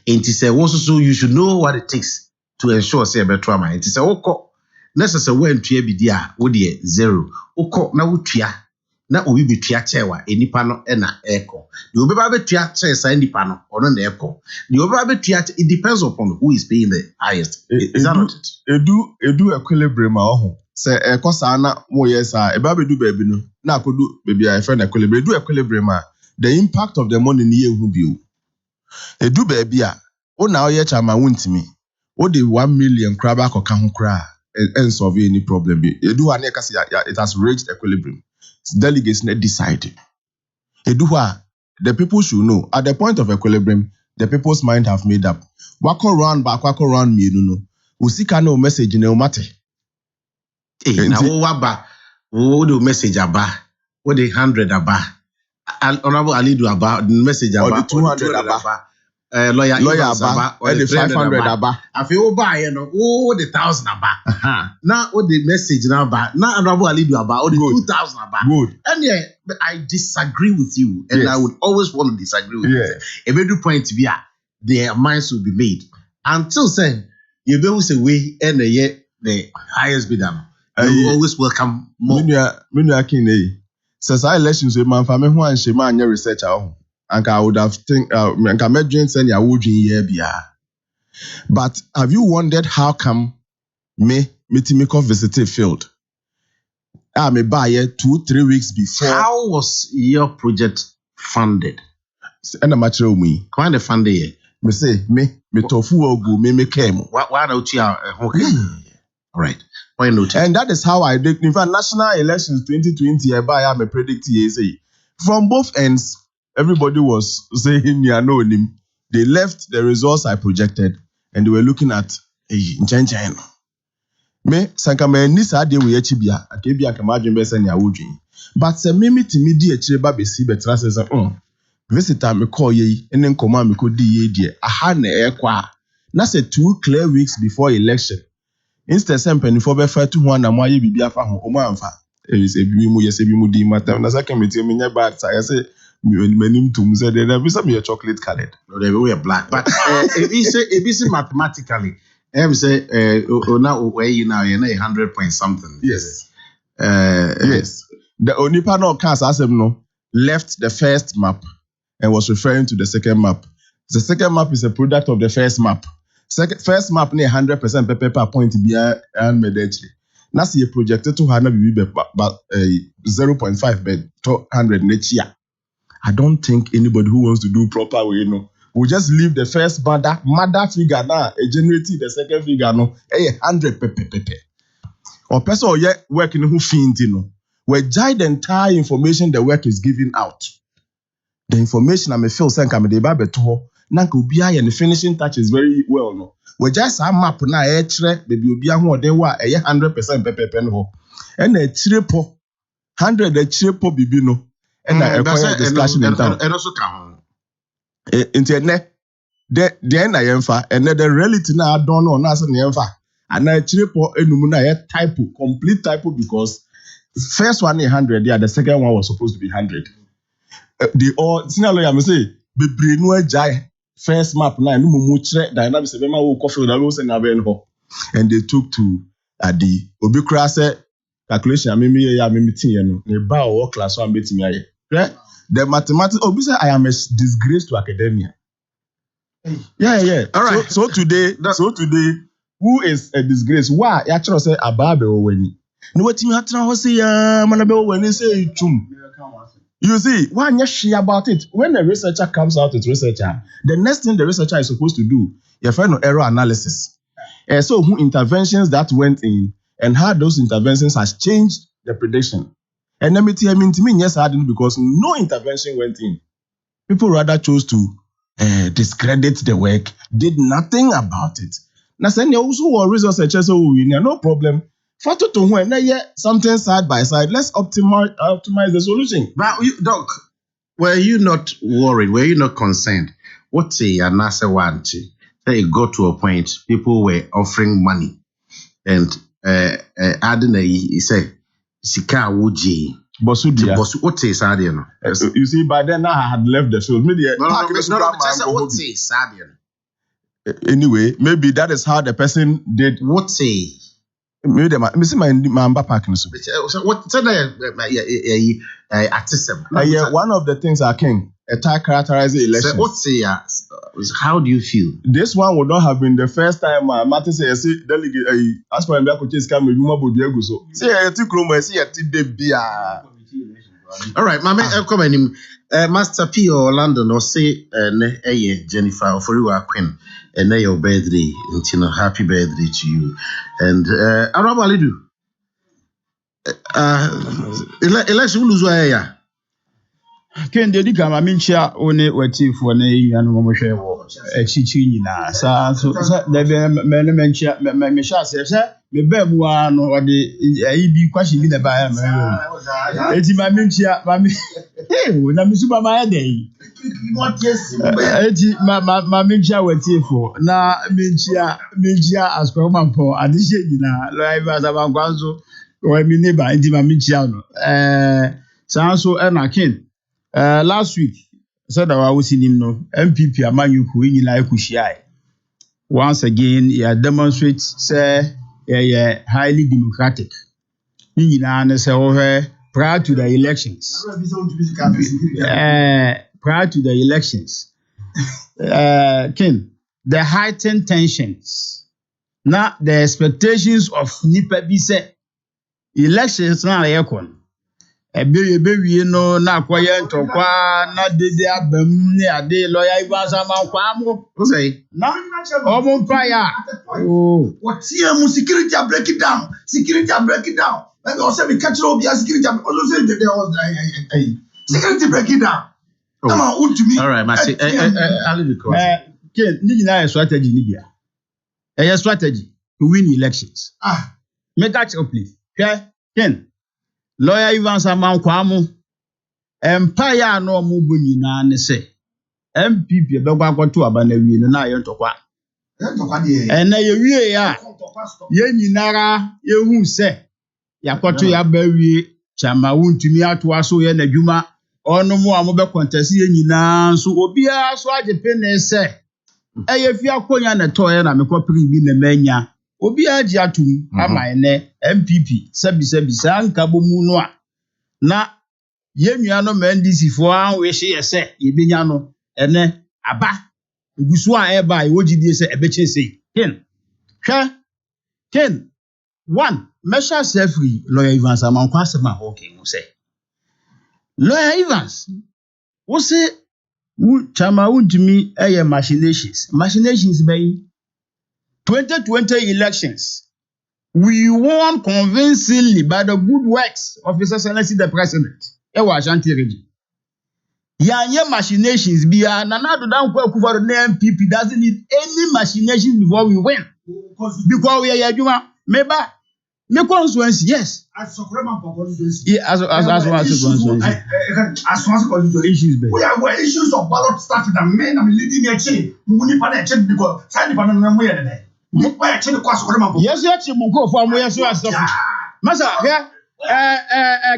enti say so you should know what it takes to ensure say better man enti say okọ necessary when tua bi dia wo de zero okọ na wo tua na obi bi tua chewa enipa no na eko the obi ba be tua che say enipa no ono na eko the obi ba be tua it depends upon who is paying the highest is that not it
edu equilibrium a ho say ekosana mo yesa e ba bedu baby no na akodu baby a friend equilibrium do equilibrium the impact of the money ni ehu bi o edu baby a o na oye chama wuntimi o de 1 million kraba akoka ho kra and solve any problem bi edu ha na ekase it has reached equilibrium. Delegates not decide edu ha the people should know at the point of equilibrium the people's mind have made up wako round me no usika no message na o mate
na wo waba wo do message aba wo de 100 aba honorable Alidu aba the message aba
the 200 aba
lawyer
aba or the 500 aba
afi wo ba ye no wo de 1000 aba na wo the message na aba na honorable Alidu aba o the 2000 aba
good
and yeah I disagree with you and yes. I would always want to disagree with you e be do point be their minds will be made until then you be say we and the highest bidder. You always welcome more.
Minu Akinei. Since I elections with man family who and she man your research out. And I would have think and can imagine send your wood in here bia. But have you wondered how come me Timiko visited field? I may buy 2-3 weeks before.
How was your project funded?
And a matter of me.
Kind of funded here.
Me say me tofu ogu me came.
Why don't you okay? All right.
And that is how I did. In fact, national elections 2020, I am a predict say from both ends, everybody was saying him. They left the results I projected and they were looking at China. Me sankama ni sa de we achibia akebia kamadwen be sanya wodwen but se me mitimi di achire ba besi betra se visitor me call ye ene nkoma me ko di ye die aha na ekwa na say 2 clear weeks before election instead sempanifo be fa tu ho na mo aye bibia fa ho o ma amfa e se bi mu ye se bi mu di matter na sa committee me nya bad sa say menim tum say there be some chocolate colored
no they were black but it is mathematically say now where you now you're 100 point something.
Yes. Yes. The Onipa no cast asem no left the first map and was referring to the second map. The second map is a product of the first map. First map near 100% per point be and medetri. Now see a projected to have but 0.5 bed 100 next year. I don't think anybody who wants to do proper way we just leave the first mother figure now, generating the second figure no, 100 pepe. Or person or yet working who fiend we judge the entire information the work is giving out. The information I may feel saying come the baby to nanka ubia and the finishing touch is very well no. We just a map na baby ubia who they were 100% pepe no. And a triple 100 a triple bibi no. And a discussion
and also come.
Internet the na yemfa and the reality na don't know na say yemfa and na chiripo enum na typo complete typo because first one 100 the second one was supposed to be 100 the all senior lawyer me say bebre no ajai first map na enum mu kire dynamic se be ma wo coffee da lo se na be no and they took to the obi kra say calculation amemi ya amemi tin no ne ba o class 1 betimi aye the mathematics. Oh, I am a disgrace to academia. Yeah. All right. So today, who is a disgrace? Why? Actually, say Ababe Oweni. No, what you have to say? Manabe Oweni say chum. You see, why not share about it? When a researcher comes out with researcher, the next thing the researcher is supposed to do, you find error analysis. So, who interventions that went in and how those interventions has changed the prediction. And let me tell you, yes, I didn't because no intervention went in. People rather chose to discredit the work, did nothing about it. Now, send you also researchers who win, no problem. Fato to when something side by side, let's optimize the solution.
But Doc, were you not worried? Were you not concerned? What say Anasa want? It got to a point, people were offering money and adding he said. Sika Wuji.
Bosudia.
What says Sadian?
You see, by then I had left the field. Maybe
what says Sadian?
Anyway, maybe that is how the person did.
What say?
Me dem me see my mamba park no so.
So what said artism?
Yeah, one of the things I can characterize the election.
So what say how do you feel?
This one would not have been the first time Martin say delegate as for Mbia Coaches come with Yuma Bodu so. See ti kromo see ti bia.
All right, my man come in Master P or London or say Jennifer Oforiwa Queen and your birthday, happy birthday to you. And Araba Lidu. Election lose why
Ken dedi kama mincha one watifu ne yanu momhwe wo echichi nyina sa so da be mencha me sha se me ba mu ano ode ayi bi kwashi bi na ba ya me eti ma mincha ma mi na mi suba ma ya dey eti ma mincha watifu na mincha asko mampo adishe nyina lo ai ba sa ba kwanzo o mi ne ba eti ma mincha no sa so na Ken last week, said I was in him no MPP amanyuku nyina ekuhia. Once again, he demonstrates say highly democratic. Nyina na say prior to the elections. Prior to the elections. Ken, the heightened tensions. Now the expectations of nipa bi say elections na yakon. Ebe no na kwaye ntokwa na dede abam ne ade lawyer Ivansa mankwa mo say na omo prayer
what here mu security break it down and also be catch obi security also say there was security break it down come on to me.
All right, Master Ali because
Ken ni nyina strategy ni bia strategy to win elections make that please Ken lawyer Ivansa mankwa mo empire no mo bo nyina ne se MPP be gwa akwoto aba na wie no na ye ntokwa na ye wie ya ye nyinara ye hu se yakwoto ya ba wie chama wuntumi ato aso ye na dwuma ono mo a mo be contest ye nyina nso obi a so ajepe ne se eye fi akonya na to ye na mekopiri bi na manya obi aji atum ama ne MPP sabi sa nkabo mu no a na yenua no mandisi fo an we hye yese yebenya no ene aba egusu a eba e wogidie se ebeche sei Ken one measure self-free lawyer Evans amankwa asema hoking wo say lawyer Evans wo say chama wundimi machinations bay 2020 elections, we won convincingly by the good works of His Excellency the President. Ewa Ashanti region. Yanye machinations biya nanado dan kwa kufa the MPP doesn't need any machinations before we win. Because we are yajuma meba me constituency yes.
As Sokrema constituency.
Yeah, as constituency issues be.
We are issues of ballot stuff that men am leading me actually. Muni pa na check because side pa na mo yede dey.
Yes, yes, Munko for me, yes, Massa,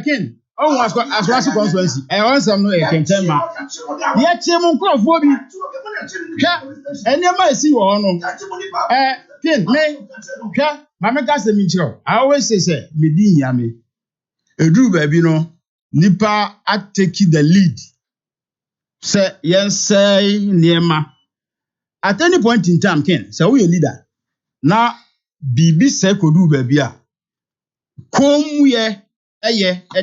Ken, oh, as was a constituency. I want some no can tell me. Yet, Munko for me. And you might see one. Ken, me, Mamma Cassa Mitchell. I always say, Medin Yami. A drew baby no, Nipa at taking the lead. Say, yes, say, Niema. At any point in time, Ken, so we a leader. Na bibi se kodu baby a kom ye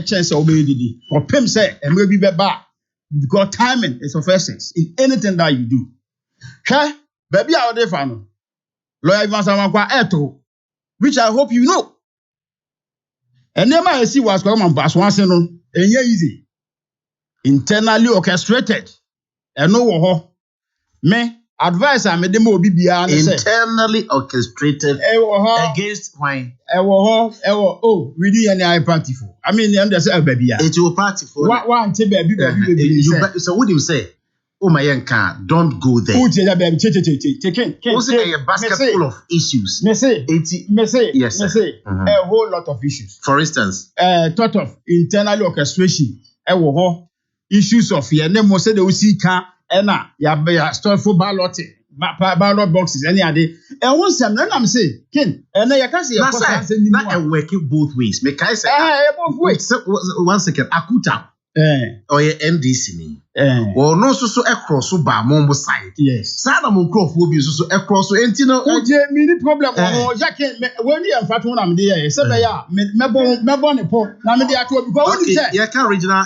chance obedidi opem say emre bi beba because timing is of essence in anything that you do baby a ode fa no lawyer Ivansa mankwa eto which I hope you know enema esi was come on pass once no enye easy internally orchestrated eno wo ho me advice I made them obi bia
internally orchestrated against wine.
Oh, we do any party for. I mean, you understand, baby.
It's your party for.
One baby.
So what do you say? Oh my young don't go there.
Who tell baby? Take.
Who's a basket full of issues?
Me say.
Yes.
A whole lot of issues.
For instance,
thought of internal orchestration. Issues of your name was said the OC can. Ena ya store for ballot boxes any ade
and once I'm saying, Ken, and I can't say
not working both ways. Make I say
both ways.
1 second. Akuta. Or NDC ni. Or no so across so ba mombo side.
Yes.
Sana mo crop will be so across so entino.
Mini problem. Jackie, when you are fat one, I'm there. Say ya, me born po. Na me dey because what you say?
You can regional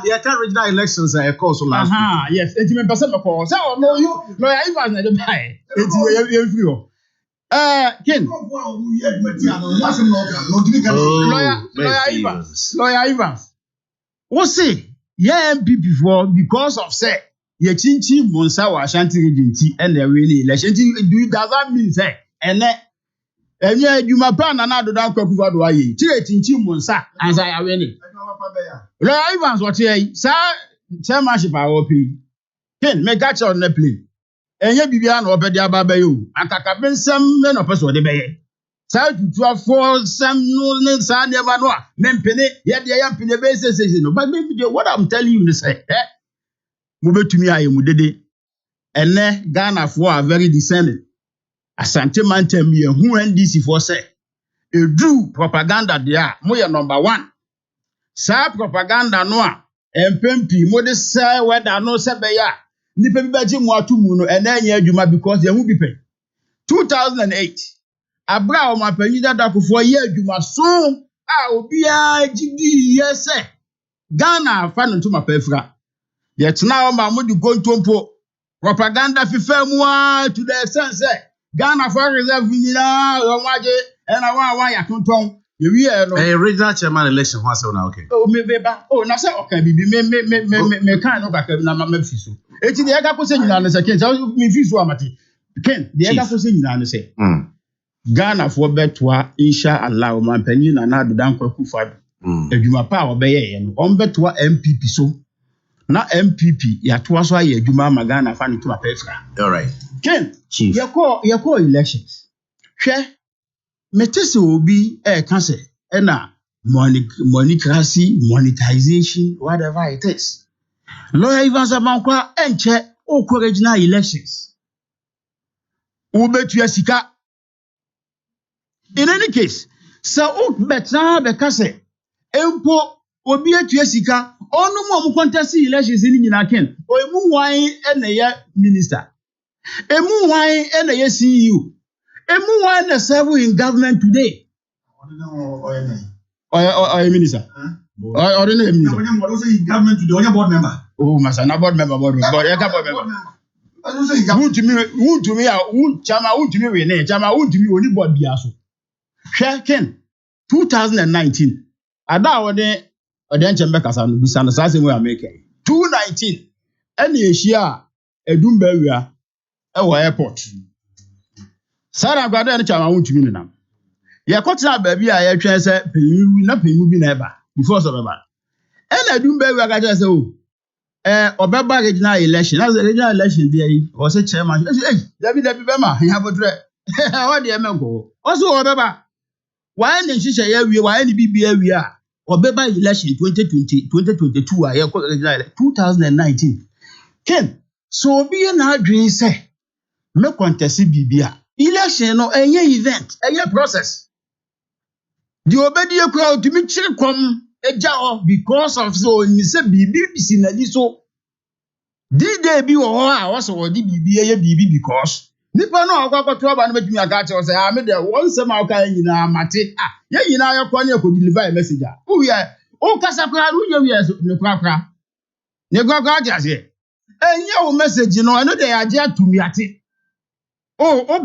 elections are course last week.
Yes. Enti me person me call. Say no you lawyer Evans na dey buy. Enti you free. Ken. Lawyer Evans. What say? Yeah, before because of say ye chinchi monsa wa Ashanti region and the really election does that mean say and you my plan and do down kwaku do aye chinchi monsa as I winning. Lawyer Evans what here sir chairmanship I will pay. Ken make catch on the play. Enye bibia na obedi ababa yo akaka bensam me no person de beye. Sa tutu for some no sa ne ma no a mempene ye de ya mpene be sese no but maybe what I'm telling you is say mo betumi aye mu dede ene Ghana for are very discerning asante mantem ye hu NDC for say e do propaganda there mo ye number 1 sa propaganda no a empempi mo de say whether no say be ya nipa bi baji mu atumu no ene anya adwuma because ye hu bi pe 2008 Abra o mapanyi dada kofo ye adwuma so a obia gidi yese Ghana fa no to mapafra yet now ma mo di gontompo propaganda fifa mu to the extent say Ghana for reserve nyina o waje na wa ya tonton ye wi e no
regional chairman election ho ase na okay
o me beba o na say okay bibi me kan no kakam na ma fi so eti de ka ko se nyina no se ken me fi so amati ken de ka ko se nyina no se Ghana for betwa insha Allah o mampani na adodan kwaku fadu adwuma pa obeye ye no on betwa MPP so na MPP ya to so aye adwuma ma Ghana fa no to apefra
all right
Ken chief ye call elections hwe metese obi ka se na monetization whatever it is lawyer Evans Abankwa enche o regional elections wo betua sika. In any case, so better because empo obi etua sika onu mo contest elections ni nyina ken o emu wan na ye minister emu wan na ye CEO emu wan na serve in government today or minister or no minister
government today only board member
masa na board member board who to me chama we na chama who to me oni board bia so Ken 2019 ada wode nchembe kasa no bisa no sase we America 2019 ene ehia edumba wia e wo airport Sara gwado ene chama wontumi ne nam ye kotena ba bi a ye twen se penyu bi na eba before so beba ene edumba wia ga je se o obeba regional election as regional election dey yi o se chairman David bema ya botre what dey emego o so obeba why na shisha ya wie why na bibia wie a obeba election 2022 a ye ko 2019 Ken so obi na adwen say me contest bibia election no enye event enye process di obedi ekura otimi chiri kom eja o because of so ni say bibi bisi na di so di dey bi wo a wo so di bibi ye bibi because nipa no akwakoto aba no betumi aka che say me de won se ma ka nyina mate ye nyina ye ko na ko deliver message a wo ya o kasa kra ru ye wi so ne kra ne gwa ja se enye wo message no eno de ya je atumi ate o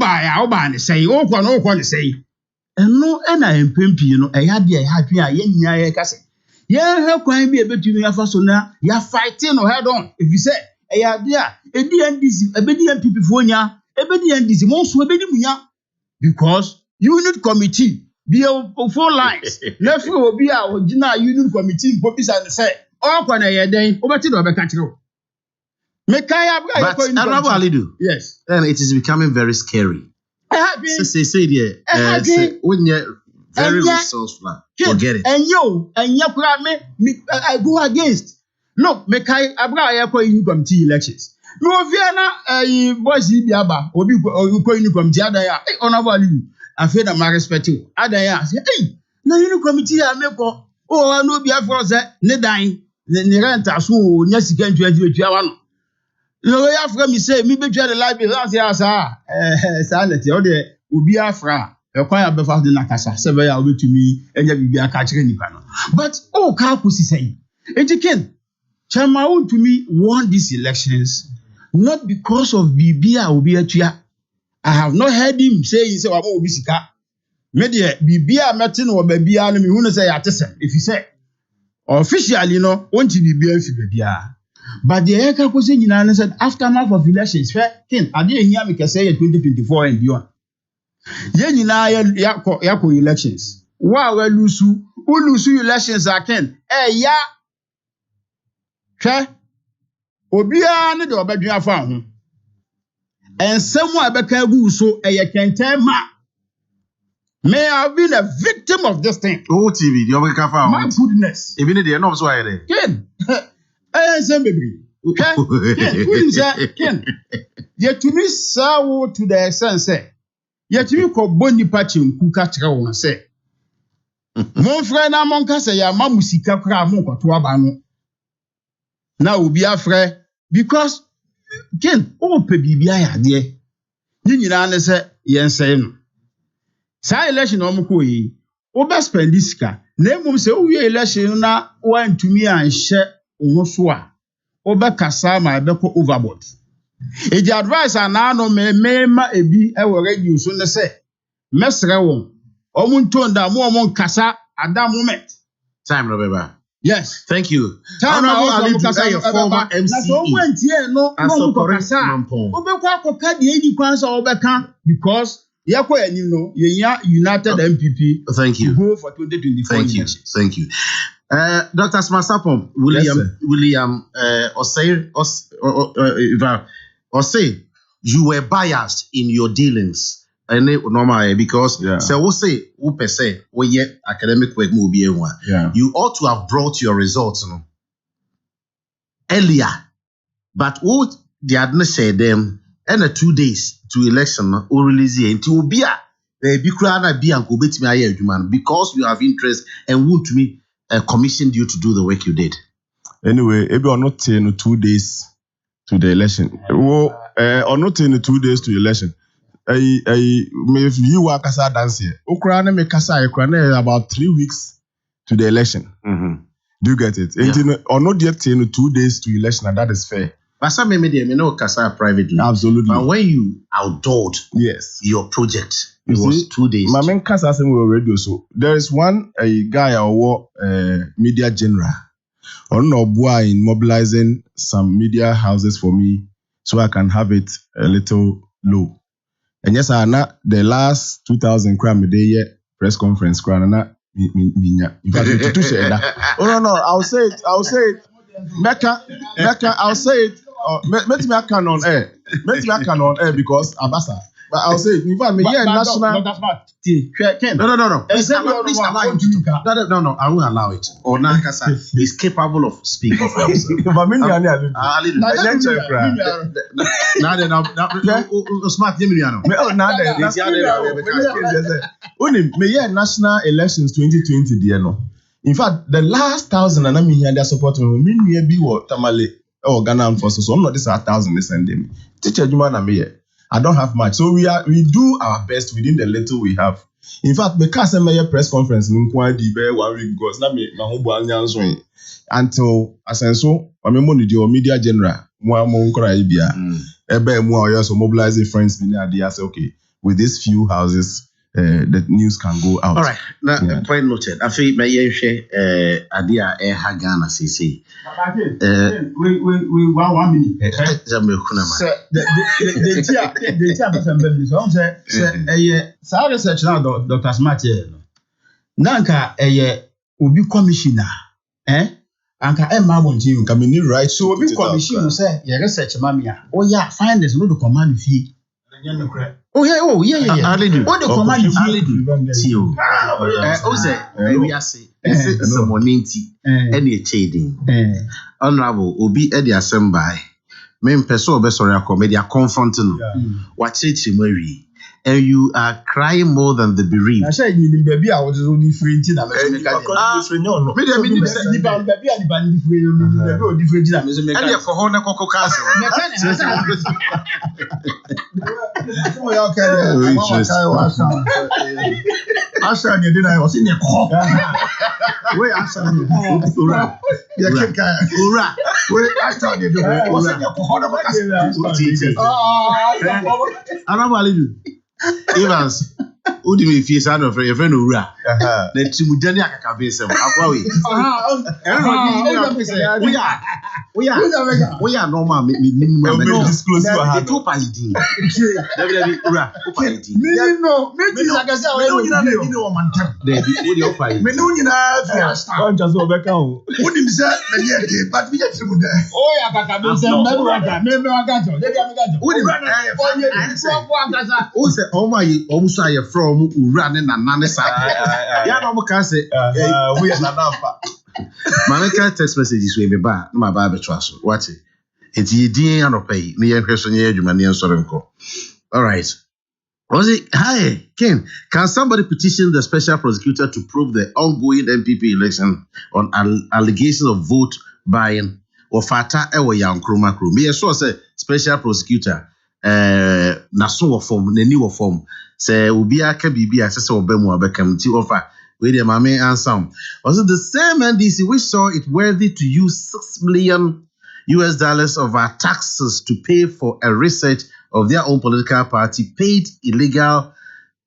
ba ne sei o ko ne sei eno na empempi no e ya de e ha twi a ye nyina ye kase ye he kwan bi e betumi afa so na ya fighting no head on if you say e ya de a e di NDC e be di MPP fo nya ebedi NDC mo so ebedi munya because unit committee be four lines na free obi a original unit committee popisa and say all kwa na ye den obeti do be ka kire me kai abra
ko Alidu
yes
then it is becoming very scary say there say very resourceful forget it
and kura me I go against look me kai abra ye ko unit committee elections
No Viana, boys, Biaba, or be going to come to Adaya, honorable you. I feel that my respect you. Adaya, say, hey, now you committee, I make oh, I know Biafra, Nedine, Nerenta, so, yes, you can do it. No, Africa, me say, me be the library, sanity, or the Ubiafra, a choir before the Nakasa, several will to me, and you be a catching Nipano. But, oh, Kapusi saying, it can. Chamau to me won these elections not because of Bibia Ubiatia. I have not heard him say he said about Ubisika. Media Bibia Martin or Babia and me who say at if he say officially, won't you be Bibia. But the Eka Kusin said aftermath of elections, fair king, I didn't hear me say 2024 and beyond. Yenina Yako elections. Wow, Ulusu elections are ken. Ya. Obia ne de obadua fa ho ensem a beka gu so kenten ma may have been a victim of this thing.
Oh TV the obeka fa ho
my goodness
e bi ne de no so aye de
ken ensem bebre ken yetumi sawo to the sense yetumi ko boni pa chenku ka kire won se mon frère na mon ka se ya mamusika kra mon kwato aba no na obi afre because ken o pe bibia ya de ni nyina ne se yense no sa election o mko yi o be spend sika na emum se o wie election na wantumi anhye wo so a o be kasa ma be ko overboard e di advice ana no me ma ebi e wo radio so ne se mesre won o mu ntonda mo nkasa at that moment
time no beba.
Yes,
thank you.
Honorable Ali,
your former
MCE. Because United MPP.
Thank you.
Go for 2024.
Thank you. Dr. Smasapom, William Osei, you were biased in your dealings. Normal because so we say who per se we yet academic work will be one. You ought to have brought your results earlier, but what they had not said them and 2 days to election or release it until be because you have interest and want to me commissioned you to do the work you did.
Anyway, if you are not saying 2 days to the election, or not saying 2 days to election. If you work as a dancer, Ukraine make about 3 weeks to the election.
Mm-hmm.
Do you get it? Or not yet 2 days to election, and that is fair.
But some maybe know Kasa privately.
Absolutely.
But when you outdoored your project, it was 2 days.
My main Kasa we radio. So there is one guy or media general. Or no boy in mobilizing some media houses for me so I can have it a little low. And yes, I not the last 2000 crown a day press conference crown na minya. In fact, to say that. Oh no, I'll say it. Mecca, I'll say it. Let me can on air. Let me can on air because Abasa. But I'll say it. In fact, national.
No. Please allow it. No. I won't allow it. Or Nakasa is capable of speaking for himself.
But me national elections 2020 in fact, the last 1,000 and I mean here they support me be what Tamale or Ghana forces. So I'm not this 1,000 they send me. Teacher Juma na me. I don't have much. So we do our best within the little we have. In fact, because I press conference in 1 week because na me my home boy until asenso I mean the media general mo nkora ibia ebe mo also mobilize friends me dey say okay with these few houses the news can go out.
All right. Now, point noted. I feel my idea Ghana CC.
We 1 minute. The research now, Dr. Smart. Nanka Obi commissioner. Anka Abon you
can be right.
So Obi commissioner say your research mamia. Oh yeah, find this no the command fee. Oh yeah.
Ali do.
What the command
you? Say we are say someone any trading. Honorable Obi Eddie Assembly Me person be sorry media confronting. Watch it Mary. And you are crying more than the bereaved.
I say you baby I was only different na me make am. Me dey say ni ba baby and ba ni different baby o different na me make am.
And for honor koko castle.
So ya okay. Asa ni dey na o si ni ko. We asa ni. Ura. Ya keka. Ura. We asa ni dey. O si ni ko honor castle.
Arabu alidu. Evans, who do me feel sound of your friend Ura? The Timudani Akakabism. We are normal. We disclose the two party. Ura, no, maybe like I said, you know, man. Me no you know, I'm just over count. What him say? But we get him there. Oh, yeah, Akakabism. Who say, oh my, almost I from running and Nanessa. Yeah, no, can say, we are not. My text messages will be back. My Bible trust. Watch it. It's ye dear and pay. Near question, you man, Sorenko. All right. Was it? Hi, Ken. Can somebody petition the special prosecutor to prove the ongoing MPP election on allegations of vote buying or fata ewa yang kroma krom? Me sure say special prosecutor na so form na ni form say obi aka bibi ase say obemu abekam ti offer we dey mame answer. Was it the same NDC which saw it worthy to use $6 million of our taxes to pay for a research of their own political party, paid illegal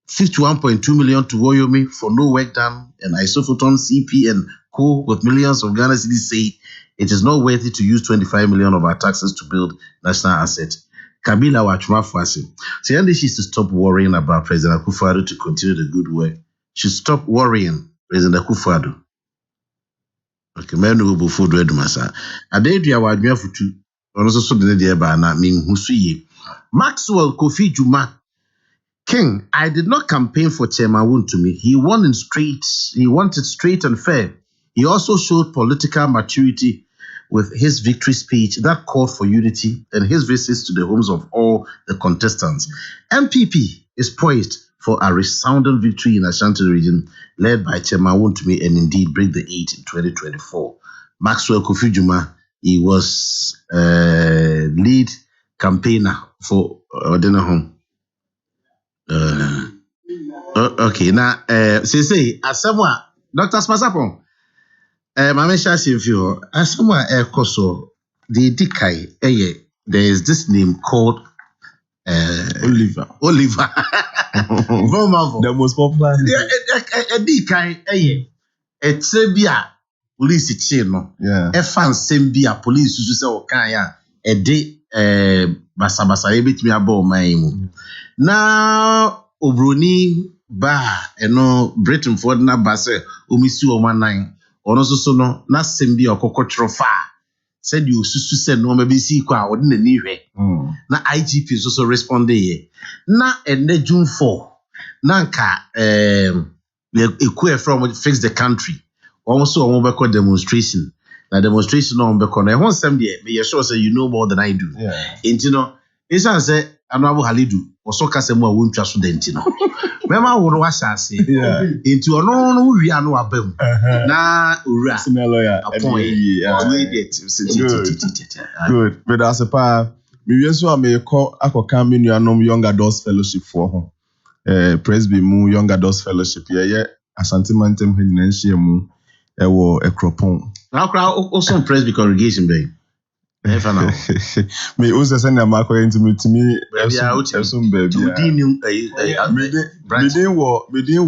51.2 million to Wyoming for no work done, and Isophoton CP and Co with millions of Ghana cedis say it is not worthy to use 25 million of our taxes to build national assets. Kabila Wachuma Fasi. So NDC should stop worrying about President Akufo-Addo to continue the good work. Should stop worrying President Akufo-Addo. Okay, men who will food red massa. A day to our idea for two. Also, so the idea by not mean who see Maxwell Kofi Juma. King, I did not campaign for Chairman Wontumi. He wanted straight and fair. He also showed political maturity with his victory speech that called for unity and his visits to the homes of all the contestants. MPP is poised for a resounding victory in Ashanti region, led by Chairman Wontumi, and indeed break the 8 in 2024. Maxwell Kofi Juma, he was lead campaigner for Odenahom. Okay, now, say, as someone, Dr. Spasapon, Mame Shashi Fio, as someone Koso, the Dikai, there is this name called Oliver.
The most popular.
Dikai, it's a beer, police chino. Yeah. A fan sembia, police, you say, Okaya, a day, Basabasa, bit me about my. Now, Obroni, Britain for na Basse, Umisu o 19, or also so no, na sembia Akoko fa. Said you said no, maybe see qua or didn't need na IGP is also responding. Na June 4. Nanka from fix the country. Also a mobile demonstration. Na demonstration on Becon. I want some day, may sure say you know more than I do. Yeah. And you know, it's say Anabu Halidu or so Casemo won't trust Dentino. Remember what was I say? Into a no we are no abem. Na ura lawyer
good. But as a pa we also may call Akoko Young Adults Fellowship for home. Presby mu Young Adults Fellowship. Yeah, Asante Mantem Henenshia mu ewo ekropon.
Now crowd also Presby congregation bay.
Me also send a mark into me to me. Within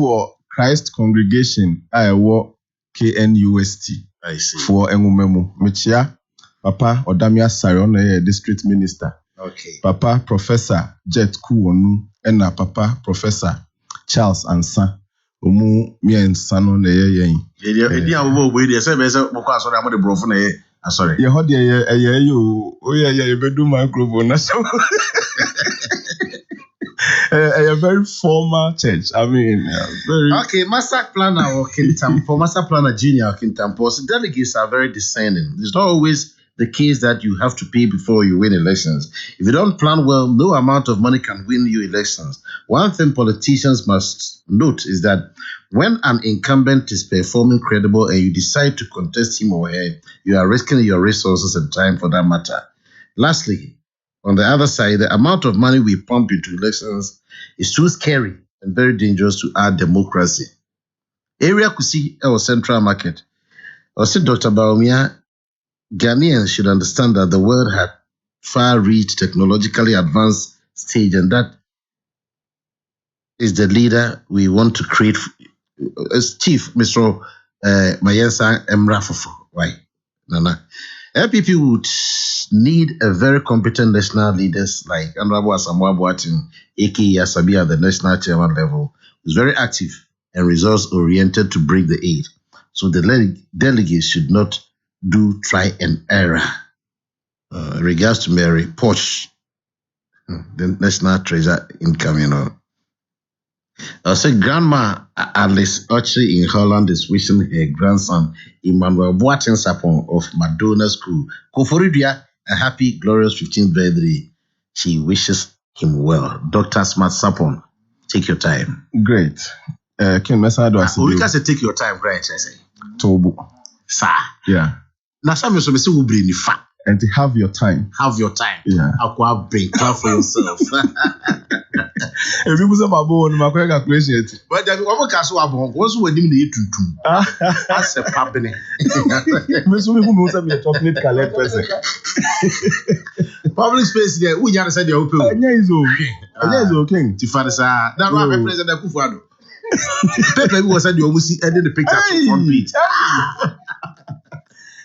Christ congregation, I work KNUST.
I see.
For Engumemu. Michia, Papa Odamia Saron, district minister.
Okay.
Papa Professor Jet Kuonu, and Papa Professor Charles Ansa. Omu me and Sano ne sorry. You heard you bedroom microphone. A very formal church. I mean, very.
Okay, Master Planner or Kintampo, Master Planner Junior or Kintampo. So delegates are very discerning. It's not always the case that you have to pay before you win elections. If you don't plan well, no amount of money can win you elections. One thing politicians must note is that when an incumbent is performing credible and you decide to contest him or her, you are risking your resources and time for that matter. Lastly, on the other side, the amount of money we pump into elections is too scary and very dangerous to our democracy. Area Kusi our Central Market. I said Dr. Baumia, Ghanaians should understand that the world had far-reached technologically advanced stage, and that is the leader we want to create as Chief Mr. Mayensa Emrafofo. Why? Nana. LPP would need a very competent national leaders like Honorable Asamoah Boateng, aka Asabi at the national chairman level, who's very active and results-oriented to bring the aid. So the delegates should not do try and error. Regards to Mary Posh, the national treasure income, I say Grandma Alice Archie in Holland is wishing her grandson Emmanuel Boateng Sapon of Madonna School, Koforidia, a happy, glorious 15th birthday. She wishes him well. Dr. Smart Sapon, take your time.
Great. Ken Messado,
we can say take your time, right? I say.
Tobu.
Sir.
Yeah.
Now, some of us will bring the fat.
And to have your time.
Have your time.
Yeah.
Aqua bring plan for yourself.
If you put some Abon, my calculation.
But there one more castle Abon. Once we dim the tuntum. That's a pabene.
Most people who have a chocolate collect person.
Public space there. We just said you're open.
Yeah, is okay.
Tifana sa. That one President Akufo-Addo. Pepe was said you almost ended the picture on beat.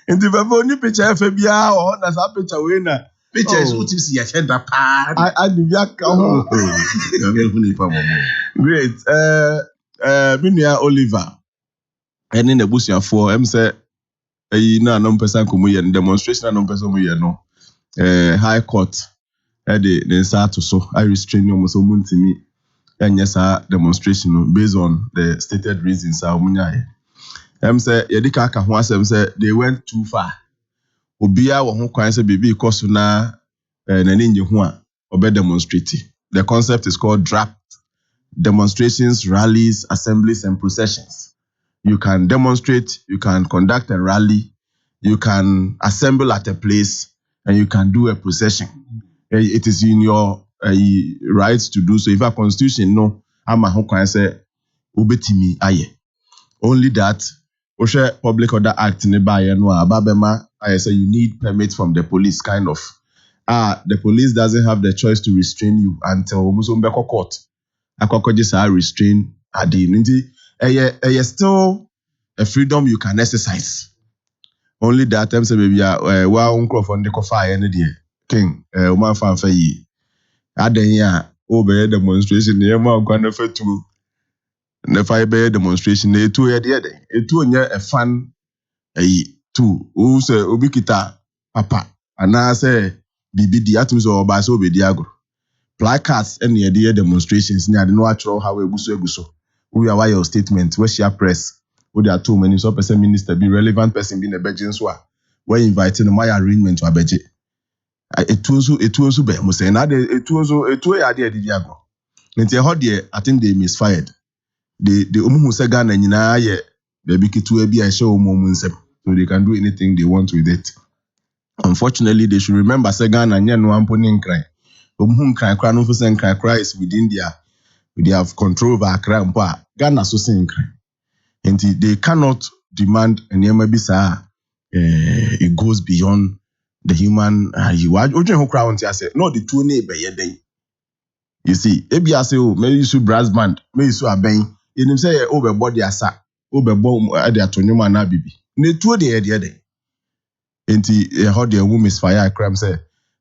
And if I only picture FBA or that's a picture winner.
Picture is what you see. I said that part.
I do yak. Great. Minia Oliver. And in the bush for say non person come demonstration non person no. High Court. The start to so I restrain you almost to me. And yes, demonstration based on the stated reasons. Say yedika ka ho asem say they went too far. Obia wo ho kwan say bibi ikoso na nani nje ho a obe demonstrate. The concept is called draft demonstrations, rallies, assemblies and processions. You can demonstrate, you can conduct a rally, you can assemble at a place, and you can do a procession. It is in your rights to do so. If a constitution no ama ho kwan say obetimi aye. Only that Public Order Act nearby Babema, I say you need permit from the police, kind of. The police doesn't have the choice to restrain you until Musumbeko court. Akoko just restrain Adi. Still a freedom you can exercise. Only that time say baby uncle from the kofa any day. King Oman fan for ye. Adenya obey demonstration near Mount Guanafe too. The fiber demonstration, they two at the other. It two a fan two who say Ubikita Papa, and I say Bibi the atoms or Baso be diago. Placards and the idea demonstrations near the natural how we guso. We are your statement, where share press, where there are too many so person minister be relevant person being a Belgian swa. We're inviting my arrangement to a budget. It was be Musa, and it was a two idea diago. Until how dear, I think they misfired. The who say Ghana nyina ye baby kitu ebi a show nsem, so they can do anything they want with it. Unfortunately, they should remember say Ghana nya no amponin cry. Nkran kra no for nkran cry is within they have control over Accra mpa. Ghana so say nkran. And they cannot demand anyama bi sa it goes beyond the human you ojen ho kra won't say no the two na be ye den. You see, ebi I say oh maybe you should brass band, maybe you should aben. You know say over body asa, over bomb at the atonuma na bibi. Ne two the other. Enti how the woman misfire crime say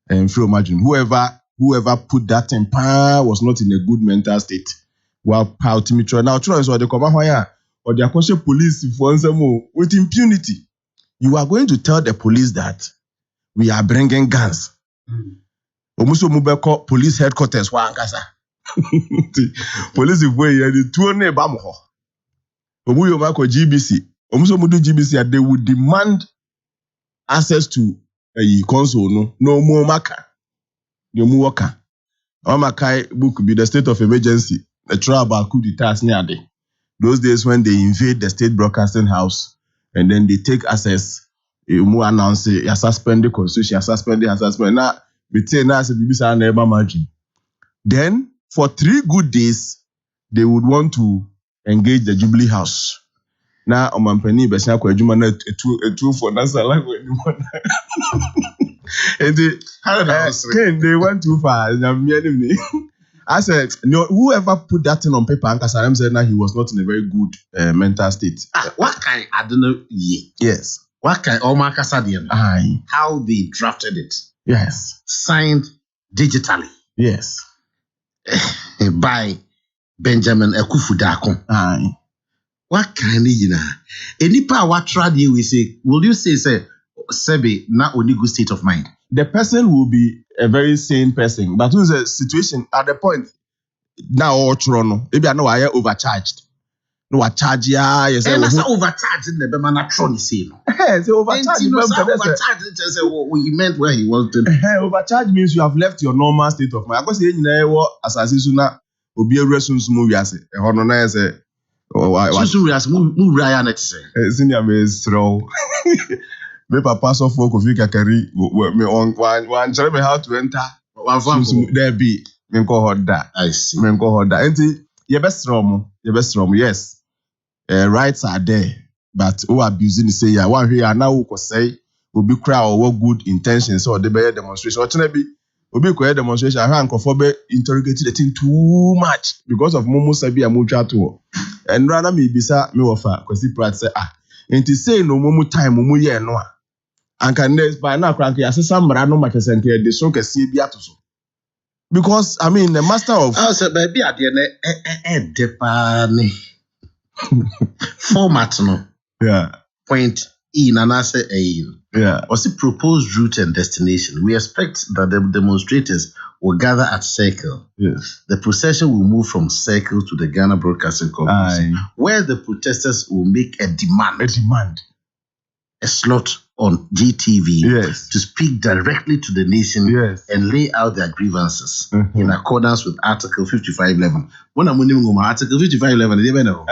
and through imagine whoever put that in power was not in a good mental state. While ultimately now try so they come here or they accuse police for some with impunity. You are going to tell the police that we are bringing guns. Omuso mubeko police headquarters wa ankasa. Police way the two ne ba mo ho. Omuyo mako GBC. Omuso mudu GBC they would demand access to console no more maka. You mu waka. Makai book be the state of emergency. A trial about coup d'etat near day. Those days when they invade the state broadcasting house and then they take access, you announce you suspend the constitution, you suspend. Now, we say now as a BBC never margin. Then for 3 good days, they would want to engage the Jubilee House. Now, on my penny, but now a two for that's a like and they went too far. I said, no, whoever put that thing on paper, Uncle Salam said that he was not in a very good mental state.
What kind? I don't know.
Yes.
What kind? Omar Kasadian.
Aye.
How they drafted it.
Yes.
Signed digitally.
Yes.
By Benjamin Ekufudako.
Aye.
What kind of any power what tried you we say? Will you say Sebi not only good state of mind?
The person will be a very sane person, but who's a situation at the point now or Toronto? Maybe I know I overcharged. No, I charge ya. Yes,
and that's overcharged in the man Tron say.
Hey, so overcharge.
Overcharged. Just what he meant where he wanted.
Overcharge means you have left your normal state of mind. I go say you know what assassin na obi eresun sumu wiase. Hono na say
susu wiase mu raya na say.
Senior me stroll. Me papa so for Kofi Kakari me on one tell me how to enter. There be me ko hoda.
I see.
Me ko hoda. Enti ye best rom. Yes. Rights are there, but who abusing the say ya one here now who say will be cry or what good intentions or the bear demonstration. Or be will be quiet demonstration. I have Kofobe interrogated the thing too much because of Momo Sabi and Mucha too. And rather me bisa me offer because the Pratt say and to say no Momo time Momo ye no. And can this by now cranky as some random matters and here the so can see beatuso. Because I mean the master of
baby at the format no.
Yeah.
Point E and I say A.
Yeah.
What's the proposed route and destination? We expect that the demonstrators will gather at Circle.
Yes.
The procession will move from Circle to the Ghana Broadcasting Corporation, where the protesters will make a demand. A slot on GTV to speak directly to the nation and lay out their grievances in accordance with Article 5511. When I'm on Article 5511, they know.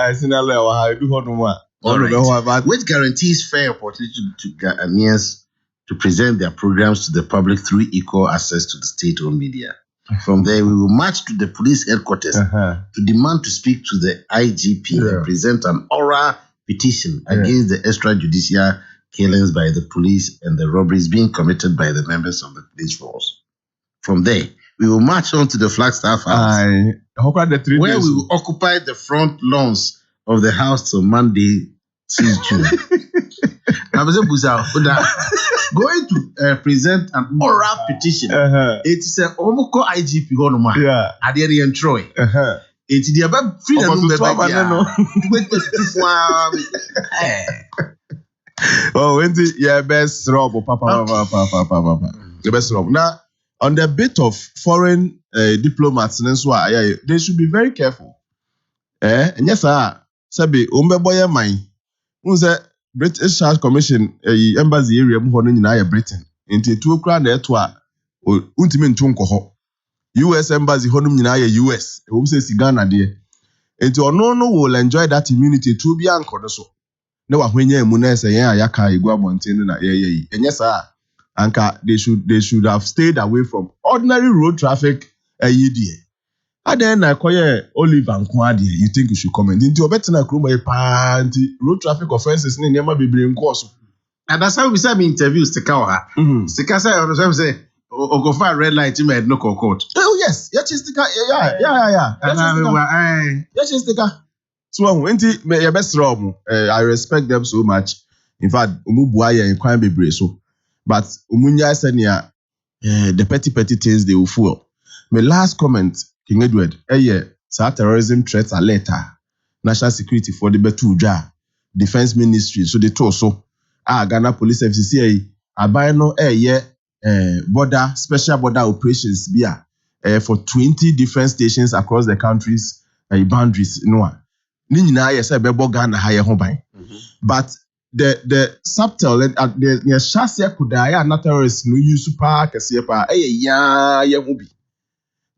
Which guarantees fair opportunity to Ghanaians to present their programs to the public through equal access to the state-owned media. From there, we will march to the police headquarters to demand to speak to the IGP and present an oral petition against the extrajudicial killings by the police and the robberies being committed by the members of the police force. From there, we will march on to the Flagstaff House, where we will occupy the front lawns of the house till Monday, 6 June. Going to present an oral petition. It is a Omoko IGP Honoma. Adrian Troy. It's the about freedom.
Oh, when the best rob, papa. The best rob. Now, on the bit of foreign diplomats, they should be very careful. And yes, sir. Sabi, boy, mine. Who's a British High Commission, embassy area, in Britain. Into 2 crown there to ultimate tunko. US embassy, honum in US. Whom says Ghana, dear. Into no will enjoy that immunity to be anchored. So. No, when you say yaka igwa mountain na and yes sir, anka they should have stayed away from ordinary road traffic and then I call Olive and Kwadi. You think you should comment into a better road traffic offenses in Yama be in course.
And that's how we say interview Stikawa. Stika say Ogofa red light you made no court.
Oh yes, yeah. Stika. So when your best room, I respect them so much. In fact, umubuaya and crime be so. But umunya senia the petty things they will fool. My last comment, King Edward, terrorism threats are later. National security for the Betuja, Defense Ministry, so they told so. Ghana Police FCCA, abino border special border operations for 20 different stations across the country's boundaries. No. But the subtle and the chassis could die not terrorists no use park a sepa ya hubi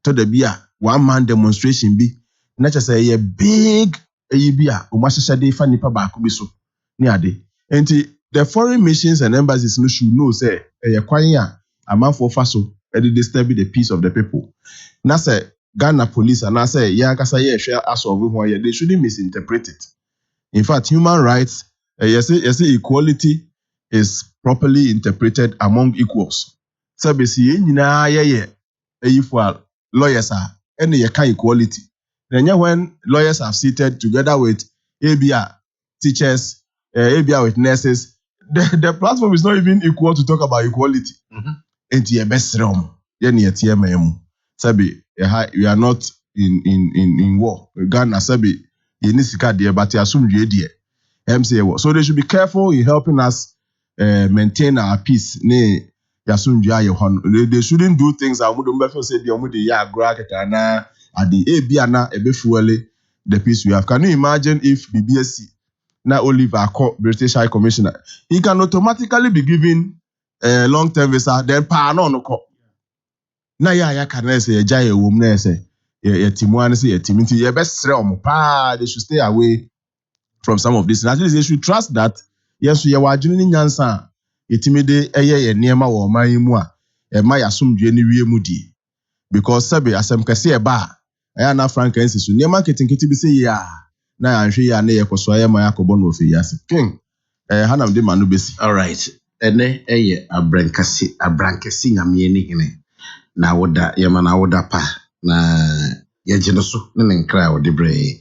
to the beer 1 man demonstration be not just a big beer o masha de fa nipa ba ko bi so ni ade enti the foreign missions and embassies no should know say kwan ya amanfo fa so e dey disturb the peace of the people na say Ghana police and I say ya kasa ye hwe asolve ho ye they shouldn't misinterpret it. In fact, human rights, you say equality is properly interpreted among equals. So basically, for lawyers are and you can equality. Then when lawyers have seated together with ABR teachers, ABR with nurses, the platform is not even equal to talk about equality. Into your best realm, Sabi, we are not in war. Ghana Sabi. So they should be careful in helping us maintain our peace. They shouldn't do things that would say the peace we have. Can you imagine if BBSC now Oliver Akoko, British High Commissioner, he can automatically be given a long-term visa, then no ko. Na ya can say a woman say they should stay away from some of this. At least they should trust that yes, we are joining Yansa. Itimide eye niema wo man mu a ma yasomdwe ni wie mudi because sabe asem kase e ba aya na frankincense so niema ketinketi bi say ya na anhwe ya na yekoso aya ma yakobo no ofe yase king hanam de manu besi.
All right, ene eye abrankasi nyame ni hene na woda yema na woda pa na yagye so ne nkra wo de bre.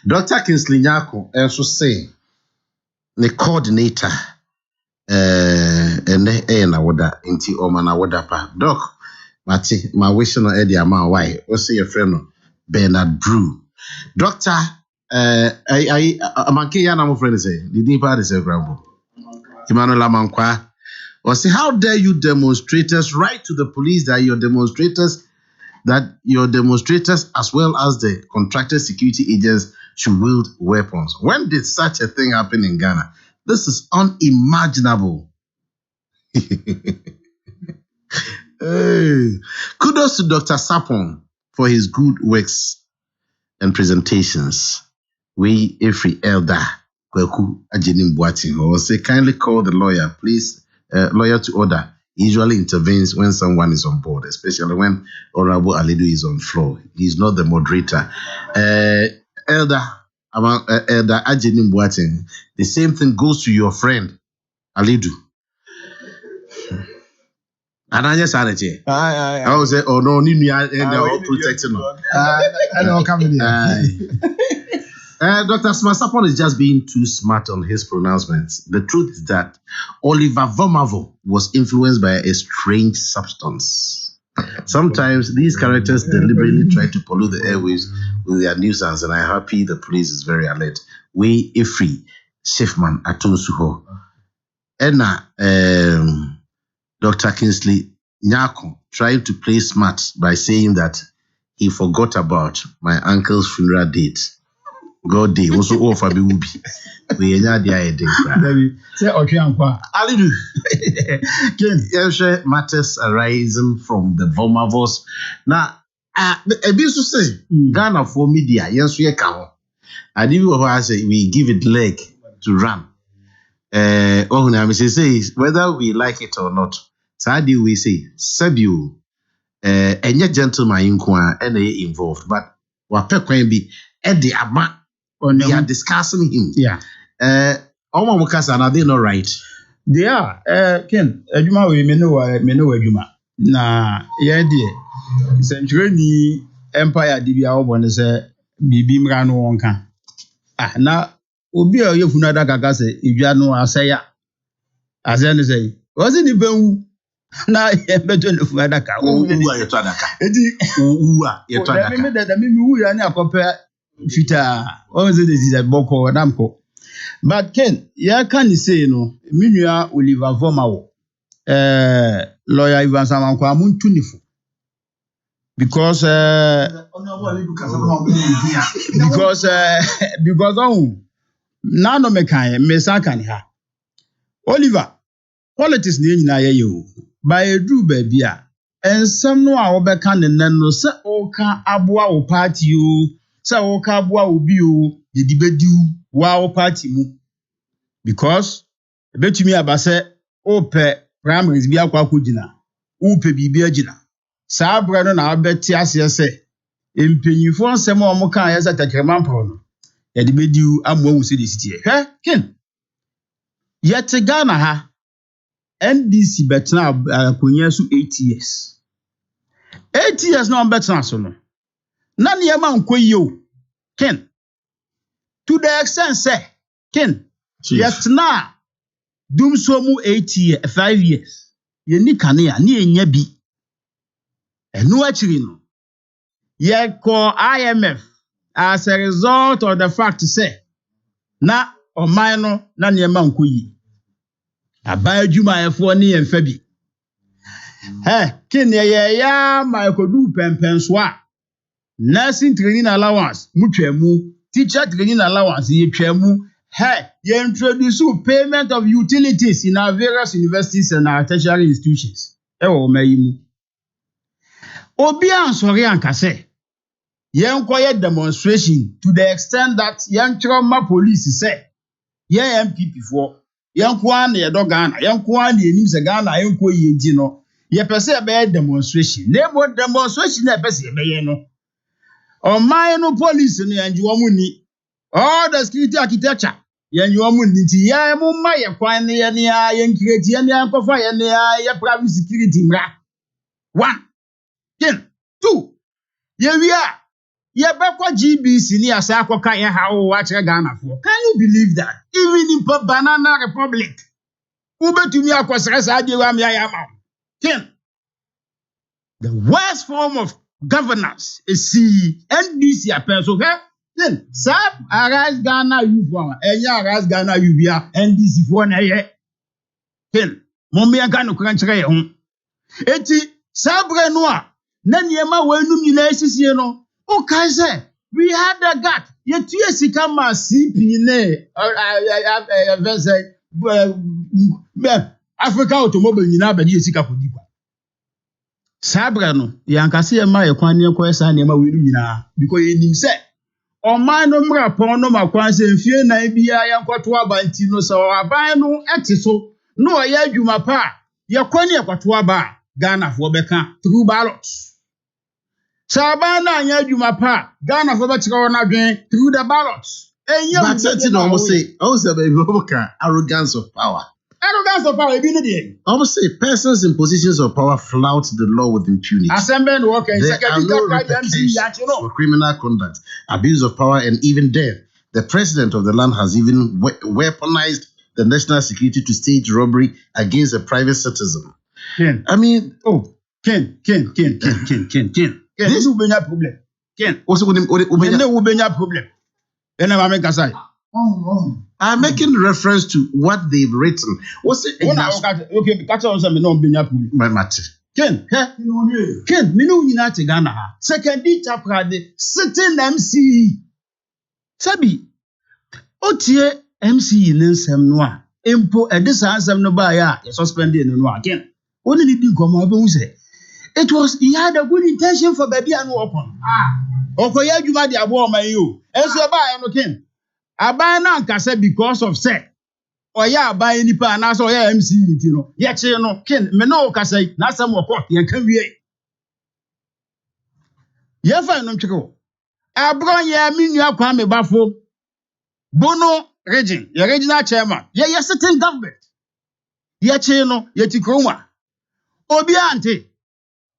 Dr. Kingsley Nyako enso say the coordinator ene na woda nti o ma na woda pa doc mati ma wish no e dia ma why o say your friend no Bernard Brew doctor I amanke ya na mo friend say the deeper is a grambo Emmanuel Amankwa or say how dare you demonstrators write to the police that your demonstrators as well as the contracted security agents should wield weapons. When did such a thing happen in Ghana? This is unimaginable. Hey. Kudos to Dr. Sapon for his good works and presentations. We, every elder, Kweku Ajenim Boating, or say kindly call the lawyer, please, lawyer to order. He usually intervenes when someone is on board, especially when Honorable Alidu is on floor. He's not the moderator. Elder Ajenim Boating, the same thing goes to your friend Alidu. And I just had it. I was say, oh no, Nini, they're all protecting.
I know, coming
Dr. Smasapon is just being too smart on his pronouncements. The truth is that Oliver Vomavo was influenced by a strange substance. Sometimes these characters deliberately try to pollute the airwaves with their nuisance, and I'm happy the police is very alert. We Ifri, Shifman, Atonsuho. Enna, Dr. Kingsley Nyako trying to play smart by saying that he forgot about my uncle's funeral date. God day also offer me ubi. We enya dia e dey.
Say Okiankwa.
Alidu. Yes, matters arising from the Vomavos. Now, ebi so say Ghana for media yes we ka ho. Adi bi I say we give it leg to run. Ohuna me say whether we like it or not. So do we say Sabiu enye gentleman nko a ene involved but wape kwan bi e dey ama they are discussing him.
Yeah.
Omo mukasa na they not right.
They are. Ken, adwuma we me no adwuma. Na ye de century ni empire di bia obone se bibi mra no wonka. Na obi a ye funu adaka ka se edwa no aseya. Ase ne say, was ni banwu na ye beto ne funu adaka.
Uwa ye to adaka.
Eti
uwa ye to adaka.
Me wu ya ni akope fita always this is boko namko but Ken ya can say no minua Oliver Vomawo lawyer Ivan Samankwa amuntunifu because on na no mekan me sakan ha Oliver, politics ni nyina ye yo. Ba edru ba bia. Ensem no a wobeka ne nan no se oka aboa wo party o, se oka aboa obi o, ye dibedi wa wo party mu. Because betumi abase ope primaries bi akwa kugina. Upe bibi agina. Saa bra no na abeti ase se empanyifo nsem a omo kan yesa takremampo no. Ye dibedi amwo se de sitie. Hwe kin. Yet Ghana ha NDC betna akonya so 8 years. 8 years na betna so no. Na niema nkoyi o. Ken. To the extent say Ken. Yet na dum so mu 5 years. Ye ni kanea ni enya bi. Enu achiri no. Ye call IMF as a result of the fact say na oman no na niema nkoyi. Abaya juma efo ni emfa bi. Ken ye ya ma ekodu pempen so a. Nursing training allowance mutwemu, teacher training allowance ye twemu. You introduce payment of utilities in our various universities and our tertiary institutions. Mayimu. Obi ansori ankase. Yenkoye demonstration to the extent that yentroma police say, MPP for yenkwa na yedo Ghana, yenkwa na enim se Ghana yenko yenti no. Ye pese be demonstration. Nemo demonstration na pese be no. Oman no police no yanjuwa mu ni. All the security architecture yanjuwa mu ni ti ya mu ma ye kwan ne ye ne ya yenkireti ye ne ankofa ye ne ya private security mra. 1. Ken 2. Ye wia ye bekwa GBC ni asa akoka ye hawo wa kire Ghana for. Can you believe that? Even in Banana Republic. Ubetumi akwasere sa ade wa mya ya ma. Ken. The worst form of governance is NDC apenso then sab arise Ghana youth one arise Ghana youth bia NDC for na ye ken mombe aka no kran kire ye ho eti sabre no a na niema wanum nyina esisie no o kai say we had a gut ye tue sika ma CP ne Africa automobile nyina ba ye sika kodi kwa Sabra no yankase ye ma ye kwan ne ko esa ne ma wenu nyina because ye nim se oman no mra pon no makwan se mfie na bia yankoto abanti no so aban no eti so no ye adwuma pa ye kwani yakwato aba Ghana fo beka through ballot saban na anya adwuma pa Ghana fo be kire wona dwen through the ballot
but certain almost say baby arrogance of power.
Arrogance of power,
almost say persons in positions of power flout the law with impunity. There are no repercussions for criminal conduct, abuse of power, and even death. The president of the land has even weaponized the national security to stage robbery against a private citizen.
Ken.
I mean,
Ken. This will be a problem. Ken.
Also,
will be a problem.
I'm making reference to what they've written. What's it?
Okay, catch on some no benya puli.
My matter.
Ken, me no nyina te Ghana ha. Second taprade sitting MC. Sabi. Otie MC ne nsem no a. Empo edisa nsem no ba ya suspended no a. Ken. Oni ni di komo abehu se. He had a good intention for baby anu opon. Okoye adwuma de abo o man yo. Enso ba ya no Ken. Aban na nkase because of say oya aban nipa na so oya MC nti no ye che no Ken me no kase na asem wo court ye kan wie ye fa no ntweko abron ye minu akwa me bafo bono region ye regional chairman ye sitting government ye che no ye ti kroma obi ante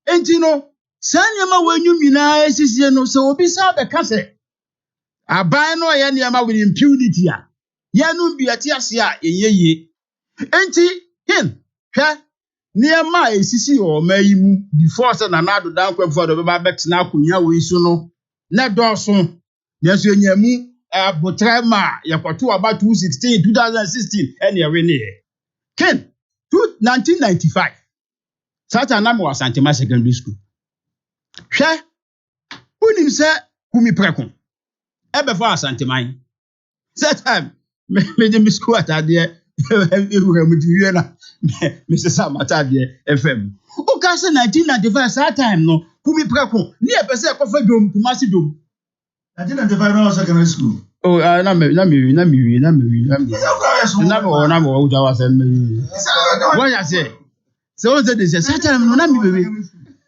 enti no sanyema wanyu nyina esisie no se obi sa be kase aban no ye niema with impunity a yanu biati ase a eyeye enti Ken hwe niema esisi o mayimu before say na nado dan kwemfo do be ba bet na akonya we so no na doso na so enyamu abotrema yakwato aba 2016 ene we ne Ken 1995 Satanam was Santema Secondary School hwe unim se kumi prekon ebe for Santeman. That time, me dem school atade na Mr. Samatade FM. O ka se 1995 that time no kumi preko ni e pese ko fa dwom Kumasi dwom.
1995 no secondary school.
Oh na me na o jawa se me. What you say? So this that time no na me baby.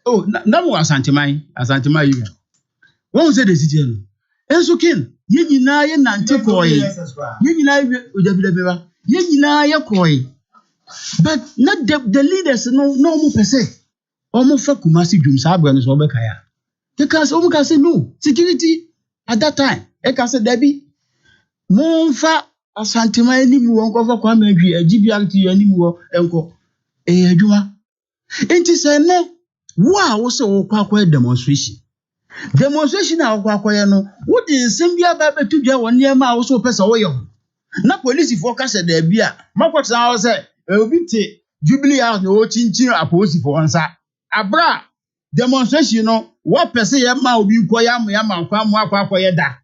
Oh na mo asantemai you. Wọ́n say this je no. Enso kin ye nyina ye nante koyi. Ye nyina ojabidebeba. Ye nyina ye koyi. But not the leaders no mo pese. Omo fa Kumasi dwum sa abra no so be kaya. Because omo ka say no, security at that time. E ka say Debbie mo fa asantemai ni mu won ko fa kwa madwi agbiart ani mu wo enko. Adwuma. Enti say ne wo se wo kwa demonstration. Demonstration a wakwakoye no wo di nsem bia ba betu dwa won niam a wo so pese wo ye ho na police for ka se da bia makwatsa wo se obi te Jubilee House no chinchin apolice for onsa abra demonstration no wo pese ye ma obi koya ma kwa mu akwakoye da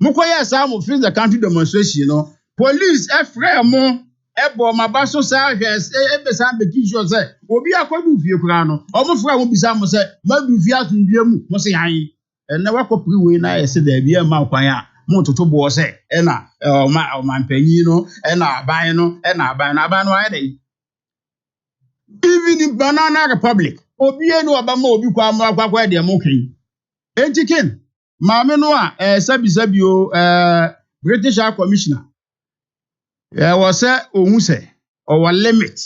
mukoye sa mo feel the country demonstration no police efre mo ebo mabaso sa hwes ebesa be kisho se obi akodu fie kura no omofra mo bisa mo se madu fie asundue mu mo se yan ene wakopri we na yese da bia ma kwan a mo toto bo se ena o manpanyi no ena aban no aye dey even in Banana Republic obi enu obama obi kwa mo akwakwa de mo kan entikin maame no a sabi o British High Commissioner was ohun say our limit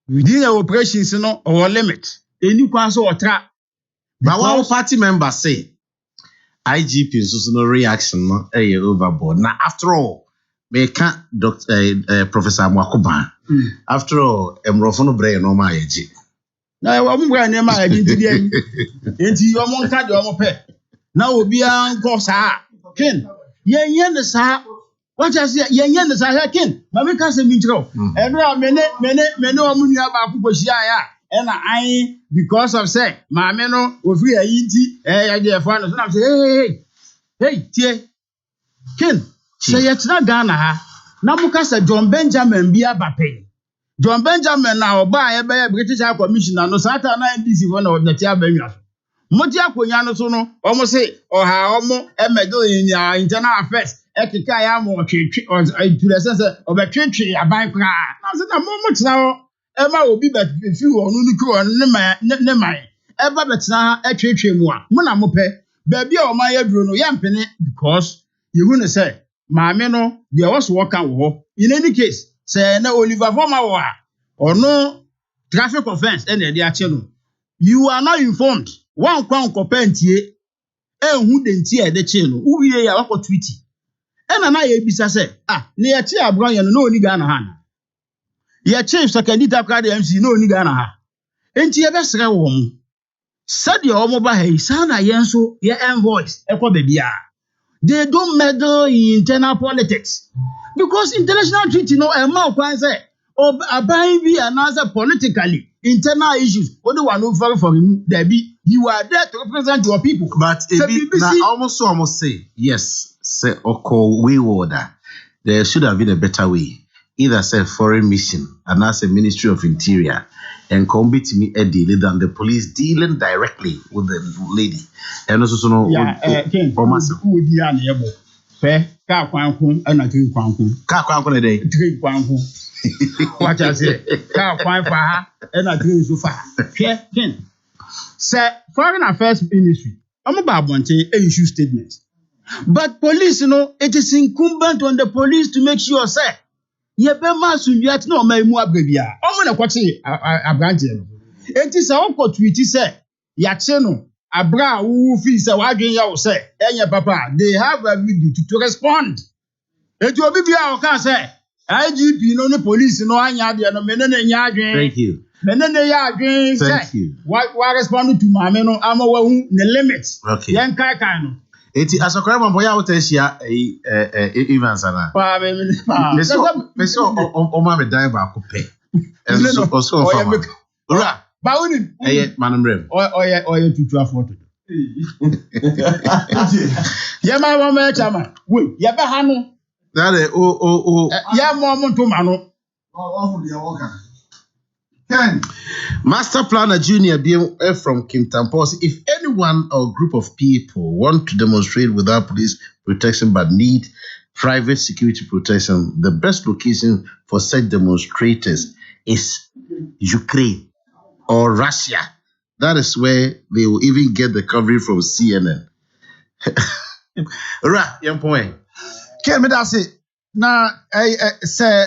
within the operations no our limit eni kwan so otra
but one party member say IGP so no reaction no overboard now after all me can Professor Mwakoba after all emrofo no brain no ma yeji
na wa mbra ne ma yeji ntidi enti yo mo nka de o mo pe na obi an ko sa ken yenye ne sa what I say, yenye ne sa ken mama ka se mi njiro enra mene o munua ba akoko hia ya ena an because of say mama no ofiri ayi nti ya de fa no so na say hey tie ken say yet na Ghana ha na muka say John Benjamin bia bape John Benjamin na oba ya be British High Commissioner no sata na NDC for na odati abanwa moti akonya no so no omo say oha omo emedo nya internal affairs ekika ya mo twetwe to the sense obetwetwe aban kra na se na mo tena ho e ma obi be fi ho no kro ne mai e ba betena etwetwe mu a mo na mo pe ba bia o ma ya duro no ya mpene because yehu ne say maame no de was work kan wo in any case say na Oliver Former wo a ono traffic offense e na de ache no you are not informed one kwan kopentie ehun de ntie e de che no uwie ya wakọ tweet ena na ye bisa se ne ye che abron ye no oni Ghana ha na ye che secondita card MC no oni Ghana ha enti ye besere wo mu sade o mo ba ha isa na ye nso ye envoice ekọ be bia they don't meddle in internal politics because international treaty no e ma kwan se aban bi another politically internal issues only one over for him there be you are there to represent your people
but na almost say yes say oko way order there should have been a better way either say foreign mission and as a Ministry of Interior and combat me deal than the police dealing directly with the lady and also no
who di an yebo fe ka kwanku na tiri kwanku
na dey
tiri kwanku what I say ka kwan fa ha na tiri so fa hwe kin say foreign affairs ministry am ba abonte issue statement but police it is incumbent on the police to make sure say ye be ma sunwiat na o ma mu abrabia o mo na kwache abrante no enti say o ko tweet say ya che no abra wu fi say wa dwen ya wo say enye papa they have a duty to respond enti obi bia o kan say IGP no police no anya de no menene nya adwen
thank you
menene ya adwen say wa respond to mame no ama wa hu ne limits
okay
yen kai no
eti asokora mambo ya uteshia Evans ana
pa me
so o ma me dan ba ko pe enso so fa ora
ba woni
manumrem
oye tutu afoto ye ma chama we ye be ha no
That
Yeah, more to mano.
Ken.
Master Planner Junior BM from Kim Tampos. If anyone or group of people want to demonstrate without police protection but need private security protection, the best location for such demonstrators is Ukraine or Russia. That is where they will even get the coverage from CNN. Right, young point.
Ken, me that say, na say,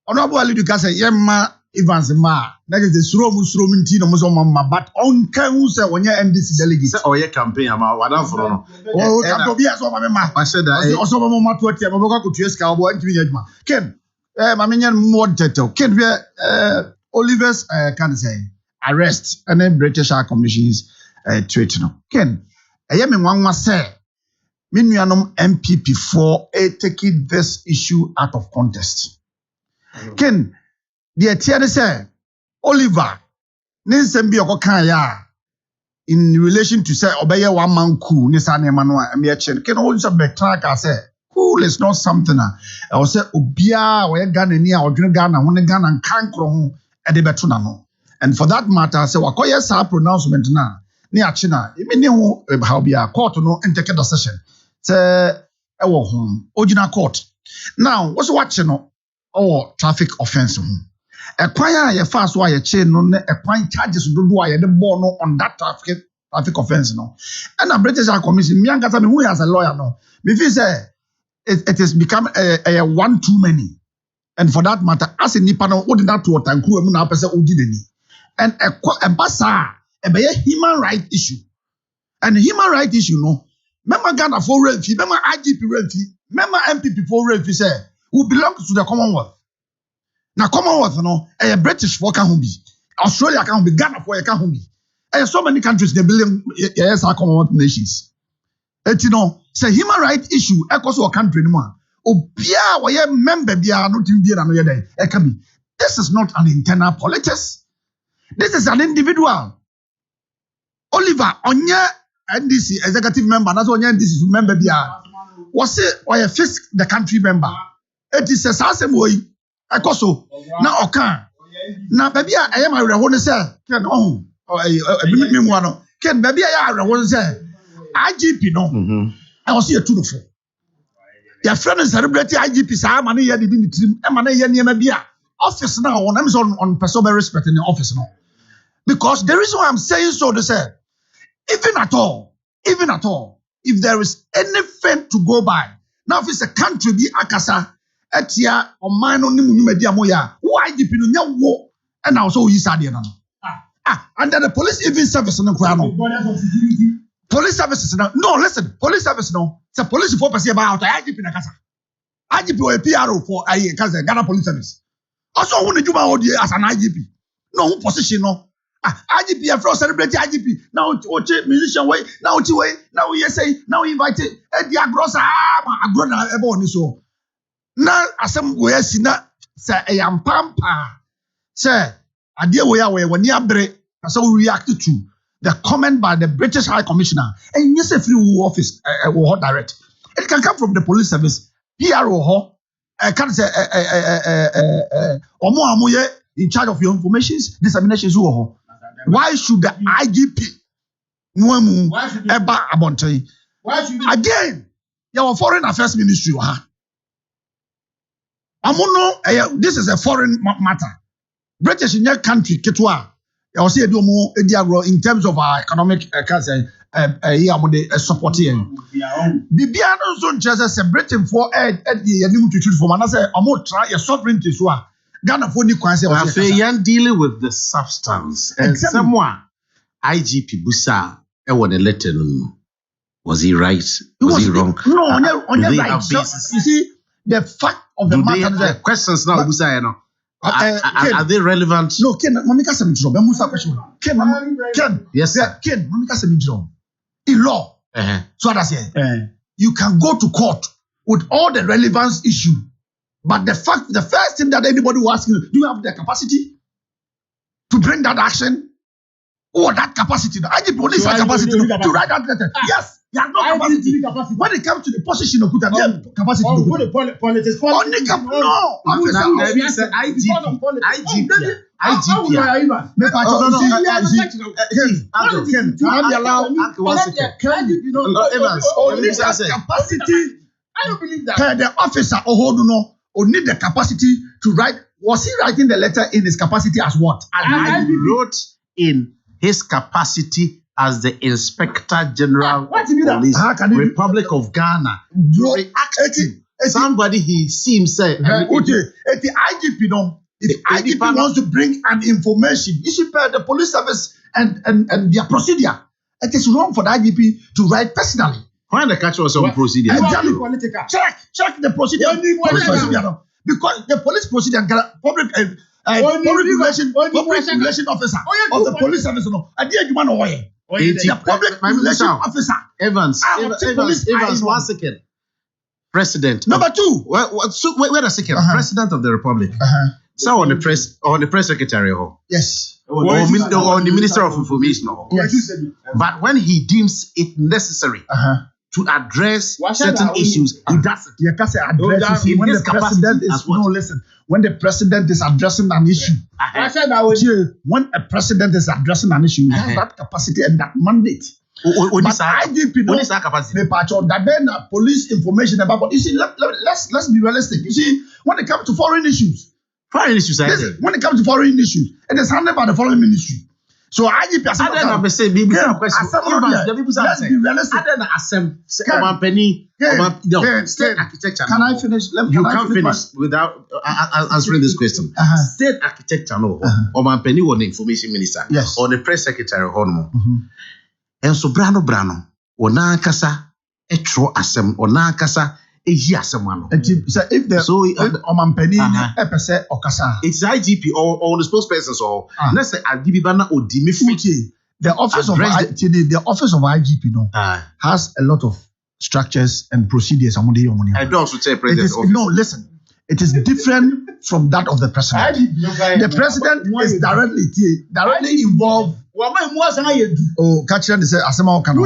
honorable Ali Duka say, yemma Evans ma. That is the slow minti no muso mama, but on can who say when you NDC delegate.
Say your campaign ama wada for no.
Oh, can be as one mama.
I said that.
Also mama 20 mama go to yeska obo ntimi nyaduma. Ken, mama nyen more detail. Ken be Oliver's can say arrest and then British High Commission's tweet no. Ken, me nwanwa say me nuanom MPP for taking this issue out of context. Ken, the tiare say Oliver nsem bi okokan ya in relation to say obeye one man cool ni sa na no me chen. Ken also better ka say cool is not something I will say obia we Ghana ni a odwene Ghana ho ne Ghana nkankro ho e de beto na no. And for that matter say wakoye sa pronouncement na ni achi na emi ni ho how bia court no take a decision. Say e wo home ogina court. Now what's watching no traffic offense ho. A kwaya ye fast wa ye chain no ne a kwaya charges do do ye the ball no on that traffic offense no. And a British Commission me ankasa me who as a lawyer no. Me feel say it has become a one too many. And for that matter as a nipa no odi that to tankru emu na pese odi dani. And a basa e be human right issue. And human right issue no. Member Ghana for rent fee, member IGP rent fee, member MPP for rent fee say who belongs to the Commonwealth. Now Commonwealth no, British for can be, Australia can be, Ghana for can be. So many countries they believe yes are Commonwealth nations. Et you know, say human right issue echoes our country no more. Obia wa ye member bia no tim bia na no ye dey. E can be. This is not an internal politics. This is an individual. Oliver onye NDC executive member, that's onye NDC member bia. Was it or a fisc the country member? It is a sasem way. Akoso na okan na baby a am areho ne say ken ohun me mu ano ken baby a areho ne say IGP no I was here to the fo your friend is celebrity IGP sa ma ne ye de ni trim e ma ne ye niam bia office na on am on person be respect in the office no because the reason why I'm saying so they say even at all if there is anything to go by now if it's a country be akasa etia o man no nimu nyumadi amoya why IGP no nya wo and also yi sade na no and then the police even service no kwa no police services no listen police service no say police for person about IGP na kasa IGP or PRO for kasa Ghana police service also who nejuma odi as an IGP no who position no IGP afro celebrate IGP now oche musician way now oche way now we say now we invite e dia grossa agro na ebe oni so na asem we asi na say eyampampa say ade we ya we woni abre so we react to the comment by the British High Commissioner and yes free office direct it can come from the police service PRO ho can say omo amoye in charge of your informations disseminations who ho why should the IGP nuamu eba abontai again your foreign affairs ministry ha amono this is a foreign matter British in your country ketwa I was say edomo ediagro in terms of our economic support here bibia no so just say Britain for yanim to choose for man say omo try your sovereignty so Ghana for ni kwan say
yan dealing with the substance and someone IGP busa e won the letter no was he right was he wrong
no on your right so, you see the fact of the matter
questions now busa no are they relevant?
No, Ken, Mamika Semintro, Bemusa question. Ken,
yes, sir.
Ken, Mamika Semintro. In law, so that's it. You can go to court with all the relevance issue, but the first thing that anybody will ask you, do you have the capacity to bring that action? Or that capacity? I give police that capacity to write that letter. Yes.
He has no capacity. When it comes to the position of Kuta, capacity. Only capacity. I don't believe that. The officer only the capacity to write. Was he writing the letter in his capacity as what?
I wrote in his capacity as the Inspector General of Police, Republic of Ghana, reacting. Somebody he seems say.
The IGP if IGP wants to bring an information, you should pay the police service and their procedure. It is wrong for the IGP to write personally.
Find the catch was on procedure.
Check the procedure. Because the police procedure public relation officer of the police service the public relation officer.
Evans, 1 second. President.
Number 2.
Wait a second. President of the Republic. So on the press secretary.
Yes.
Or the Minister of Information.
Yes.
But when he deems it necessary to address certain issues, he does it.
When the president is when the president is addressing an issue, when a president is addressing an issue, he has that capacity and that mandate. But IGP police information about. But you see, let's be realistic. You see, when it comes to foreign issues, when it comes to foreign issues, it is handled by the foreign ministry. So IGP let's be realistic. Can I finish?
You can't finish without answering this question. State architecture, no. Oman Penny was the information minister.
Yes.
Or the press secretary, and so Brano, Ona Kasa, Etro Assem, Ona Kasa. If
Oman Penny or Kasa,
it's IGP or the spokespersons or let's say IGP Bana or Dimifuchi.
The office of IGP has a lot of structures and procedures.
I don't also say president.
No, listen. It is different from that of the president. The president is directly involved. Catcher said, Asama Okano.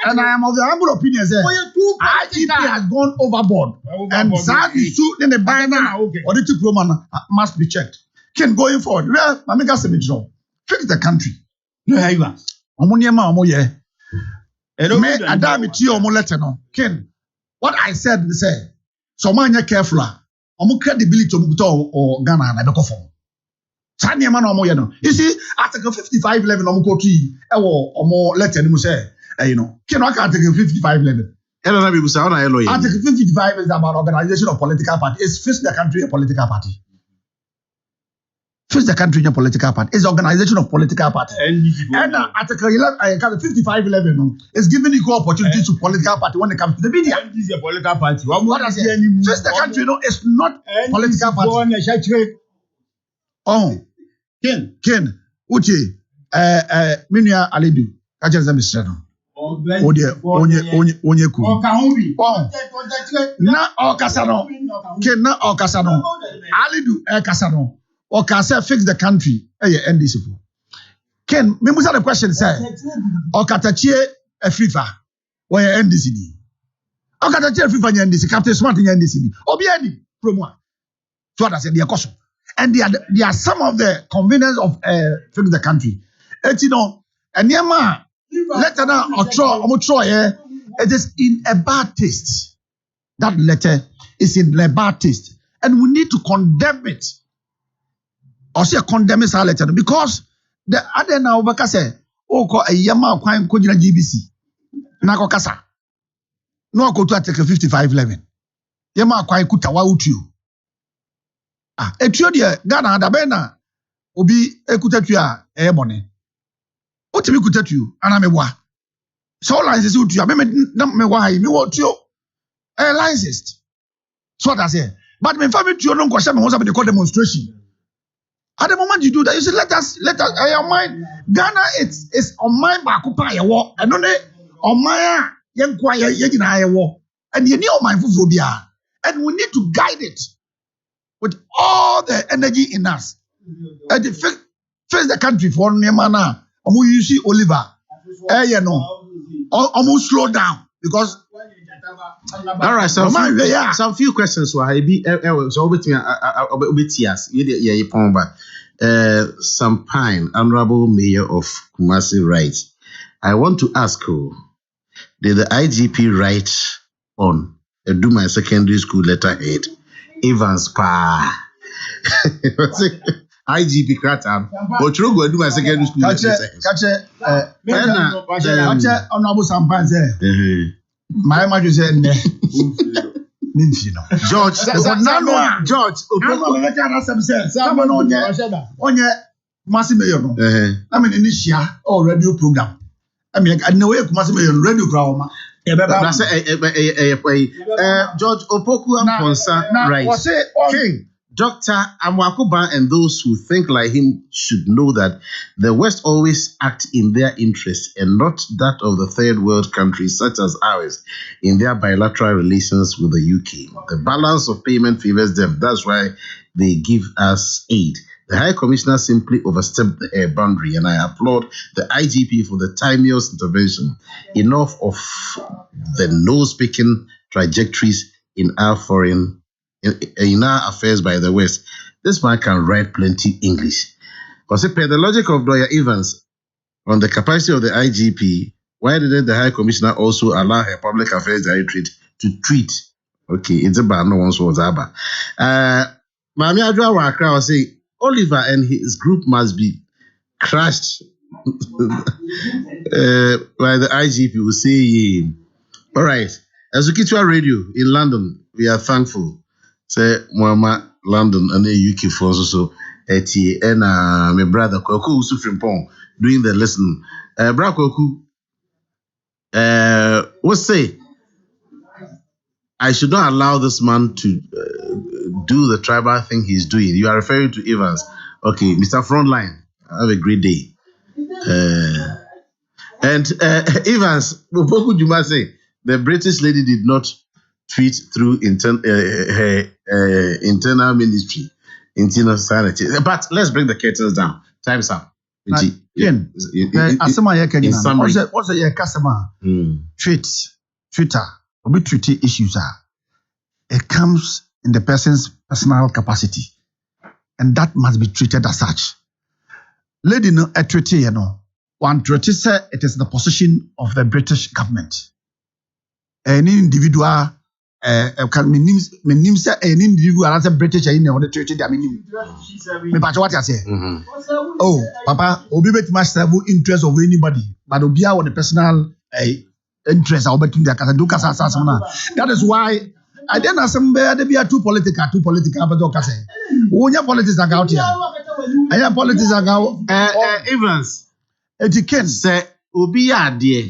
And I am of the humble opinion that IGP has gone overboard. And sadly, in the banner or the two proman must be checked. Ken going forward. Well, Mamika Semidro, fix the country. Ken, what I said, so man, you're careful. Credibility or Ghana and I don't go for. You see, Article 5511 or more letter say, can I Article 5511? Article 55 is about organization of political party. It's fix the country a political party. Fix the country in a political party. It's organization of political party. And Article 5511 is giving equal opportunity to political party when it comes to the media.
This is a political party.
What I say? Fix the country, it's not political party. Oh, Ken, Uche, Minya Alidu, Kajaza Mistrano. Onyeku. Na Okasano. Ken na Okasano. Alidu Kasano. Okasa fix the country. NDC. Ken, me musa the question say. Okatachie FIFA. Where NDC. Okatachie FIFA NDC. Captain Smart NDC. Obiani promo. So what I said, the and they are some of the convenience of fix the country. And and letter now or it is in a bad taste. That letter is in a bad taste, and we need to condemn it. Or say condemn this letter because the other now say, oh, a yama kwine kojina GBC. Nako kasa. No go to Article 5511. Yama kwine kutawa utu. Etio de Ghana da bena obi ekutatu a ebone otimi kutatu ana meboa so license utu a me wa hai me wo tuo license so that say but me family tuo no nkosha me ho say they call demonstration at the moment you do that you say let us your mind Ghana it's on mind ba ko pa ye wo eno ne on mind ye nkwa ye gina ye wo and ye ni on mind fufu bia and we need to guide it with all the energy in us. And face the country for Nemana. You see Oliver, almost slow down because.
All right, so some few questions. So I be so with me. Sampine, Honorable Mayor of Kumasi, writes, I want to ask you, did the IGP write on do my secondary school letterhead? Evans Pa. IGP Kratam. Or true go do my secondary school letterhead.
Honorable Sampine said, my mother said, George, George, I mean, initial or radio program. I mean, I know you must be on radio program.
George Opoku Amponsa, right? King, Dr. Amwakuba and those who think like him should know that the West always act in their interest and not that of the third world countries such as ours in their bilateral relations with the UK. The balance of payment favors them. That's why they give us aid. The High Commissioner simply overstepped the boundary, and I applaud the IGP for the timeous intervention. Enough of the no-speaking trajectories in our affairs by the West. This man can write plenty English. Because per the logic of Lawyer Evans, on the capacity of the IGP, why didn't the High Commissioner also allow her Public Affairs Directorate to treat? Okay, it's about no one's was Abba. Mami Adwa Wakra will say, Oliver and his group must be crushed by the IGP will say, all right, as Ukitua Radio in London, we are thankful. Say, Mama London and the UK for also, and my brother Koku Sufrimpong doing the lesson. Bra Koku, what say? I should not allow this man to do the tribal thing he's doing. You are referring to Evans. Okay, Mr. Frontline, have a great day. And Evans, what would you must say? The British lady did not tweet through her internal ministry, internal sanity. But let's bring the curtains down. Time's up.
In summary, what's a customer? Twitter, or treaty issues are. It comes in the person's personal capacity, and that must be treated as such. Lady, no, a treaty, one treaty said it is the position of the British government. Any individual, can mean say any individual as a British in the treaty that mean. Me patch what I say. Oh, Papa, obi bet much level interest of anybody, but obi on the personal interest or between their that is why I didn't ask them there be too political, but okay say. When your politics are out here, and your politics are out.
Evans,
it can
say obi dear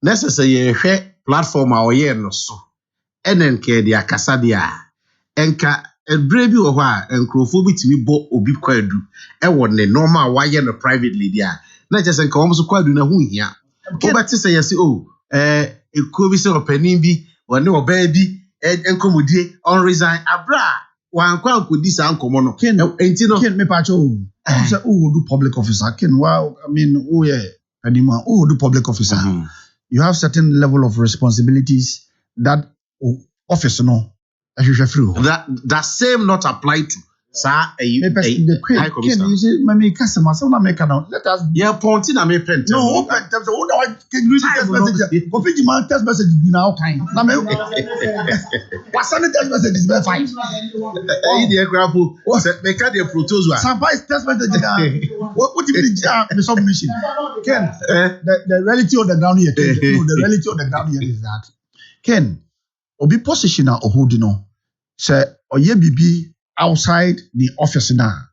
necessary platform our year no so. NNK dia kasa dia enka ebre bi wo ho a enkrofo bitimi bo obi kwadu e wo ne normal wa ye no privately dia na je se nka wo so kwadu na hu hia o beti se yesi ekuo bi se opanin bi wone oba bi enkomodie on resign abra wan kwa nkodi sa nkomo no enti no
ken me pa cho say who do public officer ken wow I mean who anima who do public officer you have certain level of responsibilities that office no
that same not apply to sir high commissioner
you say me customer so na make now let us
ponti na me print
no open them so no can read text message go fit man text message now kind na me what send text message is very fine
the grapple me can the proposal
some text message what you mean the submission Ken the reality on the ground here the reality on the ground here is that Ken obi position or hold no say oye bibi outside the office now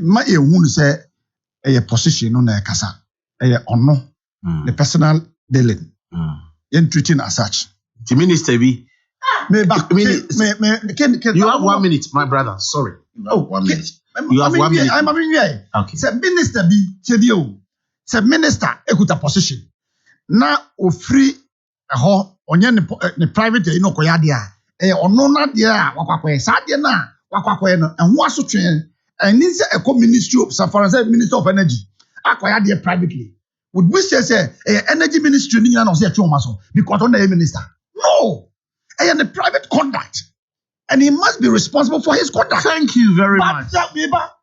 ma ehun say position no na kasa ono the personal dealing in treating as such
the minister be
me
you have 1 minute my brother sorry you have 1 minute you have 1 minute
I'm
okay
say minister be chedio say minister ekuta position na ofri ho onye ne private no koya dia ono na dia wakwakwe sa dia na wakwakwe no enho asotwe ani se eco ministry of minister of energy acquire there privately. Would we say energy ministry ni na say because on the minister? No. And the private conduct. And he must be responsible for his conduct.
Thank you very much.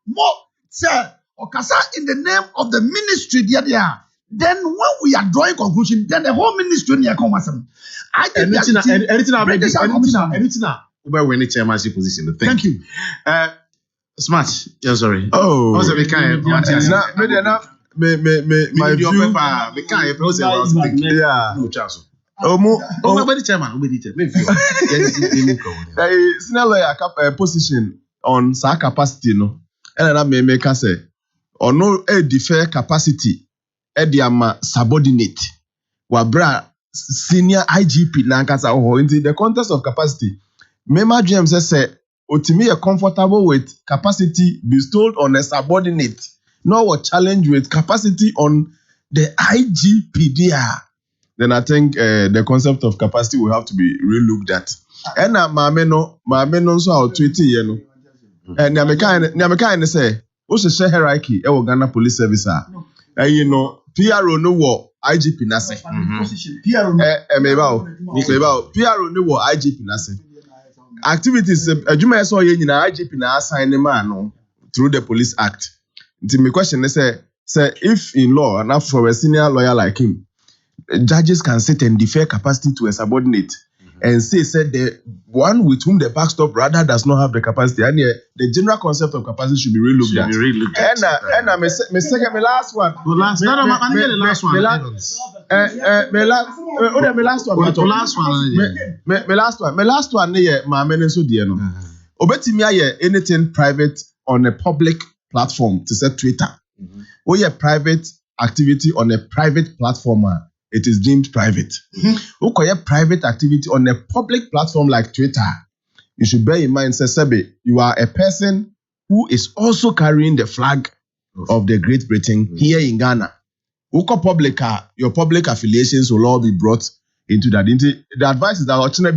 More, sir, Okasa, in the name of the ministry, then when we are drawing conclusion, then the whole ministry near Komasam.
Anything about when it's chairmanship position.
Thank you.
Smart. Yeah, sorry.
Oh.
Also, we can't.
My view. Yeah.
No chance.
Nobody
chairman.
Senior lawyer position on sa capacity no. And that may make us say, or no defer capacity, ama subordinate. Wabra senior IGP nankasa in the context of capacity. Mema James say, Otimi are comfortable with capacity bestowed on a subordinate, nor a challenge with capacity on the IGP there. Then I think the concept of capacity will have to be relooked at. And Mameno so our tweety, you know. And Nyameka say, what's the hierarchy? Ghana Police Service. You know, PRO no war, IGP Nase. PRO no war, IGP Nase. Activities, Juma saw you in IGP na assign the man through the Police Act. My question is, say if in law, enough for a senior lawyer like him, judges can sit and defer capacity to a subordinate and say the one with whom the backstop rather does not have the capacity. And the general concept of capacity should be relooked at. And my last one. My last one. Anything private on a public platform to set Twitter. Or your private activity on a private platform. It is deemed private. Okay, private activity on a public platform like Twitter. You should bear in mind, Sebe, you are a person who is also carrying the flag of the Great Britain here in Ghana. Your public affiliations will all be brought into that. The advice is that you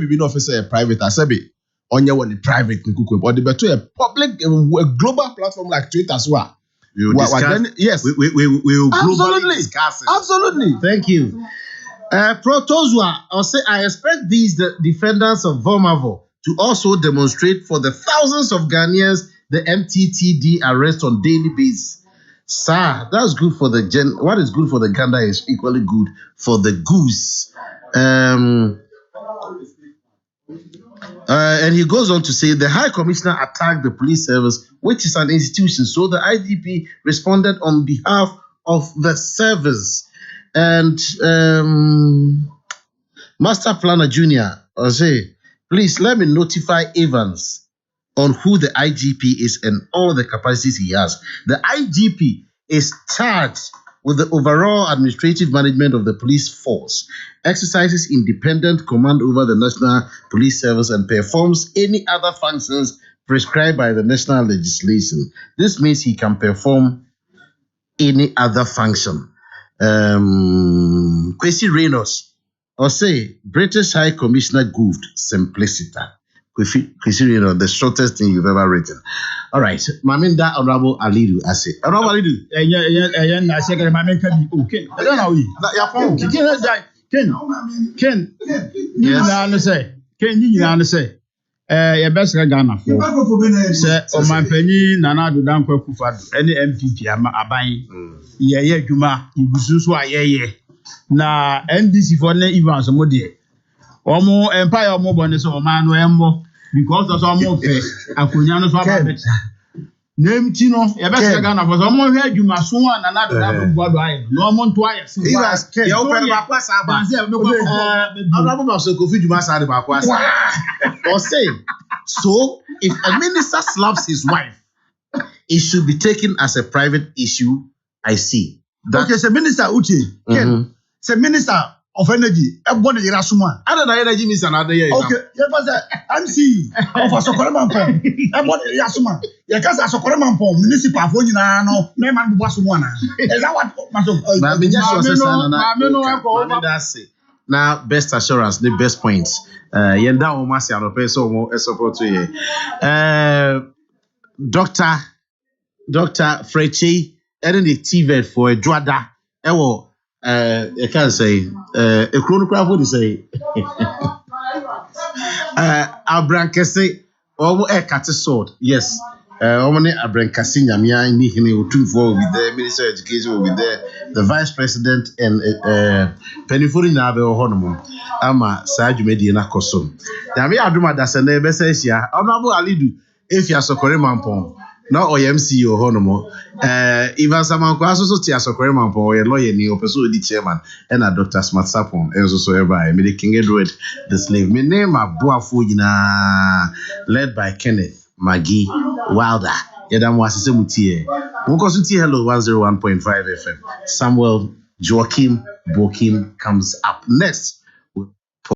be an officer a private, Sebe, on your one private, or the better a public, a global platform like Twitter as well.
We will discuss.
Yes,
we will globally discuss it.
Absolutely.
Thank you. Protozwa, I expect the defenders of Vomavo to also demonstrate for the thousands of Ghanaians the MTTD arrest on daily basis. Sir, that's good for the what is good for the Ghana is equally good for the goose. And he goes on to say the High Commissioner attacked the police service, which is an institution. So the IGP responded on behalf of the service. And Master Planner Jr. say, please let me notify Evans on who the IGP is and all the capacities he has. The IGP is charged with the overall administrative management of the police force, exercises independent command over the National Police Service, and performs any other functions prescribed by the national legislation. This means he can perform any other function. Kwesi Reynolds, or say, British High Commissioner goofed simplicity. Kwesi Reynolds, the shortest thing you've ever written. All right, Maminda Honorable Alidu, I say. Honorable Alidu.
Your best Ghana for say Omanpanyi Nana do Dankwa Kufadu any MPP aban ye dwuma ibususu ayeye na NDC for na even so modie omo empire omo bone so oman no emmo because of omo fe akonya no so ababeta name ti no your best Ghana for omo hwe adwuma so Nana do Dankwa do aye no omo nto aye so
ya open ba kwasa aba Honorable so Kofi Dwuma sa de ba kwasa or say, so if a minister slaps his wife, it should be taken as a private issue. I see.
Okay, so Minister Uche, say Minister of Energy, everybody is Rasuma.
I don't know energy means another year.
Okay, MC of Asokoremanpo, everybody is Rasuma. You can't say Asokoremanpo, municipal for you now, no man Wasumana. Is that what
now, best assurance, the best points. Yenda Omasi Arope so support to you. Dr. Frechi ɛne the TVET for Dwada ɛwɔ I can't say a chronograph would say Abrankese or a cat sword. Yes. Omane Abrankasi Nyamia in the will be there, Minister of Education will be there, the Vice President and Penifuri Nabe or Honomo. Ama Saju Medina Kosum. Yami Aduma Dasane Bessia, Honorable Alidu, if you are Sokore Mampon. No OMC or Honomo. Even someone who also tia Sokore Mampon or a lawyer new person the chairman and a Dr. Smart Sapon, and also everybody. Me the King Edward, the slave. Me name a Boafujina, led by Kenneth Maggie Wilder. Yadam was a mutie. Munkosuti Hello 101.5 FM. Samuel Joachim Bokim comes up next.